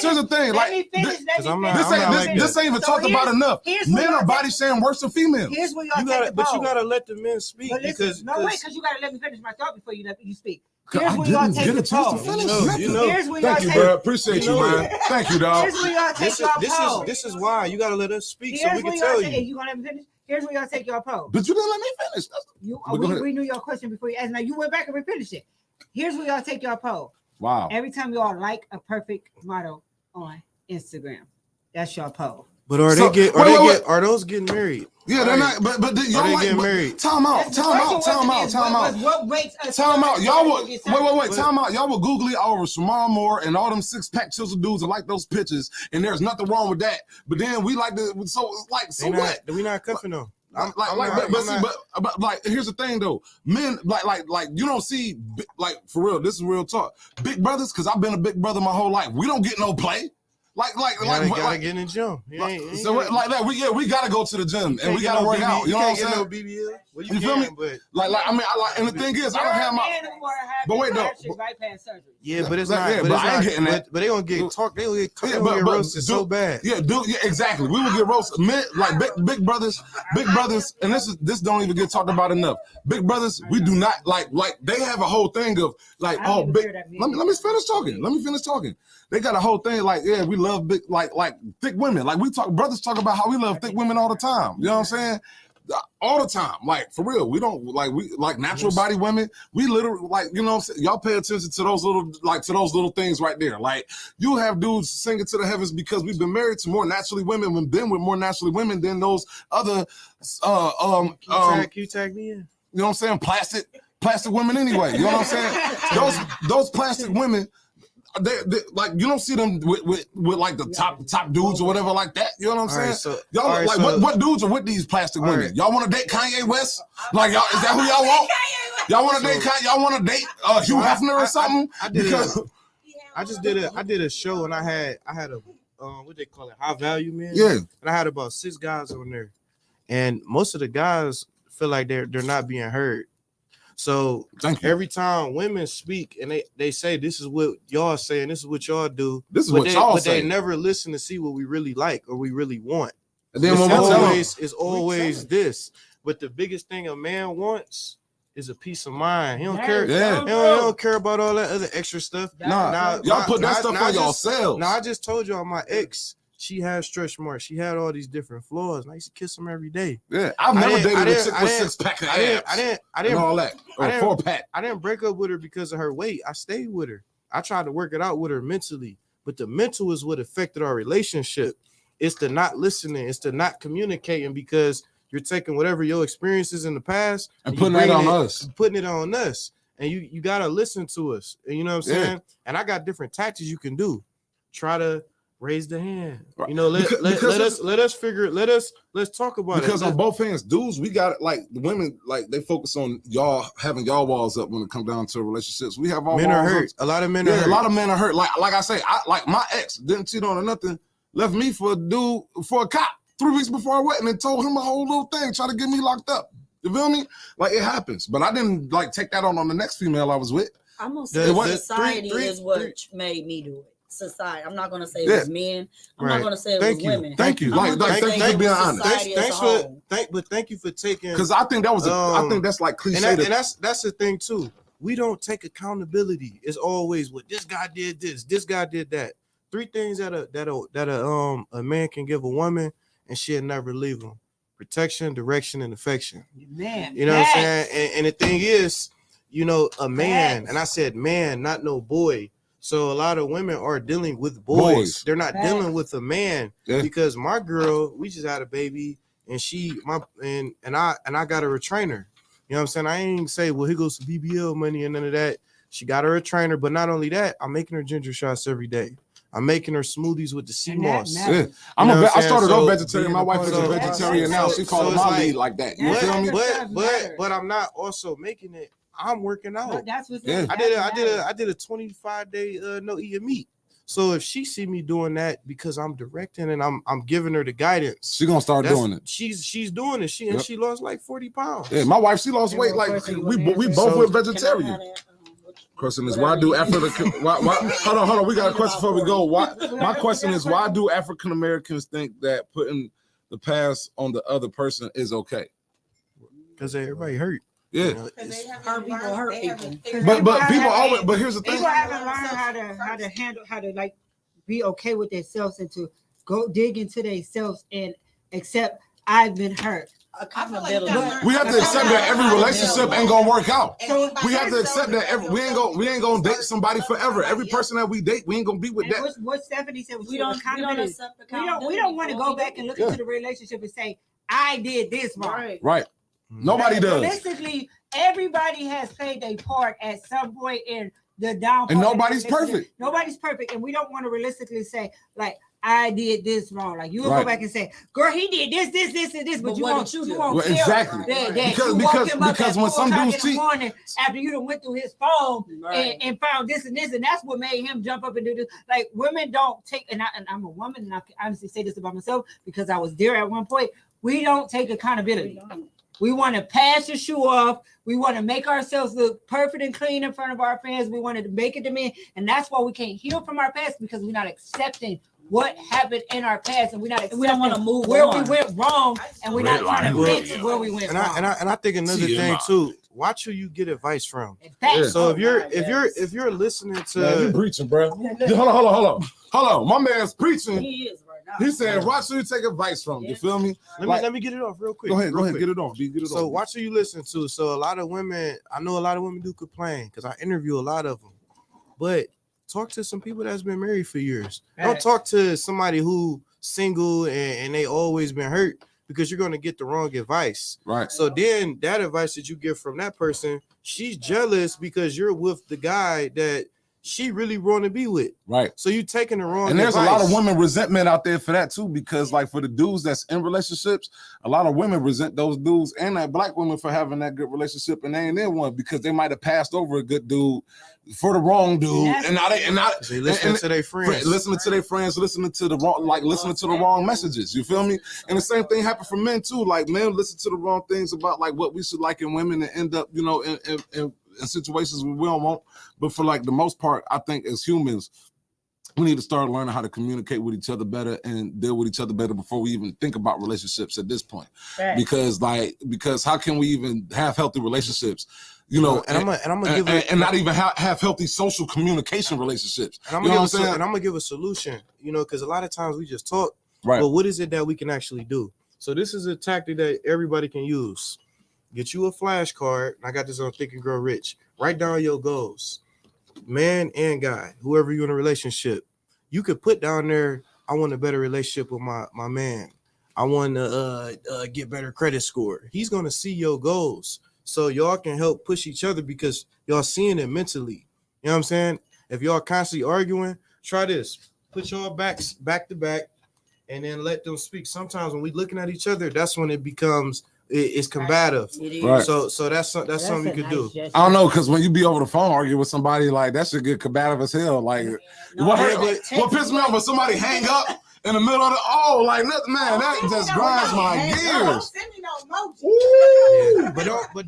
here's the thing, like this ain't even talked about enough. Men are body shaming worse than females. Here's where y'all take the ball. But you gotta let the men speak because you gotta let me finish my thought before you speak. Here's where y'all take the poll. Here's where y'all Thank you, bro. Appreciate you, man. Thank you, dog. Here's where y'all take your poll. This is why you gotta let us speak so we can tell you. You gonna let me finish? Here's where y'all take your poll. But you didn't let me finish. We knew your question before you asked. Now you went back and refinished it. Here's where y'all take your poll. Wow. Every time y'all like a perfect model on Instagram, that's your poll. But are those getting married? Yeah, they're not. But y'all like getting married. Time out. What rates? Time out. Y'all would wait. Time out. Y'all would Google it over Shamar Moore and all them 6-pack chisel dudes and like those pictures, and there's nothing wrong with that. But then we like the so what? We not cuffing them. But like here's the thing though, men like you don't see like for real. This is real talk. Big brothers, because I've been a big brother my whole life. We don't get no play. Gotta get in the gym. Like that, we gotta go to the gym and we gotta work out. You know what I'm saying? No BBL. Well, you feel me? But and the thing is, I don't have my. But wait though. Yeah, but it's not. But I ain't getting that. But they gonna get talked. They gonna get roasted so bad. Yeah, exactly. We will get roasted. Men like big brothers, and this don't even get talked about enough. Big brothers, we do not like they have a whole thing of like big. Let me finish talking. They got a whole thing like we love big like thick women. Like brothers talk about how we love thick women all the time. You know what I'm saying? All the time, like for real. We don't like natural body women. We literally like, you know what I'm saying? Y'all pay attention to those little things right there. Like you have dudes singing to the heavens because we've been married to more naturally women, we've been with more naturally women than those other Can you tag me in? You know what I'm saying? Plastic women anyway. You know what I'm saying? Those plastic women. They like you don't see them with like the top dudes or whatever like that. You know what I'm saying? So, y'all what dudes are with these plastic women? Right. Y'all want to date Kanye West? Like y'all is that who y'all want? Y'all want to date Kanye? Y'all want to date Hugh Hefner or something? I did a show and I had a what they call it, high value men. Yeah. And I had about 6 guys on there, and most of the guys feel like they're not being heard. So every time women speak and they say this is what y'all say and this is what y'all do, this is what y'all say. They never listen to see what we really like or we really want. And then it's always this. But the biggest thing a man wants is a peace of mind. He don't care. Yeah. He don't care about all that other extra stuff. Y'all put that stuff on yourselves. Now I just told y'all my ex. She had stretch marks. She had all these different flaws. And I used to kiss them every day. Yeah, I've never dated a chick with 6-pack of abs. I didn't all that. Or 4-pack. I didn't break up with her because of her weight. I stayed with her. I tried to work it out with her mentally. But the mental is what affected our relationship. It's the not listening. It's the not communicating because you're taking whatever your experiences in the past and putting it on us. Putting it on us. And you gotta listen to us. And you know what I'm saying? And I got different tactics you can do. Try to raise the hand. You know, let's talk about because on both ends, dudes, we got it. Like the women, like they focus on y'all having y'all walls up when it comes down to relationships. We have all men walls are hurt. Up. A lot of men are hurt. A lot of men are hurt. Like I say, like my ex didn't cheat on or nothing, left me for a cop 3 weeks before our wedding and told him a whole little thing, try to get me locked up. You feel me? Like it happens, but I didn't like take that on the next female I was with. I'm gonna say society is what made me do it. society. I'm not gonna say it Yeah. was men. I'm Right. not gonna say it Thank was you. women. Thank you. I'm Like, gonna like say thank it you for being was honest. society as a Thanks whole. thank you for taking. Because I think that was I think that's like cliche. And that's the thing too. We don't take accountability. It's always what this guy did this guy did that. 3 things that a man can give a woman and she'll never leave him: protection, direction, and affection. Man, You know what I'm saying? And the thing is, you know, a man, and I said man, not no boy. So a lot of women are dealing with boys. They're not dealing with a man. Yeah. Because my girl, we just had a baby, and I got her a trainer. You know what I'm saying? I ain't say, well, here goes some BBL money and none of that. She got her a trainer, but not only that, I'm making her ginger shots every day. I'm making her smoothies with the sea moss. Yeah. I started off vegetarian. My wife is a vegetarian now. She calls my lead like that. You feel me? But I'm not also making it. I'm working out. That's what I did a 25-day no eating meat. So if she see me doing that because I'm directing and I'm giving her the guidance, she gonna start doing it. She's doing it. She lost like 40 pounds. Yeah, my wife, she lost weight. Like we both were vegetarian. Question is, why do why hold on, we got a question before we go. My question is, why do African Americans think that putting the past on the other person is okay? Because everybody hurt. Yeah. You know, Hurt people. But people always, but here's the thing. People haven't learned how to handle, how to like be okay with themselves and to go dig into themselves and accept I've been hurt. We have to accept that every relationship ain't gonna work out. We have to accept that we ain't gonna date somebody forever. Every person that we date, we ain't gonna be with that. What Stephanie said was We don't accept accountability. we don't want to go back and look into the relationship and say I did this wrong. Right. Nobody does. Realistically, everybody has played a part at some point in the downfall. And nobody's perfect. Nobody's perfect, and we don't want to realistically say like I did this wrong. Like you will Right. go back and say, "Girl, he did this, and this," but you won't do? Well, exactly. Because when some dudes cheat, after you done went through his phone and found this and this, and that's what made him jump up and do this. Like women don't take, and I'm a woman, and I can honestly say this about myself because I was there at one point. We don't take accountability. We want to pass the shoe off. We want to make ourselves look perfect and clean in front of our fans. We want to make it to men, and that's why we can't heal from our past because we're not accepting what happened in our past, and we're not accepting We don't want to move where on. we went wrong, and we're not trying to fix where we went wrong. And I think another thing too. Watch who you get advice from. Yeah. So if you're listening to, man, you preaching, bro. Hold on. My man's preaching. He is right now. He said, watch who you take advice from. You feel me? let me get it off real quick. Go ahead, real quick. get it off. Get it So off. watch who you listen to. So a lot of women, I know a lot of women do complain because I interview a lot of them. But talk to some people that's been married for years. Don't talk to somebody who single and they always been hurt because you're gonna get the wrong advice. Right. So then that advice that you get from that person, she's jealous because you're with the guy that she really want to be with. Right. So you taking the wrong And there's advice. a lot of women resentment out there for that too, because like for the dudes that's in relationships, a lot of women resent those dudes and that black women for having that good relationship and they ain't in one because they might have passed over a good dude for the wrong dude. And now they listening to their friends. Listening to their friends, listening to the wrong messages. You feel me? And the same thing happened for men too. Like men listen to the wrong things about like what we should like in women and end up, in situations we don't want. But for like the most part, I think as humans, we need to start learning how to communicate with each other better and deal with each other better before we even think about relationships at this point. Right. Because how can we even have healthy relationships? I'm gonna give and not even have healthy social communication relationships. And I'm gonna give a solution, because a lot of times we just talk. Right. But what is it that we can actually do? So this is a tactic that everybody can use. Get you a flashcard. I got this on Think and Grow Rich. Write down your goals, man and guy, whoever you're in a relationship. You could put down there, I want a better relationship with my man. I want to get better credit score. He's going to see your goals. So y'all can help push each other because y'all seeing it mentally. You know what I'm saying? If y'all constantly arguing, try this. Put y'all backs back to back and then let them speak. Sometimes when we looking at each other, that's when it becomes it's combative. Right. So that's something you could do. I don't know, because when you be over the phone arguing with somebody, like that should get combative as hell. Like what pisses me off is somebody hang up in the middle of that just grinds my gears. But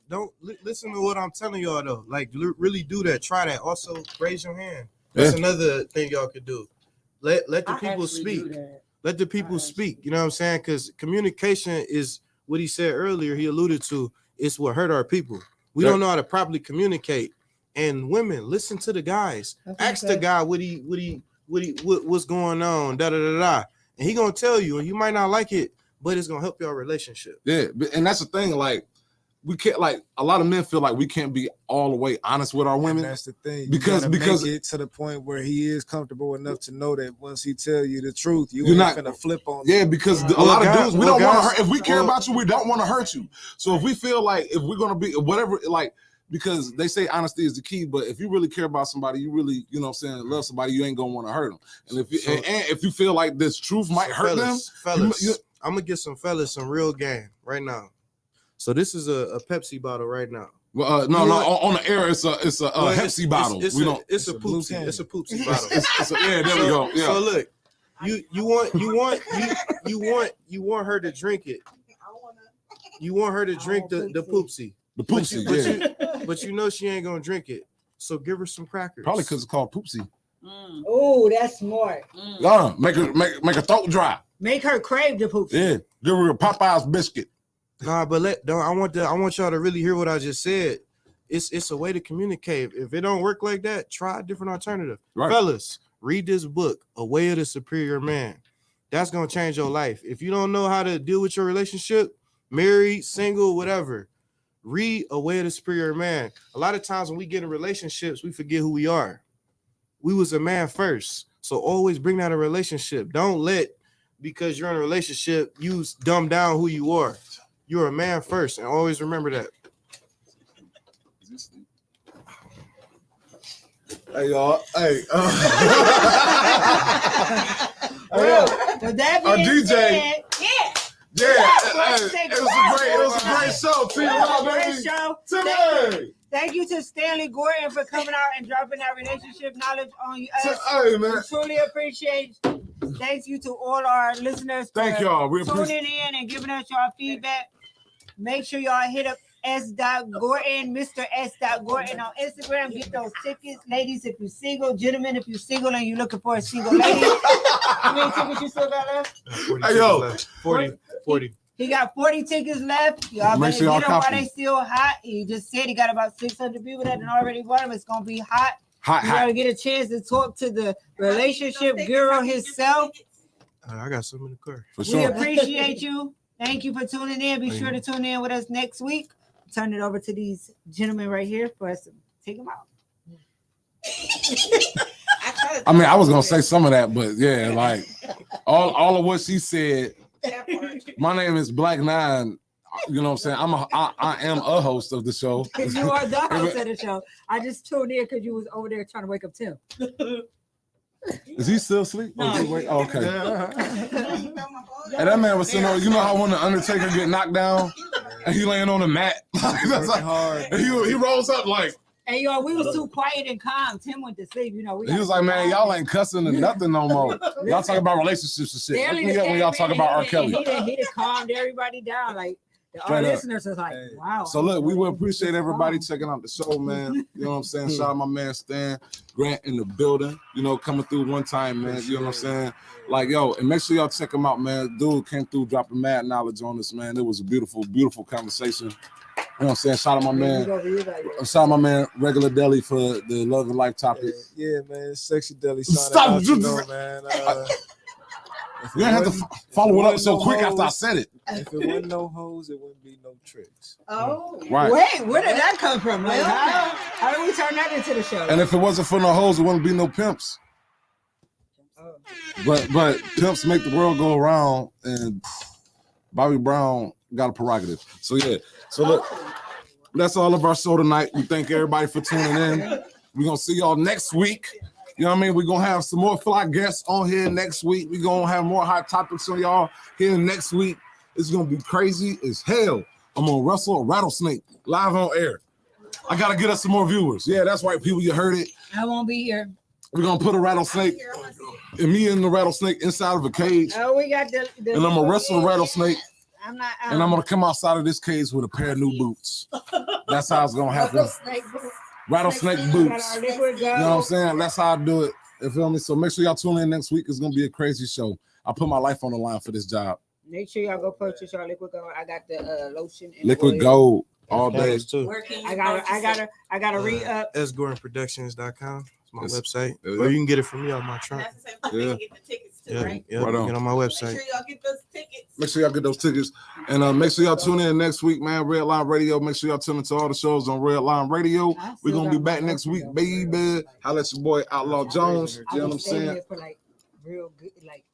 don't listen to what I'm telling y'all though. Like really do that. Try that. Also raise your hand. That's Yeah. another thing y'all could do. Let the I people actually speak. do that. Let the people speak. You know what I'm saying? Because communication is what he said earlier. He alluded to it's what hurt our people. We Yeah. don't know how to properly communicate. And women, listen to the guys. Ask the guy what's going on. Da da da da. And he gonna tell you, and you might not like it, but it's gonna help your relationship. Yeah, and that's the thing. Like, we can't. Like, a lot of men feel like we can't be all the way honest with our women. And that's the thing. You Because- gotta because- make it to the point where he is comfortable enough to know that once he tell you the truth, you You're ain't not- gonna flip on. Yeah, because a Well, lot of guys- dudes, we well, don't want to guys- hurt. If we care well- about you, we don't want to hurt you. So if we feel like if we're gonna be whatever, like, because they say honesty is the key, but if you really care about somebody, you really, you know what I'm saying, love somebody, you ain't gonna want to hurt them. And if you, So- and if you feel like this truth might hurt fellas, you- I'm gonna get some fellas some real game right now. So this is a Pepsi bottle right now. well, no, You no, want- on the air, it's a Well, Pepsi bottle. It's We a, don't. It's a it's a blue poopsie. can. It's a poopsie bottle. Yeah, there we go. Yeah. So look, you want her to drink it. You want her to drink the poopsie. The poopsie, yeah. But you know she ain't gonna drink it. So give her some crackers. Probably because it's called poopsie. Oh, that's smart. Yeah, make her throat dry. Make her crave the poop. Yeah, give her a Popeye's biscuit. Nah, but I want y'all to really hear what I just said. It's a way to communicate. If it don't work like that, try a different alternative. Right. Fellas, read this book, A Way of the Superior Man. That's gonna change your life. If you don't know how to deal with your relationship, married, single, whatever, read A Way of the Superior Man. A lot of times when we get in relationships, we forget who we are. We was a man first. So always bring that in a relationship. Don't let, because you're in a relationship, you dumb down who you are. You're a man first, and always remember that. Hey y'all, hey. Well, with that being DJ. said, Yeah, it was a great show. See you later, Great baby. show. Today. Thank you to Stanley Gordon for coming out and dropping that relationship knowledge on us. Hey man, We truly appreciate. Thanks you to all our listeners. thank for y'all. We tuning appreciate. in and giving us your feedback. Make sure y'all hit up S.Gordon, Mr. S.Gordon on Instagram. Get those tickets. Ladies, if you're single, gentlemen, if you're single and you're looking for a single lady. How many tickets you still got left? 40 Hey, yo. left. 40. He got 40 tickets left. Y'all Make better sure y'all get them while copy. they still hot. He just said he got about 600 people that had already bought them. It's going to be hot. Hot, You hot. gotta get a chance to talk to the relationship guru himself. I got some in the car. For We sure. appreciate you. Thank you for tuning in. Be sure to tune in with us next week. Turn it over to these gentlemen right here for us to take them out. I mean, I was gonna say some of that, but yeah, like all of what she said. My name is Black Nine. You know what I'm saying? I am a host of the show. You are the host of the show. I just tuned in because you was over there trying to wake up Tim. Is he still asleep? No. Oh, okay. And that man was sitting on, you know how when the Undertaker get knocked down and he laying on the mat? That's like, hard. and he rolls up like, Hey, y'all, we was too quiet and calm. Tim went to sleep. You know, he was like, man, y'all ain't cussing or nothing no more. Y'all talking about relationships and shit. Let's forget when y'all talk about R. Kelly. He done calmed everybody down. Like, our Straight up. listeners was like, wow. So look, we will appreciate everybody checking out the show, man. You know what I'm saying? Shout out my man Stan Grant in the building, you know, coming through one time, man. You know what I'm saying? Like, yo, and make sure y'all check him out, man. Dude came through dropping mad knowledge on us, man. It was a beautiful, beautiful conversation. You know what I'm saying? Shout out my man. Shout out my man Regular Deli for the love and life topic. Yeah, man. Sexy Deli. Stop. Out, you know, man. You didn't have to follow it up so quick after I said it. If it wasn't no hoes, it wouldn't be no tricks. Oh, Right. Wait, where did that come from? Like, how did we turn that into the show? And if it wasn't for no hoes, it wouldn't be no pimps. But pimps make the world go around, and Bobby Brown got a prerogative. So yeah. So look, that's all of our show tonight. We thank everybody for tuning in. We're gonna see y'all next week. You know what I mean? We're gonna have some more fly guests on here next week. We're gonna have more hot topics on y'all here next week. It's gonna be crazy as hell. I'm gonna wrestle a rattlesnake live on air. I gotta get us some more viewers. Yeah, that's right, people. You heard it. I won't be here. We're gonna put a rattlesnake and me and the rattlesnake inside of a cage, Oh, we got the and I'm gonna wrestle a rattlesnake, I'm not. and I'm gonna come outside of this cage with a pair of new boots. That's how it's gonna happen. rattlesnake We got boots. our liquid You know what I'm gold. saying? That's how I do it. You feel me? So make sure y'all tune in next week. It's gonna be a crazy show. I put my life on the line for this job. Make sure y'all go purchase your liquid gold. I got the lotion and Liquid oil. gold all day. Candles too. Where can you I gotta re-up. sgornproductions.com. It's my Yes. website. Yeah. Or you can get it from me on my trunk. That's the same thing. Yeah. You get the tickets too, Yeah, right? yeah. Right on. Get on my Make website. sure y'all get those tickets. Make sure y'all get those tickets. And make sure y'all tune in next week, man. Red Line Radio. Make sure y'all tune into all the shows on Red Line Radio. We're gonna be back next week, baby. Holla at your boy Outlaw Jones. You know what I'm saying? For like real good, like